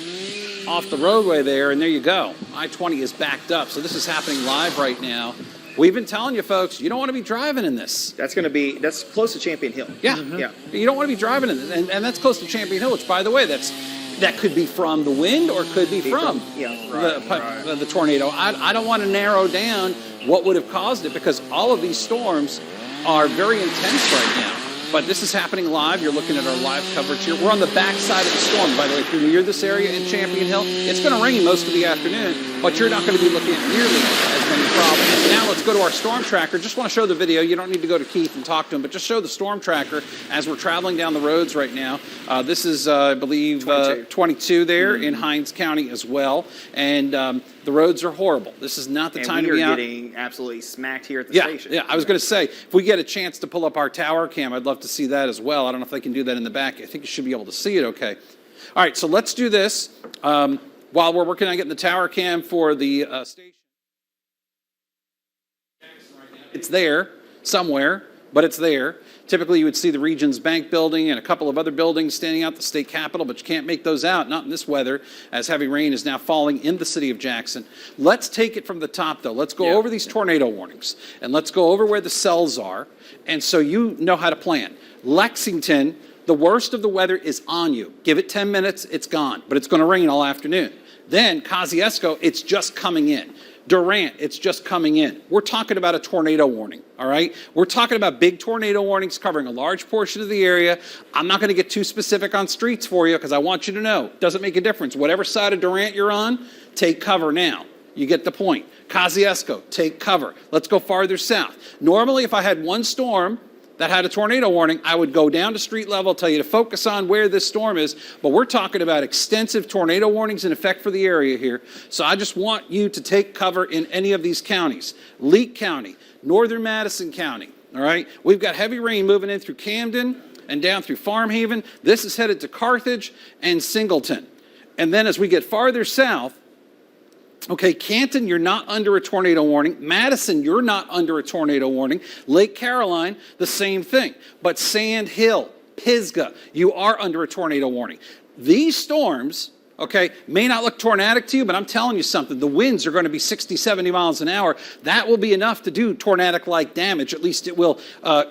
off the roadway there. And there you go. I-20 is backed up. So this is happening live right now. We've been telling you, folks, you don't want to be driving in this. That's close to Champion Hill. Yeah. Mm-hmm. Yeah. You don't want to be driving in this. And that's close to Champion Hill, which, by the way, that could be from the wind or could be from the tornado. I don't want to narrow down what would have caused it because all of these storms are very intense right now. But this is happening live. You're looking at our live coverage here. We're on the back side of the storm, by the way. If you're near this area in Champion Hill, it's going to rain most of the afternoon, but you're not going to be looking at nearly as many problems. Now let's go to our storm tracker. Just want to show the video. You don't need to go to Keith and talk to him, but just show the storm tracker as we're traveling down the roads right now. This is, I believe, 22 there in Hinds County as well. And the roads are horrible. This is not the time to be out. We are getting absolutely smacked here at the station. Yeah, I was going to say, if we get a chance to pull up our tower cam, I'd love to see that as well. I don't know if they can do that in the back. I think you should be able to see it okay. All right, so let's do this while we're working on getting the tower cam for the station. It's there somewhere, but it's there. Typically, you would see the Regions Bank building and a couple of other buildings standing out the state capitol, but you can't make those out, not in this weather, as heavy rain is now falling in the city of Jackson. Let's take it from the top, though. Let's go over these tornado warnings, and let's go over where the cells are, and so you know how to plan. Lexington, the worst of the weather is on you. Give it 10 minutes, it's gone, but it's going to rain all afternoon. Then Kosciuszko, it's just coming in. Durant, it's just coming in. We're talking about a tornado warning, all right? We're talking about big tornado warnings covering a large portion of the area. I'm not going to get too specific on streets for you because I want you to know. It doesn't make a difference. Whatever side of Durant you're on, take cover now. You get the point. Kosciuszko, take cover. Let's go farther south. Normally, if I had one storm that had a tornado warning, I would go down to street level, tell you to focus on where this storm is, but we're talking about extensive tornado warnings in effect for the area here. So I just want you to take cover in any of these counties. Leake County, northern Madison County, all right? We've got heavy rain moving in through Camden and down through Farmhaven. This is headed to Carthage and Singleton. And then as we get farther south, okay, Canton, you're not under a tornado warning. Madison, you're not under a tornado warning. Lake Caroline, the same thing. But Sand Hill, Pisgah, you are under a tornado warning. These storms, okay, may not look tornadic to you, but I'm telling you something. The winds are going to be 60, 70 miles an hour. That will be enough to do tornadic-like damage. At least it will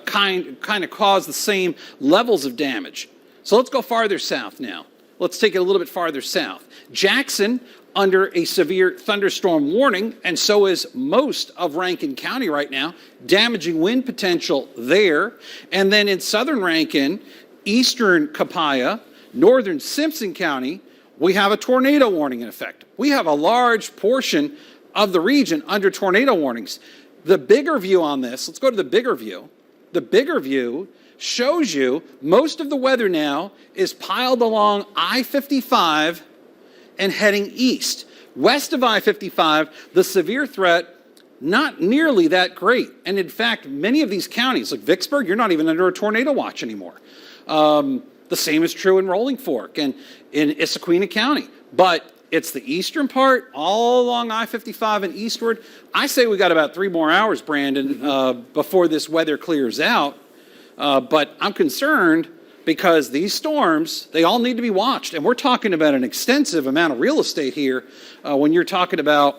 kind of cause the same levels of damage. So let's go farther south now. Let's take it a little bit farther south. Jackson, under a severe thunderstorm warning, and so is most of Rankin County right now. Damaging wind potential there. And then in southern Rankin, eastern Copiah, northern Simpson County, we have a tornado warning in effect. We have a large portion of the region under tornado warnings. The bigger view on this, let's go to the bigger view. The bigger view shows you most of the weather now is piled along I-55 and heading east. West of I-55, the severe threat, not nearly that great. And in fact, many of these counties, like Vicksburg, you're not even under a tornado watch anymore. The same is true in Rolling Fork and in Issaquena County. But it's the eastern part, all along I-55 and eastward. I say we got about 3 more hours, Brandon, before this weather clears out. But I'm concerned because these storms, they all need to be watched. And we're talking about an extensive amount of real estate here when you're talking about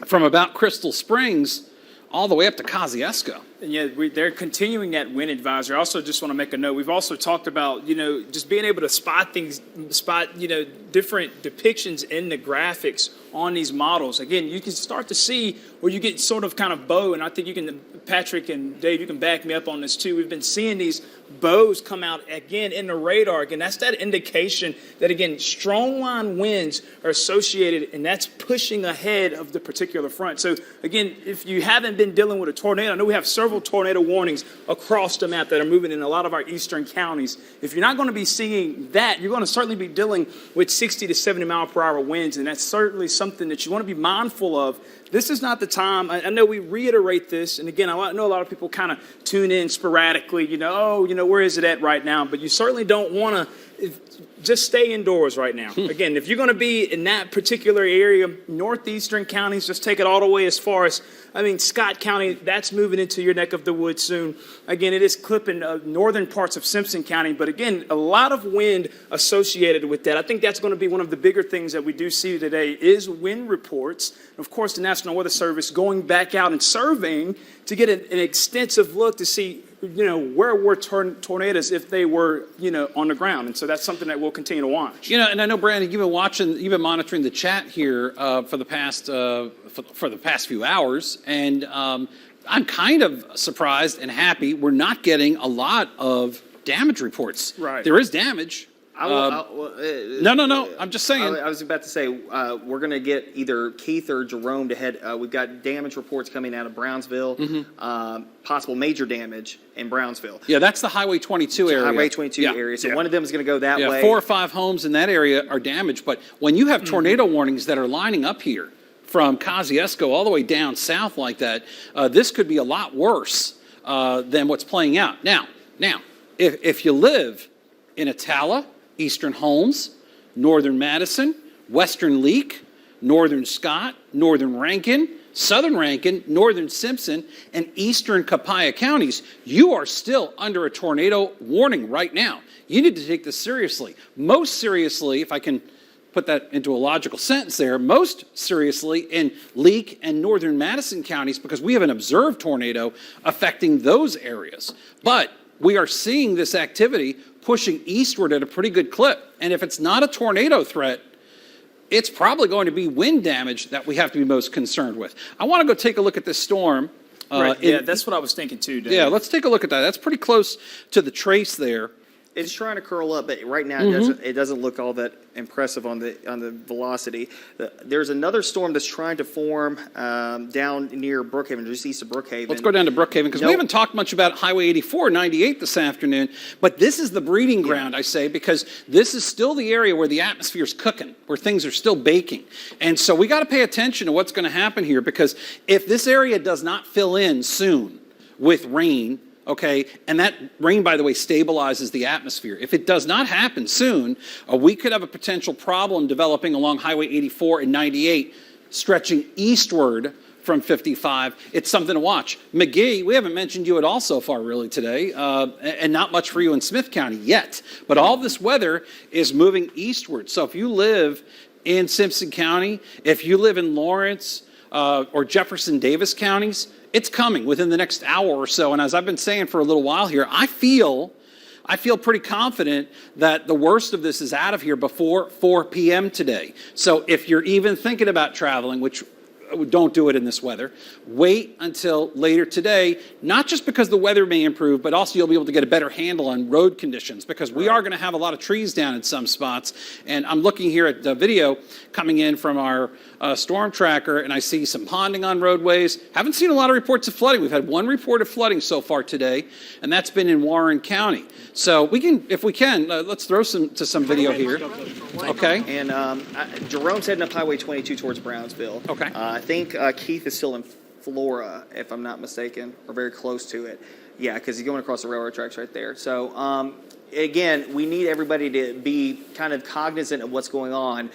from about Crystal Springs all the way up to Kosciuszko. And yeah, they're continuing that wind advisory. I also just want to make a note. We've also talked about, just being able to spot different depictions in the graphics on these models. Again, you can start to see where you get sort of kind of bow, and I think you can, Patrick and Dave, you can back me up on this too. We've been seeing these bows come out again in the radar. Again, that's that indication that, again, strong line winds are associated, and that's pushing ahead of the particular front. So, again, if you haven't been dealing with a tornado, I know we have several several tornado warnings across the map that are moving in a lot of our eastern counties. If you're not going to be seeing that, you're going to certainly be dealing with 60 to 70 mile per hour winds, and that's certainly something that you want to be mindful of. This is not the time. I know we reiterate this, and again, I know a lot of people kind of tune in sporadically, where is it at right now? But you certainly don't want to just stay indoors right now. Again, if you're going to be in that particular area, northeastern counties, just take it all the way as far as, Scott County, that's moving into your neck of the woods soon. Again, it is clipping northern parts of Simpson County, but again, a lot of wind associated with that. I think that's going to be one of the bigger things that we do see today is wind reports. Of course, the National Weather Service going back out and surveying to get an extensive look to see where were tornadoes if they were, on the ground. And so that's something that we'll continue to watch. And I know, Brandon, you've been monitoring the chat here for the past few hours, and I'm kind of surprised and happy we're not getting a lot of damage reports. Right. There is damage. No. I'm just saying. I was about to say we're going to get either Keith or Jerome to head. We've got damage reports coming out of Brownsville, possible major damage in Brownsville. Yeah, that's the Highway 22 area. Highway 22 area. So one of them is going to go that way. 4 or 5 homes in that area are damaged. But when you have tornado warnings that are lining up here from Kosciuszko all the way down south like that, this could be a lot worse than what's playing out. Now, if you live in Atala, Eastern Holmes, Northern Madison, Western Leake, Northern Scott, Northern Rankin, Southern Rankin, Northern Simpson, and Eastern Copiah counties, you are still under a tornado warning right now. You need to take this seriously. Most seriously, if I can put that into a logical sentence there, most seriously in Leake and Northern Madison counties, because we have an observed tornado affecting those areas. But we are seeing this activity pushing eastward at a pretty good clip. And if it's not a tornado threat, it's probably going to be wind damage that we have to be most concerned with. I want to go take a look at this storm. Right. That's what I was thinking too, Dan. Yeah, let's take a look at that. That's pretty close to the trace there. It's trying to curl up, but right now it doesn't look all that impressive on the velocity. There's another storm that's trying to form down near Brookhaven, just east of Brookhaven. Let's go down to Brookhaven, because we haven't talked much about Highway 84, 98 this afternoon, but this is the breeding ground, I say, because this is still the area where the atmosphere is cooking, where things are still baking. And so we got to pay attention to what's going to happen here, because if this area does not fill in soon with rain, okay, and that rain, by the way, stabilizes the atmosphere. If it does not happen soon, we could have a potential problem developing along Highway 84 and 98, stretching eastward from 55. It's something to watch. McGee, we haven't mentioned you at all so far really today, and not much for you in Smith County yet. But all this weather is moving eastward. So if you live in Simpson County, if you live in Lawrence or Jefferson Davis counties, it's coming within the next hour or so. And as I've been saying for a little while here, I feel pretty confident that the worst of this is out of here before 4 p.m. today. So if you're even thinking about traveling, which don't do it in this weather, wait until later today, not just because the weather may improve, but also you'll be able to get a better handle on road conditions, because we are going to have a lot of trees down in some spots. And I'm looking here at the video coming in from our storm tracker, and I see some ponding on roadways. Haven't seen a lot of reports of flooding. We've had one report of flooding so far today, and that's been in Warren County. So we can, if we can, let's throw some video here. Okay. And Jerome's heading up Highway 22 towards Brownsville. Okay. I think Keith is still in Flora, if I'm not mistaken, or very close to it. Yeah, because he's going across the railroad tracks right there. So, again, we need everybody to be kind of cognizant of what's going on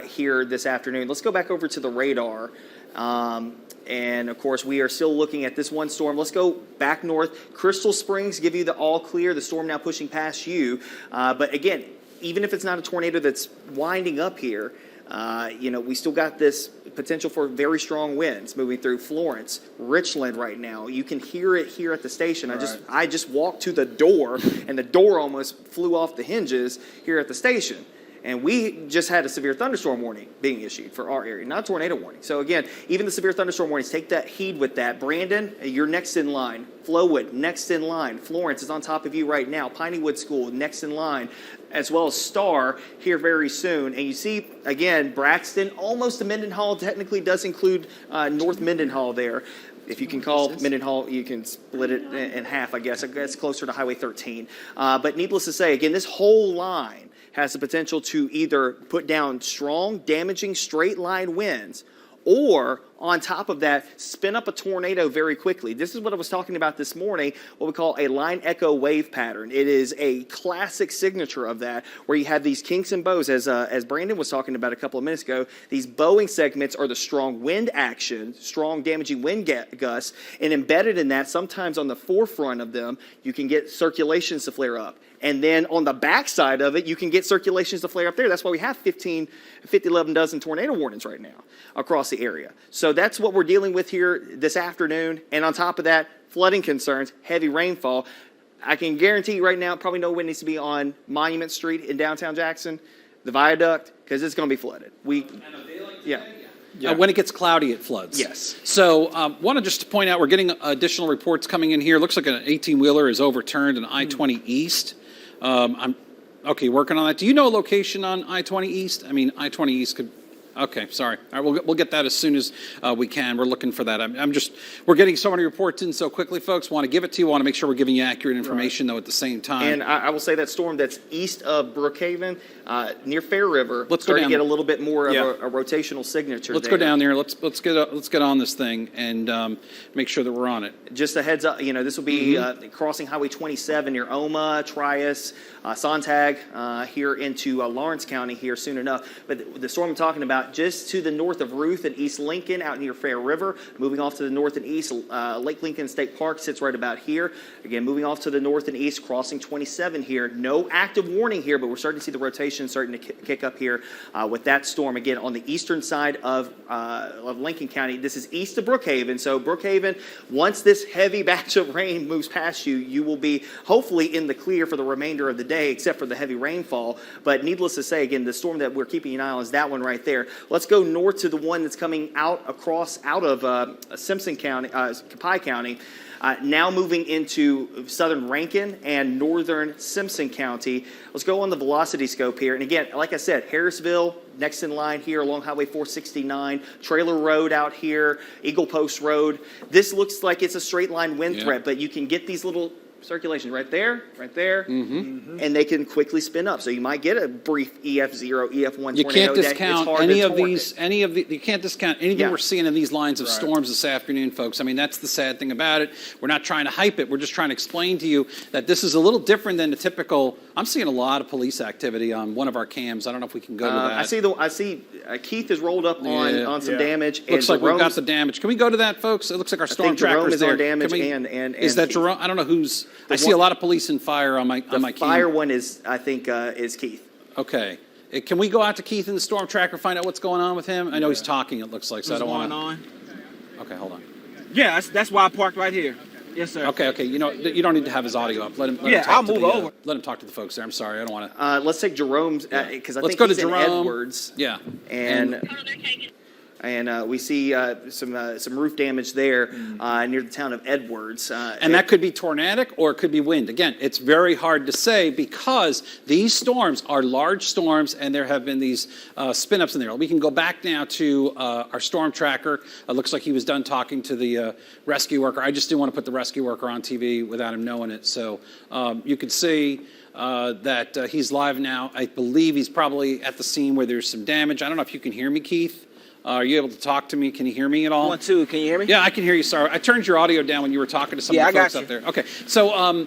here this afternoon. Let's go back over to the radar. And, of course, we are still looking at this one storm. Let's go back north. Crystal Springs give you the all clear. The storm now pushing past you. But, again, even if it's not a tornado that's winding up here, we still got this potential for very strong winds moving through Florence, Richland right now. You can hear it here at the station. Right. I just walked to the door, and the door almost flew off the hinges here at the station. And we just had a severe thunderstorm warning being issued for our area, not a tornado warning. So, again, even the severe thunderstorm warnings, take that heed with that. Brandon, you're next in line. Flowood, next in line. Florence is on top of you right now. Pineywood School, next in line, as well as Star here very soon. And you see, again, Braxton, almost to Mendenhall, technically does include North Mendenhall there. if you can call Mendenhall, you can split it in half, I guess. I guess closer to Highway 13. But needless to say, again, this whole line has the potential to either put down strong, damaging straight line winds, or on top of that, spin up a tornado very quickly. This is what I was talking about this morning, what we call a line echo wave pattern. It is a classic signature of that, where you have these kinks and bows, as Brandon was talking about a couple of minutes ago. These bowing segments are the strong wind action, strong damaging wind gusts, and embedded in that, sometimes on the forefront of them, you can get circulations to flare up. And then on the backside of it, you can get circulations to flare up there. That's why we have 11 dozen tornado warnings right now across the area. So that's what we're dealing with here this afternoon. And on top of that, flooding concerns, heavy rainfall. I can guarantee you right now, probably no wind needs to be on Monument Street in downtown Jackson, the viaduct, because it's going to be flooded. When it gets cloudy, it floods. Yes. So wanted just to point out, we're getting additional reports coming in here. Looks like an 18-wheeler is overturned in I-20 East. I'm working on that. Do you know a location on I-20 East? I mean, I-20 East could... Okay, sorry. All right, we'll get that as soon as we can. We're looking for that. We're getting so many reports in so quickly, folks. Want to give it to you. Want to make sure we're giving you accurate information, though, at the same time. And I will say that storm that's east of Brookhaven, near Fair River, Let's starting go to down get a little bit more of a rotational signature. Let's go down there. Let's get on this thing and make sure that we're on it. Just a heads up, this will be crossing Highway 27 near Oma, Trias, Sontag, here into Lawrence County here soon enough. But the storm I'm talking about, just to the north of Ruth and East Lincoln, out near Fair River. Moving off to the north and east, Lake Lincoln State Park sits right about here. Again, moving off to the north and east, crossing 27 here. No active warning here, but we're starting to see the rotation starting to kick up here with that storm. Again, on the eastern side of Lincoln County. This is east of Brookhaven. So Brookhaven, once this heavy batch of rain moves past you, you will be hopefully in the clear for the remainder of the day, except for the heavy rainfall. But needless to say, again, the storm that we're keeping an eye on is that one right there. Let's go north to the one that's coming out of Simpson County, Copiah County. Now moving into southern Rankin and northern Simpson County. Let's go on the velocity scope here. And again, like I said, Harrisville, next in line here along Highway 469, Trailer Road out here, Eagle Post Road. This looks like it's a straight line wind threat, but you can get these little circulation right there, and they can quickly spin up. So you might get a brief EF0, EF1 tornado. You can't discount you can't discount anything we're seeing in these lines of storms this afternoon, folks. I mean, that's the sad thing about it. We're not trying to hype it. We're just trying to explain to you that this is a little different than the typical. I'm seeing a lot of police activity on one of our cams. I don't know if we can go to that. I see Keith is rolled up on some damage. Looks like we've got the damage. Can we go to that, folks? It looks like our storm tracker's there. Jerome is on damage and is that Jerome? I don't know who's... I see a lot of police and fire on my The fire one is, I think, is Keith. Okay. Can we go out to Keith in the storm tracker, find out what's going on with him? I know he's talking, it looks like, so I don't want to... Okay, hold on. Yeah, that's why I parked right here. Yes, sir. Okay. You don't need to have his audio up. Let him talk I'll move over. Let him talk to the folks there. I'm sorry, I don't want to... Let's take Jerome's, because I Let's think go he's to in Jerome. Edwards. Yeah. And we see some roof damage there near the town of Edwards. And that could be tornadic or it could be wind. Again, it's very hard to say because these storms are large storms and there have been these spin-ups in there. We can go back now to our storm tracker. It looks like he was done talking to the rescue worker. I just didn't want to put the rescue worker on TV without him knowing it. So you can see that he's live now. I believe he's probably at the scene where there's some damage. I don't know if you can hear me, Keith. Are you able to talk to me? Can you hear me at all? 1, 2. Can you hear me? Yeah, I can hear you. Sorry. I turned your audio down when you were talking to some of the folks up there. Okay. So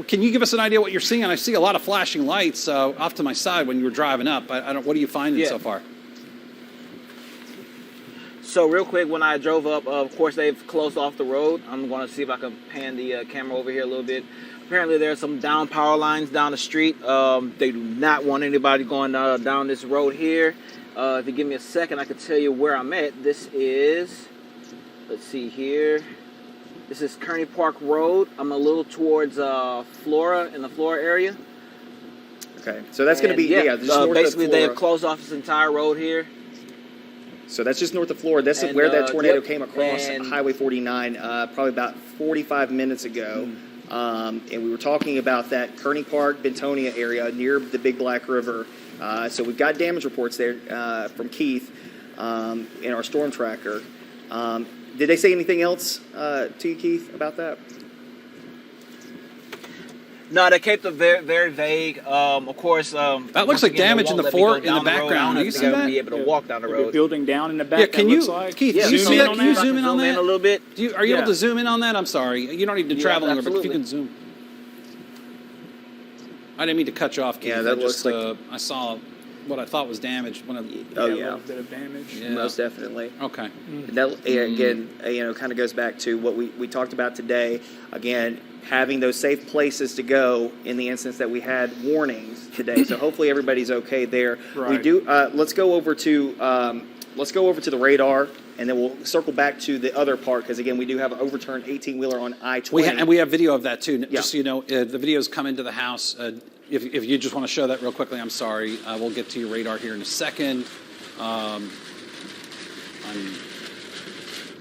can you give us an idea what you're seeing? And I see a lot of flashing lights off to my side when you were driving up. I don't. What are you finding so far? So real quick, when I drove up, of course, they've closed off the road. I'm going to see if I can pan the camera over here a little bit. Apparently, there are some down power lines down the street. They do not want anybody going down this road here. If you give me a second, I can tell you where I'm at. This is, let's see here. This is Kearney Park Road. I'm a little towards Flora, in the Flora area. Okay, so that's going to be, just north basically of they Flora. have closed off this entire road here. So that's just north of Florida. That's where that tornado came across Highway 49 probably about 45 minutes ago. And we were talking about that Kearney Park, Bentonia area near the Big Black River. So we've got damage reports there from Keith in our storm tracker. Did they say anything else to you, Keith, about that? No, they kept it very, very vague. Of course, That looks like damage in the fort in the background. Do you see that? Be able to walk down the road. Building down in the back. Yeah, can that you, looks like. Keith, Yeah, can you zoom see in that? on Can you that. zoom in on Zoom in that? a little bit. Are you able Yeah. to zoom in on that? I'm sorry. You don't need to travel anywhere, but if you absolutely. can zoom. I didn't mean to cut you off, Keith. Yeah, that looks like- I saw what I thought was damaged. When Oh, A yeah. little bit of damage. Yeah. Most definitely. Okay. That, again, kind of goes back to what we talked about today. Again, having those safe places to go in the instance that we had warnings today. So hopefully everybody's okay there. We Right. do. Let's go over to the radar, and then we'll circle back to the other part because again, we do have an overturned 18-wheeler on I-20. And we have video of that too. Yeah. Just so you know, the videos come into the house. If you just want to show that real quickly, I'm sorry. We'll get to your radar here in a second. So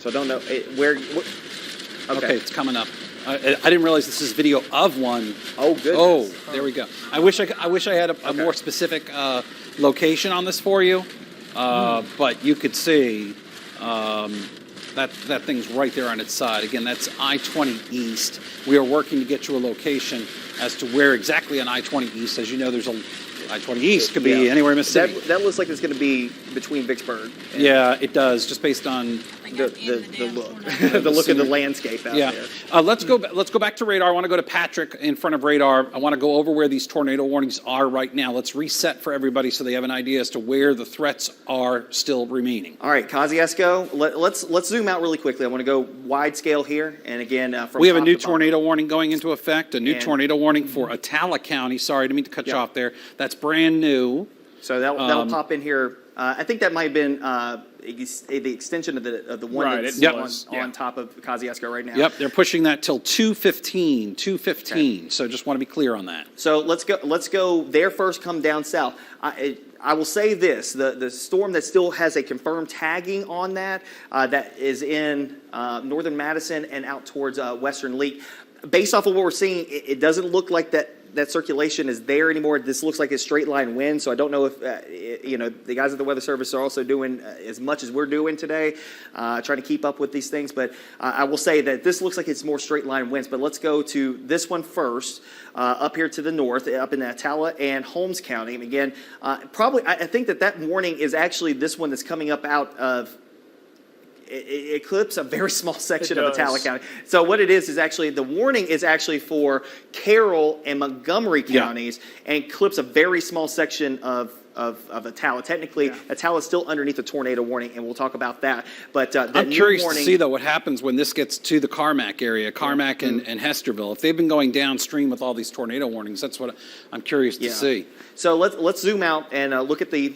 I don't know where. Okay, it's coming up. I didn't realize this is video of one. Oh, goodness. Oh, there we go. I wish I had a more specific location on this for you, but you could see that thing's right there on its side. Again, that's I-20 East. We are working to get you a location as to where exactly on I-20 East. As you know, there's a I-20 East could be Yeah. anywhere in Mississippi. That looks like it's going to be between Vicksburg. And Yeah, it does, just based on the look, the look of the landscape out yeah. there. Let's go back to radar. I want to go to Patrick in front of radar. I want to go over where these tornado warnings are right now. Let's reset for everybody so they have an idea as to where the threats are still remaining. All right, Kosciuszko, let's zoom out really quickly. I want to go wide scale here, and again, from We have a top new to bottom. tornado warning going into effect, a new And- tornado warning for Attala County. Sorry, I didn't mean to cut you Yeah. off there. That's brand new. So that'll pop in here. I think that might have been the extension of the one Right, that's it on, was, yeah. on top of Kosciuszko right now. Yep, they're pushing that till 2:15. So just want to be clear on that. So let's go there first, come down south. I will say this, the storm that still has a confirmed tagging on that is in northern Madison and out towards western Leak. Based off of what we're seeing, it doesn't look like that circulation is there anymore. This looks like a straight line wind, so I don't know if the guys at the Weather Service are also doing as much as we're doing today, trying to keep up with these things. But I will say that this looks like it's more straight line winds. But let's go to this one first, up here to the north, up in Attala and Holmes County. And again, I think that warning is actually this one that's coming up out of. It clips a very small section of Attala County. So what it is actually, the warning is actually for Carroll and Montgomery counties and clips a very small section of Attala. Technically, Attala is still underneath the tornado warning, and we'll talk about that. But I'm curious to see, though, what happens when this gets to the Carmack area, Carmack and Hesterville. If they've been going downstream with all these tornado warnings, that's what I'm curious to see. So let's zoom out and look at the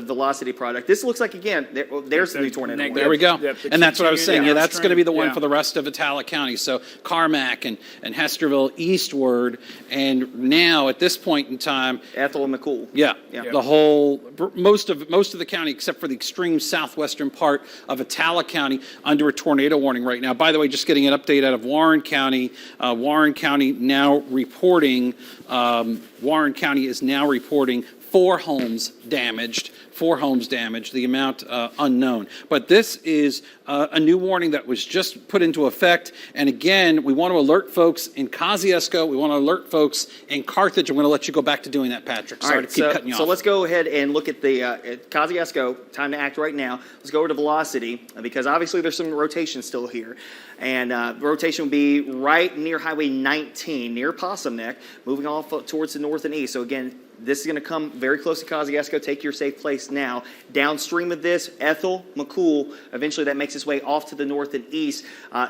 velocity product. This looks like, again, there's the new tornado warning. There we go. Yep, And that's what I was saying. Yeah, that's going to be the one Yeah. for the rest of Attala County. So Carmack and Hesterville eastward. And now, at this point in time, Ethel and McCool. yeah, Yeah. the whole most of the county, except for the extreme southwestern part of Attala County, under a tornado warning right now. By the way, just getting an update out of Warren County. Warren County now reporting. Warren County is now reporting 4 homes damaged. The amount unknown. But this is a new warning that was just put into effect. And again, we want to alert folks in Kosciuszko. We want to alert folks in Carthage. I'm going to let you go back to doing that, Patrick. Sorry to keep cutting you off. So let's go ahead and look at the at Kosciuszko. Time to act right now. Let's go over to velocity because obviously there's some rotation still here. And rotation will be right near Highway 19, near Possum Neck, moving off towards the north and east. So again, this is going to come very close to Kosciuszko. Take your safe place now. Downstream of this, Ethel, McCool. Eventually that makes its way off to the north and east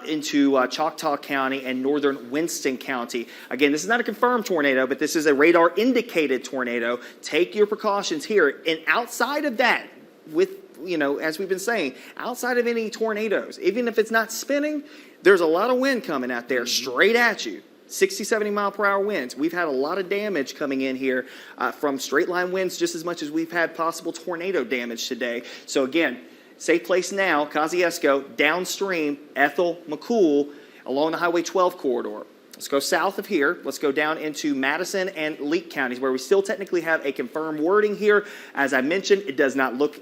into Choctaw County and northern Winston County. Again, this is not a confirmed tornado, but this is a radar indicated tornado. Take your precautions here. And outside of that, as we've been saying, outside of any tornadoes, even if it's not spinning, there's a lot of wind coming out there straight at you. 60, 70 mile per hour winds. We've had a lot of damage coming in here from straight line winds just as much as we've had possible tornado damage today. So again, safe place now, Kosciuszko, downstream, Ethel, McCool, along the Highway 12 corridor. Let's go south of here. Let's go down into Madison and Leake counties where we still technically have a confirmed wording here. As I mentioned, it does not look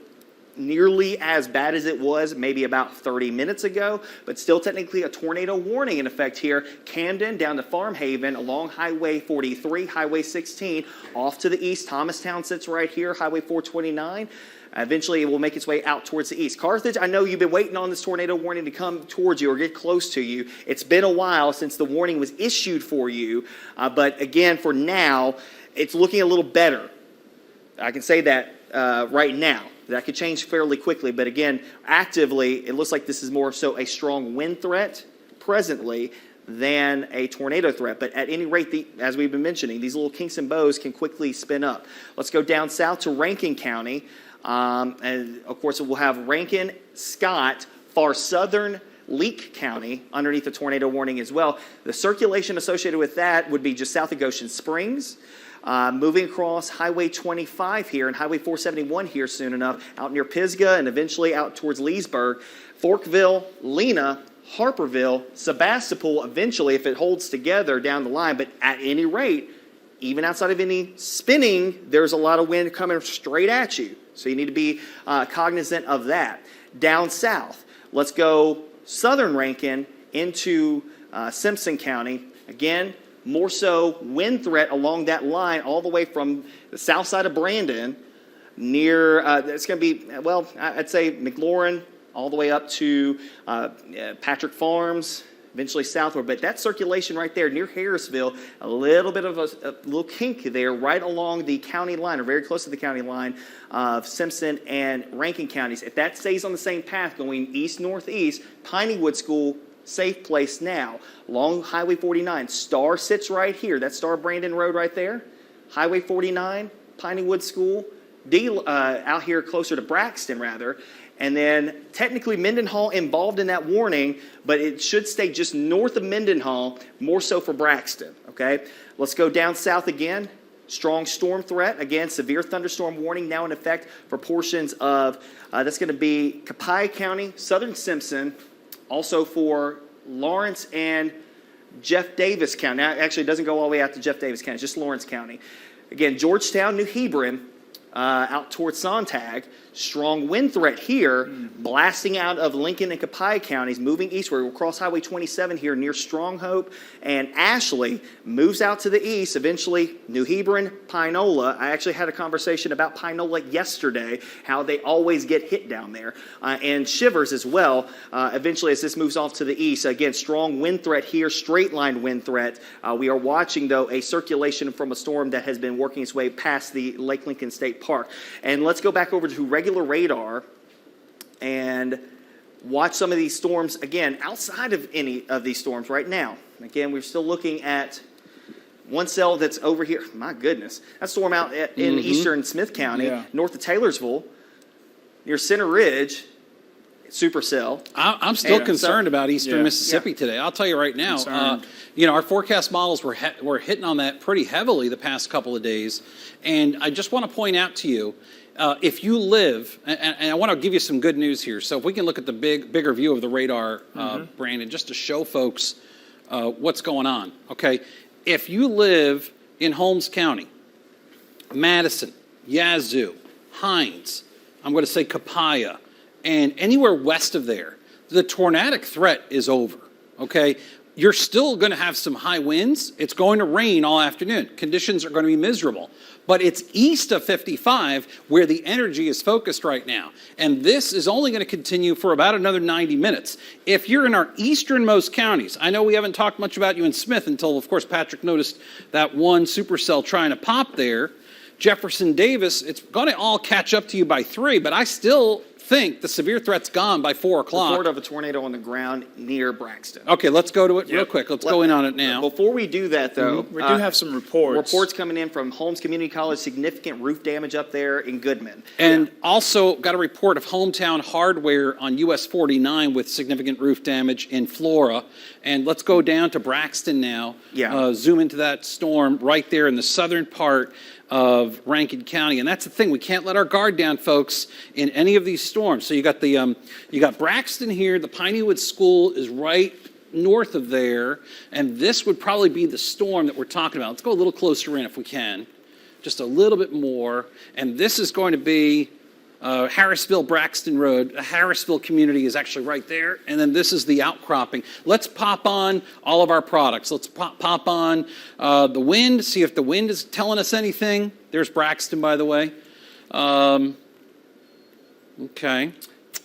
nearly as bad as it was maybe about 30 minutes ago, but still technically a tornado warning in effect here. Camden down to Farm Haven along Highway 43, Highway 16, off to the east. Thomastown sits right here, Highway 429. Eventually, it will make its way out towards the east. Carthage, I know you've been waiting on this tornado warning to come towards you or get close to you. It's been a while since the warning was issued for you. But again, for now, it's looking a little better. I can say that right now. That could change fairly quickly. But again, actively, it looks like this is more so a strong wind threat presently than a tornado threat. But at any rate, as we've been mentioning, these little kinks and bows can quickly spin up. Let's go down south to Rankin County. And of course, we'll have Rankin, Scott, far southern Leake County underneath the tornado warning as well. The circulation associated with that would be just south of Goshen Springs, moving across Highway 25 here and Highway 471 here soon enough, out near Pisgah and eventually out towards Leesburg, Forkville, Lena, Harperville, Sebastopol eventually if it holds together down the line. But at any rate, even outside of any spinning, there's a lot of wind coming straight at you. So you need to be cognizant of that. Down south, let's go southern Rankin into Simpson County. Again, more so wind threat along that line all the way from the south side of Brandon near, it's going to be, well, I'd say McLaurin all the way up to Patrick Farms, eventually southward. But that circulation right there near Harrisville, a little bit of a little kink there right along the county line or very close to the county line of Simpson and Rankin counties. If that stays on the same path going east-northeast, Pineywood School, safe place now. Along Highway 49, Star sits right here. That's Star Brandon Road right there. Highway 49, Pineywood School, out here closer to Braxton rather. And then technically Mendenhall involved in that warning, but it should stay just north of Mendenhall, more so for Braxton, okay? Let's go down south again. Strong storm threat. Again, severe thunderstorm warning now in effect for portions of, that's going to be Copiah County, southern Simpson, also for Lawrence and Jeff Davis County. Now, actually, it doesn't go all the way out to Jeff Davis County, it's just Lawrence County. Again, Georgetown, New Hebron, out towards Sontag. Strong wind threat here, blasting out of Lincoln and Copiah counties, moving eastward. We'll cross Highway 27 here near Strong Hope, and Ashley moves out to the east, eventually New Hebron, Pinola. I actually had a conversation about Pinola yesterday, how they always get hit down there, and Shivers as well, eventually as this moves off to the east. Again, strong wind threat here, straight line wind threat. We are watching, though, a circulation from a storm that has been working its way past the Lake Lincoln State Park. And let's go back over to regular radar and watch some of these storms again outside of any of these storms right now. Again, we're still looking at one cell that's over here. My goodness, that storm out in eastern Smith County, north of Taylorsville, near Center Ridge, supercell. I'm still concerned about eastern Mississippi today. I'll tell you right now. Our forecast models were hitting on that pretty heavily the past couple of days, and I just want to point out to you, if you live, and I want to give you some good news here. So if we can look at the bigger view of the radar, Brandon, just to show folks what's going on. Okay, if you live in Holmes County, Madison, Yazoo, Hines, I'm going to say Copiah, and anywhere west of there, the tornadic threat is over, okay? You're still going to have some high winds. It's going to rain all afternoon. Conditions are going to be miserable. But it's east of 55 where the energy is focused right now. And this is only going to continue for about another 90 minutes. If you're in our easternmost counties, I know we haven't talked much about you in Smith until, of course, Patrick noticed that one supercell trying to pop there. Jefferson Davis, it's going to all catch up to you by 3, but I still think the severe threat's gone by 4 o'clock. Report of a tornado on the ground near Braxton. Okay, let's go to it real quick. Let's go in on it now. Before we do that, though, we do have some reports. Reports coming in from Holmes Community College, significant roof damage up there in Goodman. And also got a report of Hometown Hardware on US 49 with significant roof damage in Flora. And let's go down to Braxton now. Zoom into that storm right there in the southern part of Rankin County. And that's the thing, we can't let our guard down, folks, in any of these storms. So you got you got Braxton here, the Pineywood School is right north of there, and this would probably be the storm that we're talking about. Let's go a little closer in if we can, just a little bit more. And this is going to be Harrisville, Braxton Road. The Harrisville community is actually right there. And then this is the outcropping. Let's pop on all of our products. Let's pop on the wind, see if the wind is telling us anything. There's Braxton, by the way. Okay.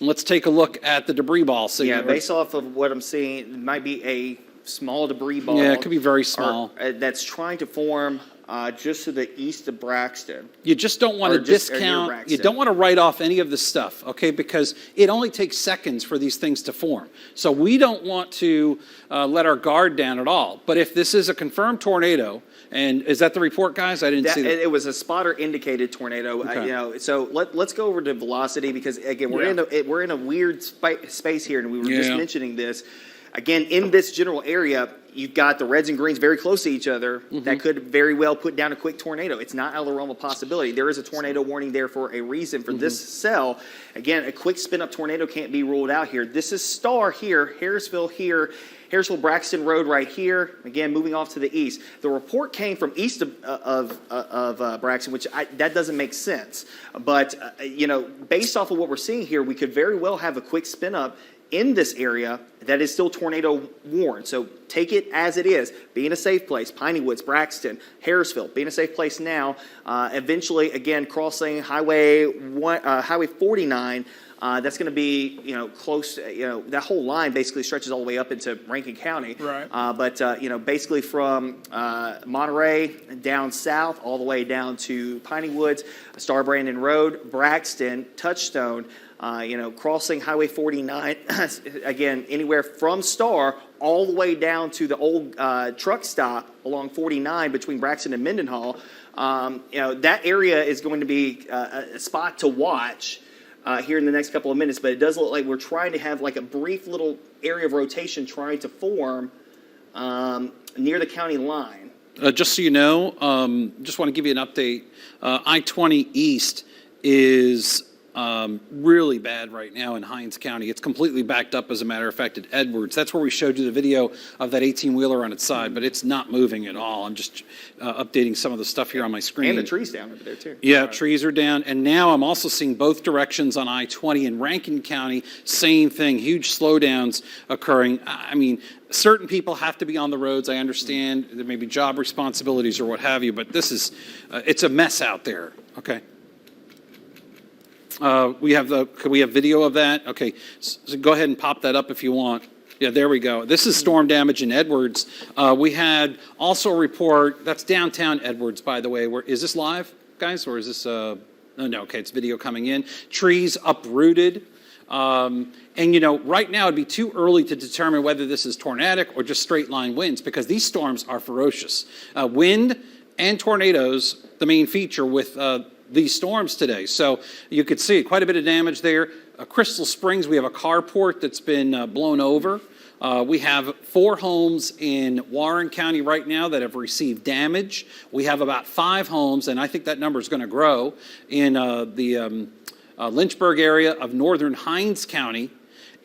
Let's take a look at the debris ball. So yeah, based off of what I'm seeing, it might be a small debris ball. Yeah, it could be very small. That's trying to form just to the east of Braxton. You just don't want to discount, you don't want to write off any of this stuff, okay, because it only takes seconds for these things to form. So we don't want to let our guard down at all. But if this is a confirmed tornado, and is that the report, guys? I didn't see that. It was a spotter-indicated tornado. Okay. So let's go over to velocity because, again, we're in a weird space here, and we were just mentioning this. Again, in this general area, you've got the reds and greens very close to each other. That could very well put down a quick tornado. It's not out of the realm of possibility. There is a tornado warning there for a reason for this cell. Again, a quick spin-up tornado can't be ruled out here. This is Star here, Harrisville here, Harrisville-Braxton Road right here. Again, moving off to the east. The report came from east of Braxton, which that doesn't make sense. But, based off of what we're seeing here, we could very well have a quick spin-up in this area that is still tornado warned. So take it as it is. Be in a safe place. Piney Woods, Braxton, Harrisville. Be in a safe place now. Eventually, again, crossing Highway 49. That's going to be, close. That whole line basically stretches all the way up into Rankin County. Right. But basically from Monterey down south all the way down to Piney Woods, Star Brandon Road, Braxton, Touchstone. Crossing Highway 49, again, anywhere from Star all the way down to the old truck stop along 49 between Braxton and Mendenhall. That area is going to be a spot to watch here in the next couple of minutes, but it does look like we're trying to have like a brief little area of rotation trying to form near the county line. Just so you know, just want to give you an update. I-20 East is really bad right now in Hinds County. It's completely backed up, as a matter of fact, at Edwards. That's where we showed you the video of that 18-wheeler on its side, but it's not moving at all. I'm just updating some of the stuff here on my screen. And the trees down over there, too. Yeah, trees are down. And now I'm also seeing both directions on I-20 in Rankin County. Same thing, huge slowdowns occurring. I mean, certain people have to be on the roads. I understand there may be job responsibilities or what have you, but this is, it's a mess out there, okay? Could we have video of that? Okay, so go ahead and pop that up if you want. Yeah, there we go. This is storm damage in Edwards. We had also a report, that's downtown Edwards, by the way. Is this live, guys, or is this, no, okay, it's video coming in. Trees uprooted. And, right now it'd be too early to determine whether this is tornadic or just straight line winds because these storms are ferocious. Wind and tornadoes, the main feature with these storms today. So you could see quite a bit of damage there. Crystal Springs, we have a carport that's been blown over. We have 4 homes in Warren County right now that have received damage. We have about 5 homes, and I think that number is going to grow, in the Lynchburg area of northern Hinds County.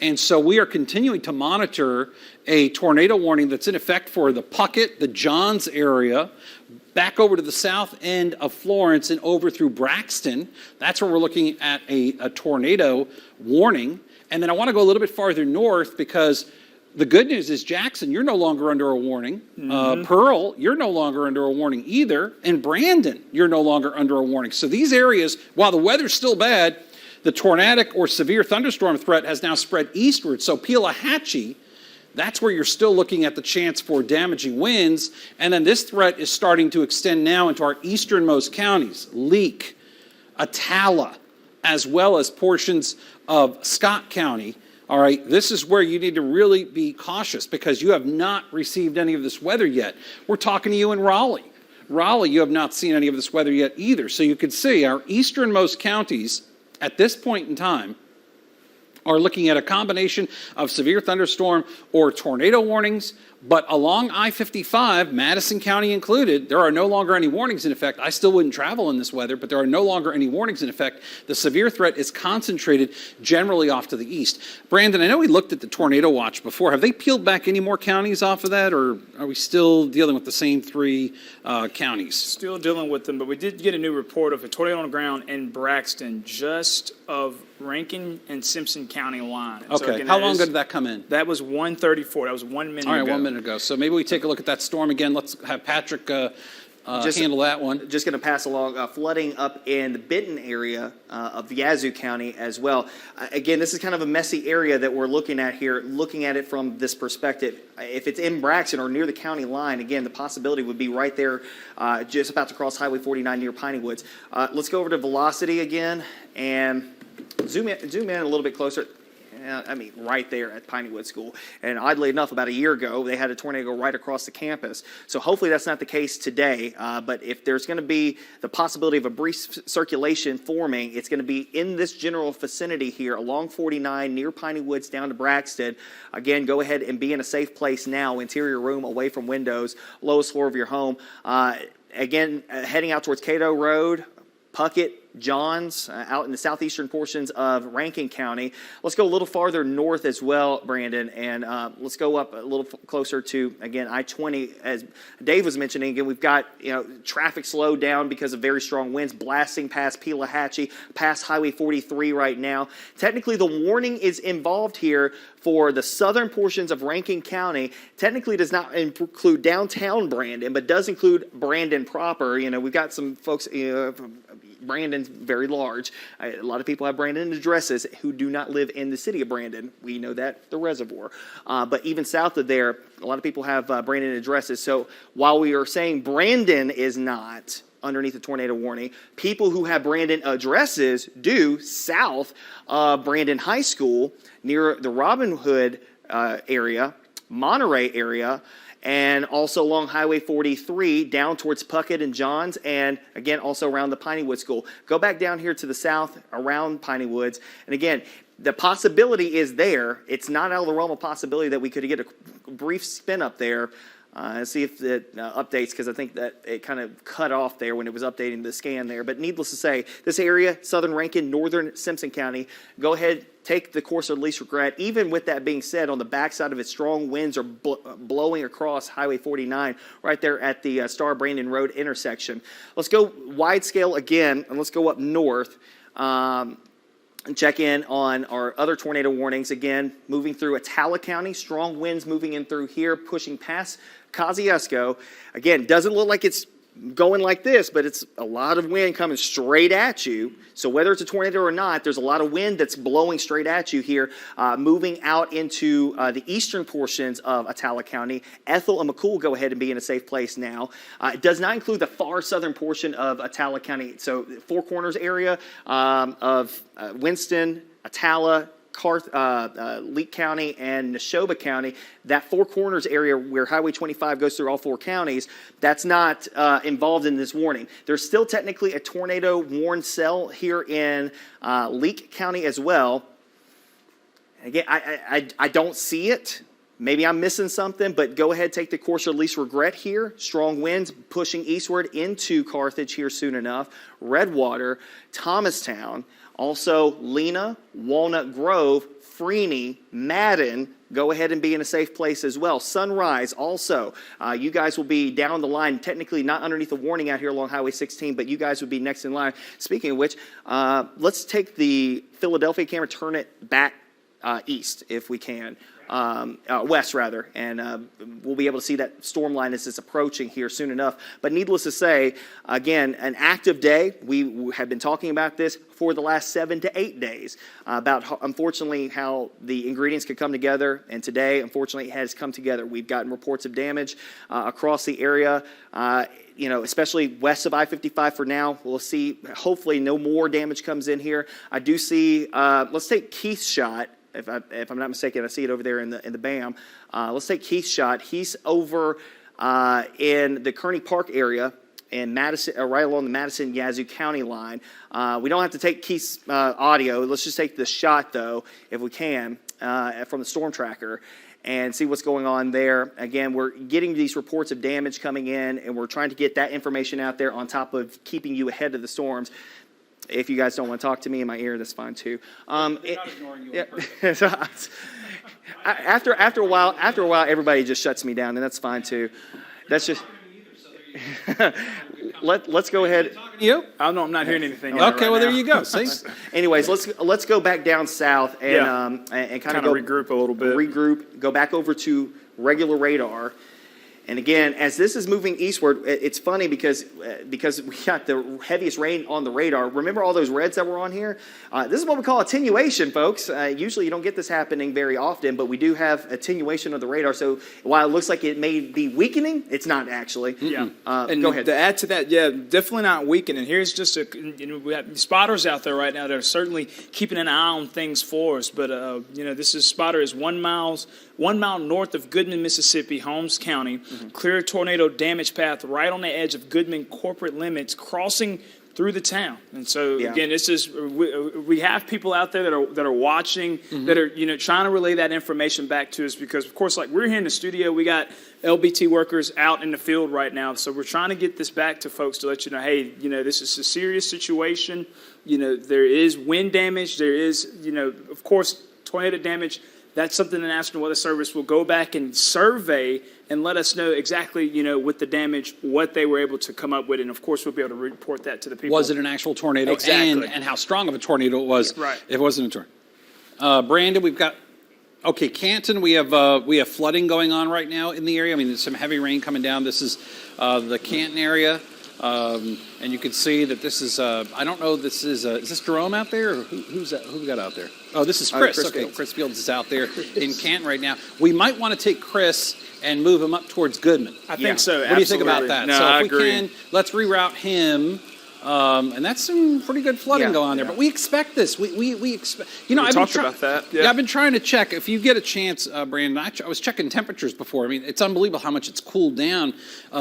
And so we are continuing to monitor a tornado warning that's in effect for the Puckett, the Johns area, back over to the south end of Florence and over through Braxton. That's where we're looking at a tornado warning. And then I want to go a little bit farther north because the good news is Jackson, you're no longer under a warning. Pearl, you're no longer under a warning either. And Brandon, you're no longer under a warning. So these areas, while the weather's still bad, the tornadic or severe thunderstorm threat has now spread eastward. So Pelahatchie, that's where you're still looking at the chance for damaging winds. And then this threat is starting to extend now into our easternmost counties, Leake, Atala, as well as portions of Scott County. All right, this is where you need to really be cautious because you have not received any of this weather yet. We're talking to you in Raleigh. Raleigh, you have not seen any of this weather yet either. So you can see our easternmost counties at this point in time are looking at a combination of severe thunderstorm or tornado warnings. But along I-55, Madison County included, there are no longer any warnings in effect. I still wouldn't travel in this weather, but there are no longer any warnings in effect. The severe threat is concentrated generally off to the east. Brandon, I know we looked at the tornado watch before. Have they peeled back any more counties off of that, or are we still dealing with the same three counties? Still dealing with them, but we did get a new report of a tornado on the ground in Braxton, just of Rankin and Simpson County line. And so Okay, again, how that long is- ago did that come in? That was 1:34. That was 1 minute All right, ago. 1 minute ago. So maybe we take a look at that storm again. Let's have Patrick handle that one. Just going to pass along flooding up in the Benton area of Yazoo County as well. Again, this is kind of a messy area that we're looking at here, looking at it from this perspective. If it's in Braxton or near the county line, again, the possibility would be right there, just about to cross Highway 49 near Piney Woods. Let's go over to velocity again and zoom in a little bit closer. I mean, right there at Piney Woods School. And oddly enough, about a year ago, they had a tornado go right across the campus. So hopefully that's not the case today. But if there's going to be the possibility of a brief circulation forming, it's going to be in this general vicinity here along 49 near Piney Woods down to Braxton. Again, go ahead and be in a safe place now, interior room away from windows, lowest floor of your home. Again, heading out towards Cato Road, Puckett, Johns, out in the southeastern portions of Rankin County. Let's go a little farther north as well, Brandon, and let's go up a little closer to, again, I-20. As Dave was mentioning, again, we've got traffic slowed down because of very strong winds blasting past Pelahatchie, past Highway 43 right now. Technically, the warning is involved here for the southern portions of Rankin County. Technically, does not include downtown Brandon, but does include Brandon proper. We've got some folks. Brandon's very large. A lot of people have Brandon addresses who do not live in the city of Brandon. We know that, the reservoir. But even south of there, a lot of people have Brandon addresses. So while we are saying Brandon is not underneath the tornado warning, people who have Brandon addresses do south of Brandon High School near the Robin Hood area, Monterey area, and also along Highway 43 down towards Puckett and Johns, and again also around the Piney Woods School. Go back down here to the south around Piney Woods, and again, the possibility is there. It's not out of the realm of possibility that we could get a brief spin up there. See if it updates, because I think that it kind of cut off there when it was updating the scan there. But needless to say, this area, southern Rankin, northern Simpson County, go ahead, take the course of least regret. Even with that being said, on the backside of it, strong winds are blowing across Highway 49 right there at the Star Brandon Road intersection. Let's go wide scale again, and let's go up north. And check in on our other tornado warnings. Again, moving through Attala County, strong winds moving in through here, pushing past Kosciuszko. Again, doesn't look like it's going like this, but it's a lot of wind coming straight at you. So whether it's a tornado or not, there's a lot of wind that's blowing straight at you here, moving out into the eastern portions of Attala County. Ethel and McCool go ahead and be in a safe place now. It does not include the far southern portion of Attala County. So Four Corners area of Winston, Attala, Leake County, and Neshoba County. That Four Corners area where Highway 25 goes through all four counties, that's not involved in this warning. There's still technically a tornado warned cell here in Leake County as well. Again, I don't see it. Maybe I'm missing something, but go ahead, take the course of least regret here. Strong winds pushing eastward into Carthage here soon enough. Redwater, Thomastown, also Lena, Walnut Grove, Freeney, Madden, go ahead and be in a safe place as well. Sunrise also. You guys will be down the line, technically not underneath the warning out here along Highway 16, but you guys would be next in line. Speaking of which, let's take the Philadelphia camera, turn it back east if we can. West rather, and we'll be able to see that storm line as it's approaching here soon enough. But needless to say, again, an active day. We have been talking about this for the last 7 to 8 days about, unfortunately, how the ingredients could come together, and today, unfortunately, it has come together. We've gotten reports of damage across the area, especially west of I-55 for now. We'll see, hopefully, no more damage comes in here. I do see, let's take Keith's shot. If I'm not mistaken, I see it over there in the BAM. Let's take Keith's shot. He's over in the Kearney Park area. in Madison, right along the Madison-Yazoo County line. We don't have to take Keith's audio. Let's just take the shot, though, if we can, from the storm tracker and see what's going on there. Again, we're getting these reports of damage coming in, and we're trying to get that information out there on top of keeping you ahead of the storms. If you guys don't want to talk to me in my ear, that's fine, too. They're not ignoring you. Yeah. After a while, everybody just shuts me down, and that's fine, too. That's just... Let's go ahead. You? I'm not hearing anything. Okay, well, there you go. See? Anyways, let's go back down south and kind of regroup a little bit. Regroup, go back over to regular radar. And again, as this is moving eastward, it's funny because we got the heaviest rain on the radar. Remember all those reds that were on here? This is what we call attenuation, folks. Usually you don't get this happening very often, but we do have attenuation of the radar. So while it looks like it may be weakening, it's not actually. Yeah. Go ahead. To add to that, yeah, definitely not weakening. Here's just we have spotters out there right now that are certainly keeping an eye on things for us. But this spotter is 1 mile north of Goodman, Mississippi, Holmes County. Clear tornado damage path right on the edge of Goodman corporate limits, crossing through the town. And so again, this is we have people out there that are watching, that are trying to relay that information back to us, because of course, like, we're here in the studio, we got LBT workers out in the field right now, so we're trying to get this back to folks to let you know, hey, this is a serious situation. There is wind damage, there is of course tornado damage. That's something the National Weather Service will go back and survey and let us know exactly, with the damage, what they were able to come up with. And, of course, we'll be able to report that to the people. Was it an actual tornado? Exactly. And how strong of a tornado it was. Right. It wasn't a tornado. Brandon, we've got... Okay, Canton, we have flooding going on right now in the area. I mean, there's some heavy rain coming down. This is the Canton area. And you can see that this is, I don't know, is this Jerome out there? Or who's that? Who we got out there? Oh, this is Chris. Chris Okay, Fields. Chris Fields is out there in Canton right now. We might want to take Chris and move him up towards Goodman. I think so. What do you think about that? No, so I if we agree. can, let's reroute him. And that's some pretty good flooding going on there. But we expect this. We expect. I've talked about that. Yeah. I've been trying to check. If you get a chance, Brandon, I was checking temperatures before. I mean, it's unbelievable how much it's cooled down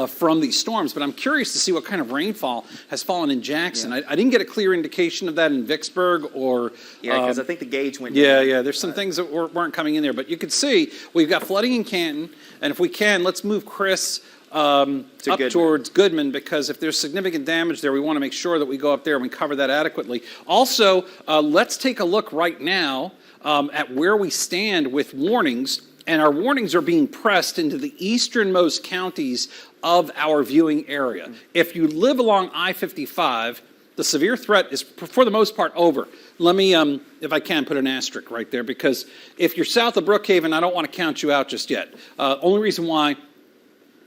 from these storms. But I'm curious to see what kind of rainfall has fallen in Jackson. I didn't get a clear indication of that in Vicksburg or. Yeah, because I think the gauge went Yeah, down. yeah. There's some things that weren't coming in there. But you can see we've got flooding in Canton. And if we can, let's move Chris up Goodman. towards Goodman, because if there's significant damage there, we want to make sure that we go up there and we cover that adequately. Also, let's take a look right now at where we stand with warnings, and our warnings are being pressed into the easternmost counties of our viewing area. If you live along I-55, the severe threat is, for the most part, over. Let me, if I can, put an asterisk right there, because if you're south of Brookhaven, I don't want to count you out just yet. Only reason why,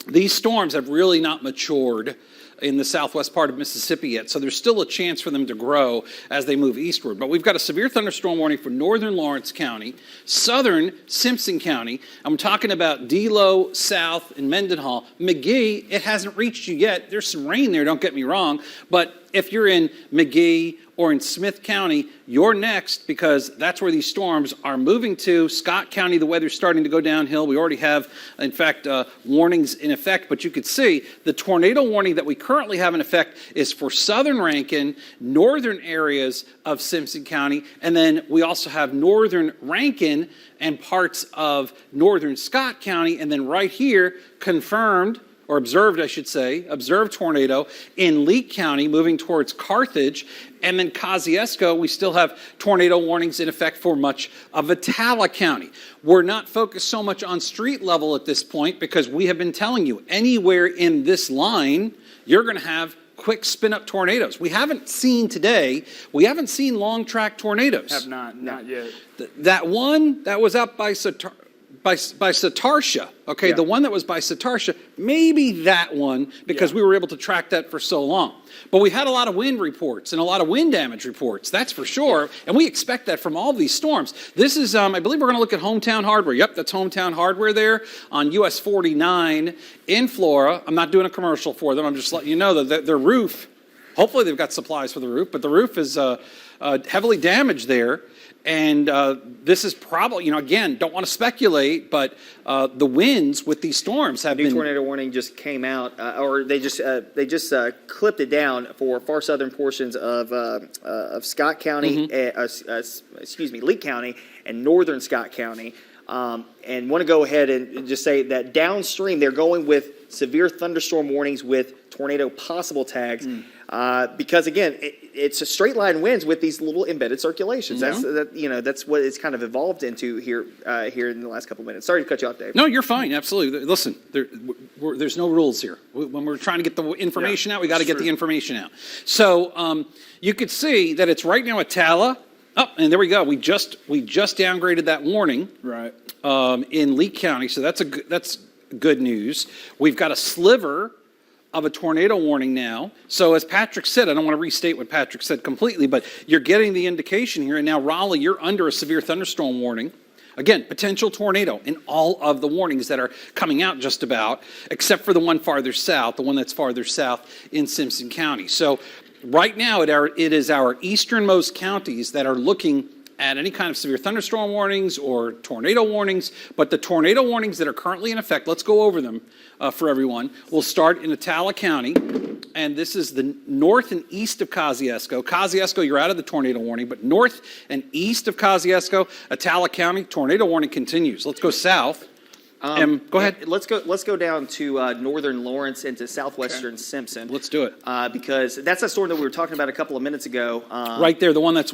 these storms have really not matured in the southwest part of Mississippi yet, so there's still a chance for them to grow as they move eastward. But we've got a severe thunderstorm warning for northern Lawrence County, southern Simpson County. I'm talking about Delo, South, and Mendenhall. McGee, it hasn't reached you yet. There's some rain there, don't get me wrong, but if you're in McGee or in Smith County, you're next, because that's where these storms are moving to. Scott County, the weather's starting to go downhill. We already have, in fact, warnings in effect, but you could see the tornado warning that we currently have in effect is for southern Rankin, northern areas of Simpson County, and then we also have northern Rankin and parts of northern Scott County, and then right here, confirmed, or observed, I should say, observed tornado in Lee County moving towards Carthage. And then Kosciuszko, we still have tornado warnings in effect for much of Atala County. We're not focused so much on street level at this point, because we have been telling you, anywhere in this line, you're going to have quick spin-up tornadoes. We haven't seen today, we haven't seen long-track tornadoes. Have not yet. That one that was up by Satartia, okay, Yeah. the one that was by Satartia, maybe that one, because we were able to track that for so long. But we had a lot of wind reports and a lot of wind damage reports, that's for sure, and we expect that from all of these storms. This is, I believe we're going to look at Hometown Hardware. Yep, that's Hometown Hardware there on US 49 in Flora. I'm not doing a commercial for them, I'm just letting you know that their roof, hopefully they've got supplies for the roof, but the roof is heavily damaged there. And this is probably, again, don't want to speculate, but the winds with these storms have New been. tornado warning just came out, or they just clipped it down for far southern portions of Scott County, Leake County, and northern Scott County. And want to go ahead and just say that downstream they're going with severe thunderstorm warnings with tornado possible tags, because again it's a straight line winds with these little embedded circulations. That's what it's kind of evolved into here in the last couple of minutes. Sorry to cut you off, Dave. No, you're fine. Absolutely. Listen, there's no rules here. When we're trying to get the information out, we got to get the information out. So you could see that it's right now at Tala. Oh, and there we go. We just downgraded that warning. Right. In Leake County, so that's good news. We've got a sliver of a tornado warning now. So as Patrick said, I don't want to restate what Patrick said completely, but you're getting the indication here. And now Raleigh, you're under a severe thunderstorm warning. Again, potential tornado in all of the warnings that are coming out just about, except for the one farther south, the one that's farther south in Simpson County. So right now it is our easternmost counties that are looking at any kind of severe thunderstorm warnings or tornado warnings, but the tornado warnings that are currently in effect, let's go over them for everyone. We'll start in Atala County, and this is the north and east of Kosciuszko. Kosciuszko, you're out of the tornado warning, but north and east of Kosciuszko, Atala County, tornado warning continues. Let's go south. Go ahead. Let's go down to northern Lawrence into southwestern Simpson. Let's do it. Because that's that storm that we were talking about a couple of minutes ago. Right there, the one that's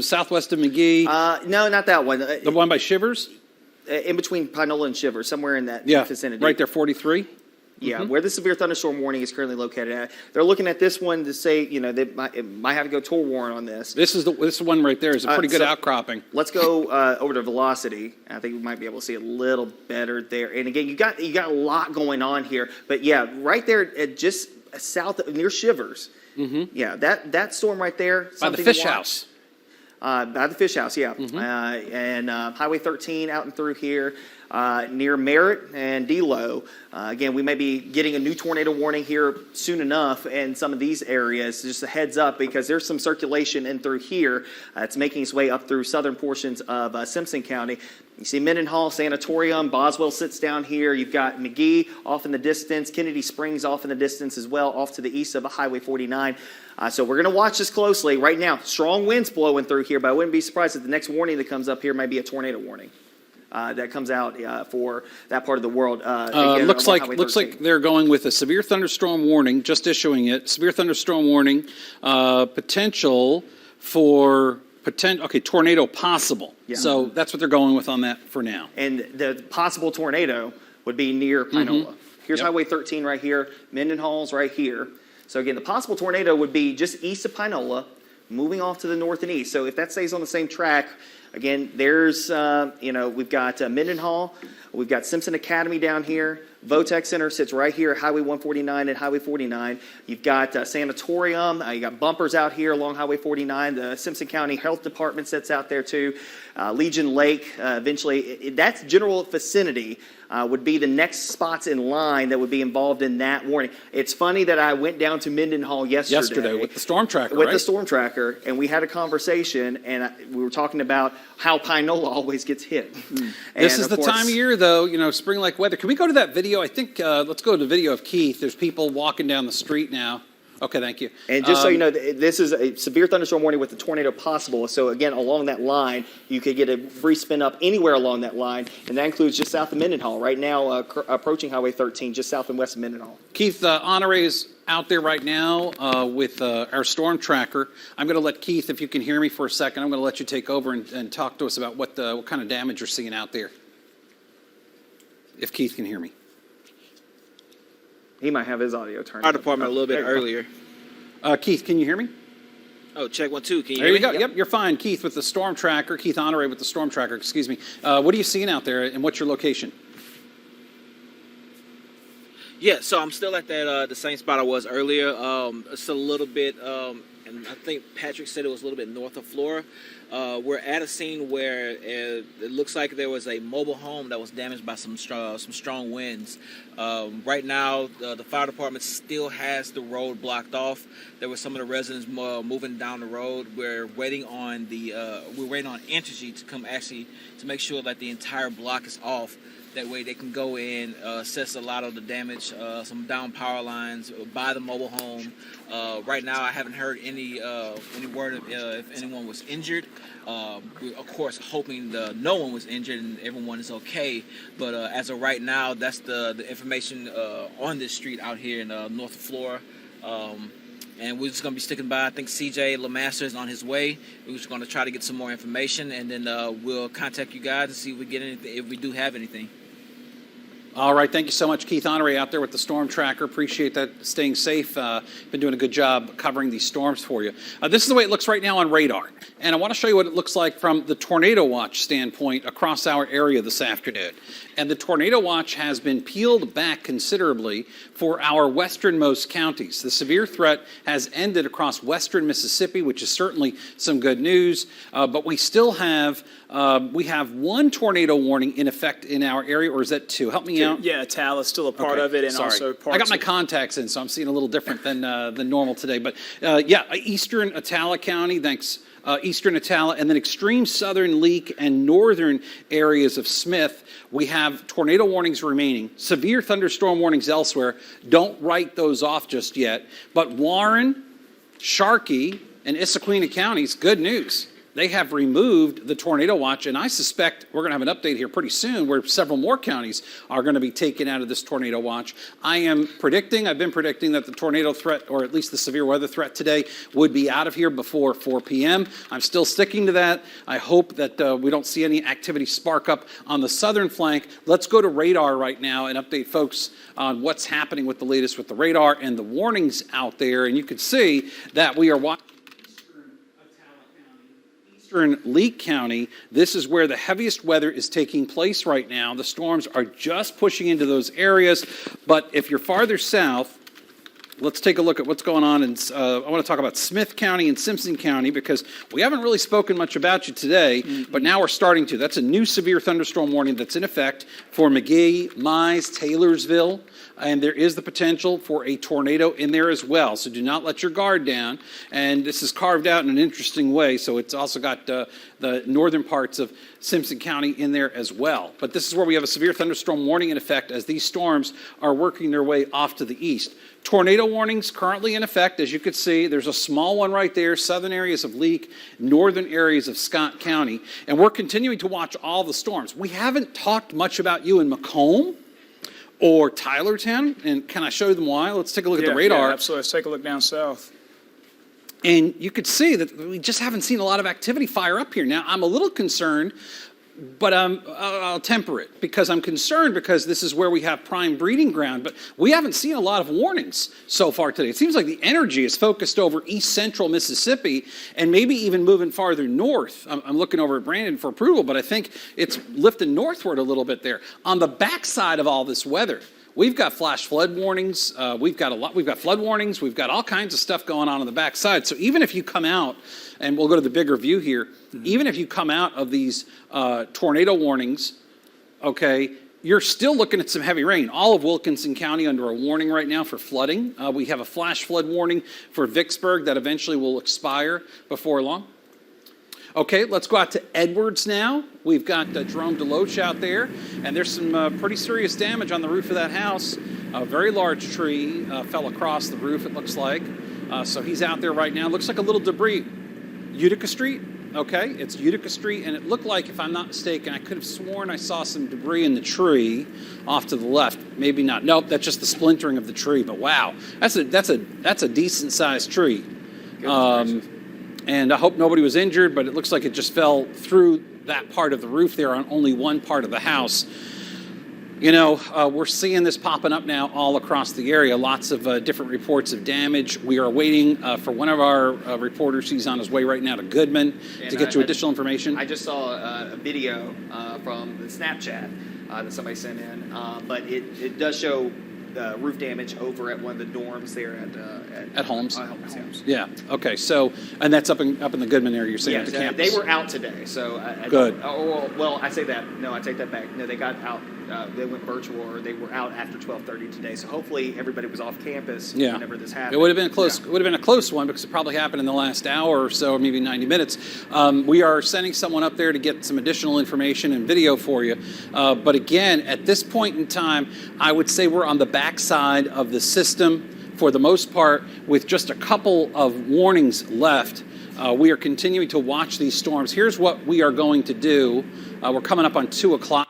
southwest of McGee. No, not that one. The one by Shivers? In between Pinola and Shivers, somewhere in that vicinity. Right there, 43. Yeah, where the severe thunderstorm warning is currently located at. They're looking at this one to say, they might have to go toll warrant on this. This one right there is a pretty good outcropping. Let's go over to velocity. I think we might be able to see a little better there. And again, you got a lot going on here. But yeah, right there, just south near Shivers. Mm-hmm. Yeah, that storm right there. By the fish house. By the fish house, yeah. And Highway 13 out and through here. Near Merritt and Delo. Again, we may be getting a new tornado warning here soon enough in some of these areas. Just a heads up, because there's some circulation in through here. It's making its way up through southern portions of Simpson County. You see Mendenhall Sanatorium, Boswell sits down here. You've got McGee off in the distance, Kennedy Springs off in the distance as well, off to the east of Highway 49. So we're going to watch this closely. Right now, strong winds blowing through here, but I wouldn't be surprised if the next warning that comes up here might be a tornado warning. That comes out for that part of the world. Again, looks like they're going with a severe thunderstorm warning, just issuing it. Severe thunderstorm warning, potential for tornado possible. Yeah. So that's what they're going with on that for now. And the possible tornado would be near Pinola. Here's Highway 13 right here. Mendenhall's right here. So again, the possible tornado would be just east of Pinola, moving off to the north and east. So if that stays on the same track. Again, there's, we've got Mendenhall, we've got Simpson Academy down here, Votech Center sits right here at Highway 149 and Highway 49. You've got Sanatorium, you got bumpers out here along Highway 49. The Simpson County Health Department sits out there too. Legion Lake, eventually, that's general vicinity. Would be the next spots in line that would be involved in that warning. It's funny that I went down to Mendenhall yesterday with the storm tracker, with the storm tracker, and we had a conversation, and we were talking about how Pinola always gets hit. This is the time of year, though, spring-like weather. Can we go to that video? I think let's go to the video of Keith. There's people walking down the street now. Okay, thank you. And just so you know, this is a severe thunderstorm warning with a tornado possible. So again, along that line, you could get a free spin up anywhere along that line, and that includes just south of Mendenhall. Right now, approaching Highway 13, just south and west of Mendenhall. Keith, Honore is out there right now with our storm tracker. I'm going to let Keith, if you can hear me for a second, I'm going to let you take over and talk to us about what kind of damage you're seeing out there. If Keith can hear me. He might have his audio turned Our on. department a little bit earlier. Keith, can you hear me? Oh, check 1, 2. Can you There hear you me? go. Yep, you're fine. Keith with the storm tracker. Keith Honore with the storm tracker, excuse me. What are you seeing out there, and what's your location? Yeah, so I'm still at that the same spot I was earlier. It's a little bit and I think Patrick said it was a little bit north of Flora. We're at a scene where it looks like there was a mobile home that was damaged by some strong winds. Right now, the fire department still has the road blocked off. There were some of the residents moving down the road. We're waiting on Entergy to come to make sure that the entire block is off. That way they can go in, assess a lot of the damage, some down power lines by the mobile home. Right now, I haven't heard any word of if anyone was injured. We're, of course, hoping no one was injured and everyone is okay. But as of right now, that's the information on this street out here in north of Flora. And we're just going to be sticking by. I think CJ LeMaster is on his way. We're just going to try to get some more information, and then we'll contact you guys and see if we get anything, if we do have anything. All right, thank you so much, Keith Honore, out there with the Storm Tracker. Appreciate that, staying safe. Been doing a good job covering these storms for you. This is the way it looks right now on radar. And I want to show you what it looks like from the Tornado Watch standpoint across our area this afternoon. And the Tornado Watch has been peeled back considerably for our westernmost counties. The severe threat has ended across western Mississippi, which is certainly some good news. But we still have one tornado warning in effect in our area, or is that two? Help me out. Yeah, Tal is still a part Okay, of it, and sorry. also parts I got my of, contacts in, so I'm seeing a little different than normal today. But eastern Atala County, thanks. Eastern Atala, and then extreme southern Leak and northern areas of Smith, we have tornado warnings remaining. Severe thunderstorm warnings elsewhere. Don't write those off just yet. But Warren, Sharkey, and Issaquena counties, good news. They have removed the tornado watch, and I suspect we're going to have an update here pretty soon where several more counties are going to be taken out of this tornado watch. I've been predicting that the tornado threat, or at least the severe weather threat today, would be out of here before 4 p.m. I'm still sticking to that. I hope that we don't see any activity spark up on the southern flank. Let's go to radar right now and update folks on what's happening with the latest with the radar and the warnings out there. And you can see that we are watching Eastern Leak County. This is where the heaviest weather is taking place right now. The storms are just pushing into those areas. But if you're farther south, let's take a look at what's going on. I want to talk about Smith County and Simpson County because we haven't really spoken much about you today, but now we're starting to. That's a new severe thunderstorm warning that's in effect for McGee, Mize, Taylorsville, and there is the potential for a tornado in there as well. So do not let your guard down. And this is carved out in an interesting way, so it's also got the northern parts of Simpson County in there as well. But this is where we have a severe thunderstorm warning in effect as these storms are working their way off to the east. Tornado warnings currently in effect. As you can see, there's a small one right there, southern areas of Leak, northern areas of Scott County. And we're continuing to watch all the storms. We haven't talked much about you in Macomb or Tylertown. And can I show them why? Let's take a look at the radar. Yeah, absolutely. Let's take a look down south. And you could see that we just haven't seen a lot of activity fire up here. Now, I'm a little concerned, but I'll temper it because I'm concerned because this is where we have prime breeding ground, but we haven't seen a lot of warnings so far today. It seems like the energy is focused over east central Mississippi and maybe even moving farther north. I'm looking over at Brandon for approval, but I think it's lifting northward a little bit there. On the backside of all this weather, we've got flash flood warnings. We've got flood warnings. We've got all kinds of stuff going on the backside. So even if you come out, and we'll go to the bigger view here, even if you come out of these tornado warnings, okay, you're still looking at some heavy rain. All of Wilkinson County under a warning right now for flooding. We have a flash flood warning for Vicksburg that eventually will expire before long. Okay, let's go out to Edwards now. We've got Jerome DeLoach out there, and there's some pretty serious damage on the roof of that house. A very large tree fell across the roof, it looks like. So he's out there right now. Looks like a little debris. Utica Street, okay, it's Utica Street, and it looked like, if I'm not mistaken, I could have sworn I saw some debris in the tree off to the left. Maybe not. Nope, that's just the splintering of the tree. But wow, that's a decent sized tree. And I hope nobody was injured, but it looks like it just fell through that part of the roof there on only one part of the house. You know, we're seeing this popping up now all across the area. Lots of different reports of damage. We are waiting for one of our reporters. He's on his way right now to Goodman to get you additional information. I just saw a video from the Snapchat that somebody sent in, but it does show roof damage over at one of the dorms there At Holmes? Holmes, Yeah. Okay. So, and that's up in the Goodman area. You're saying yeah, at the campus. they were out today. So Good. Well, I say that. No, I take that back. No, they got out. They went virtual, or they were out after 12:30 today. So hopefully everybody was off campus whenever this happened. It would have been close. Yeah. It would have been a close one because it probably happened in the last hour or so, or maybe 90 minutes. We are sending someone up there to get some additional information and video for you. But again, at this point in time, I would say we're on the backside of the system for the most part, with just a couple of warnings left. We are continuing to watch these storms. Here's what we are going to do. We're coming up on 2 o'clock.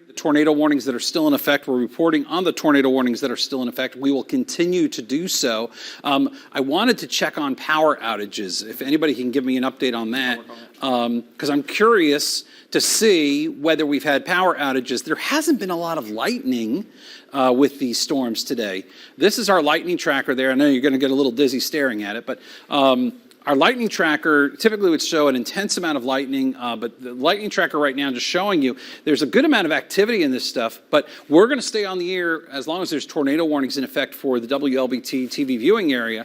The tornado warnings that are still in effect. We're reporting on the tornado warnings that are still in effect. We will continue to do so. I wanted to check on power outages, if anybody can give me an update on that, because I'm curious to see whether we've had power outages. There hasn't been a lot of lightning with these storms today. This is our lightning tracker there. I know you're going to get a little dizzy staring at it, but our lightning tracker typically would show an intense amount of lightning, but the lightning tracker right now just showing you there's a good amount of activity in this stuff, but we're going to stay on the air as long as there's tornado warnings in effect for the WLBT TV viewing area.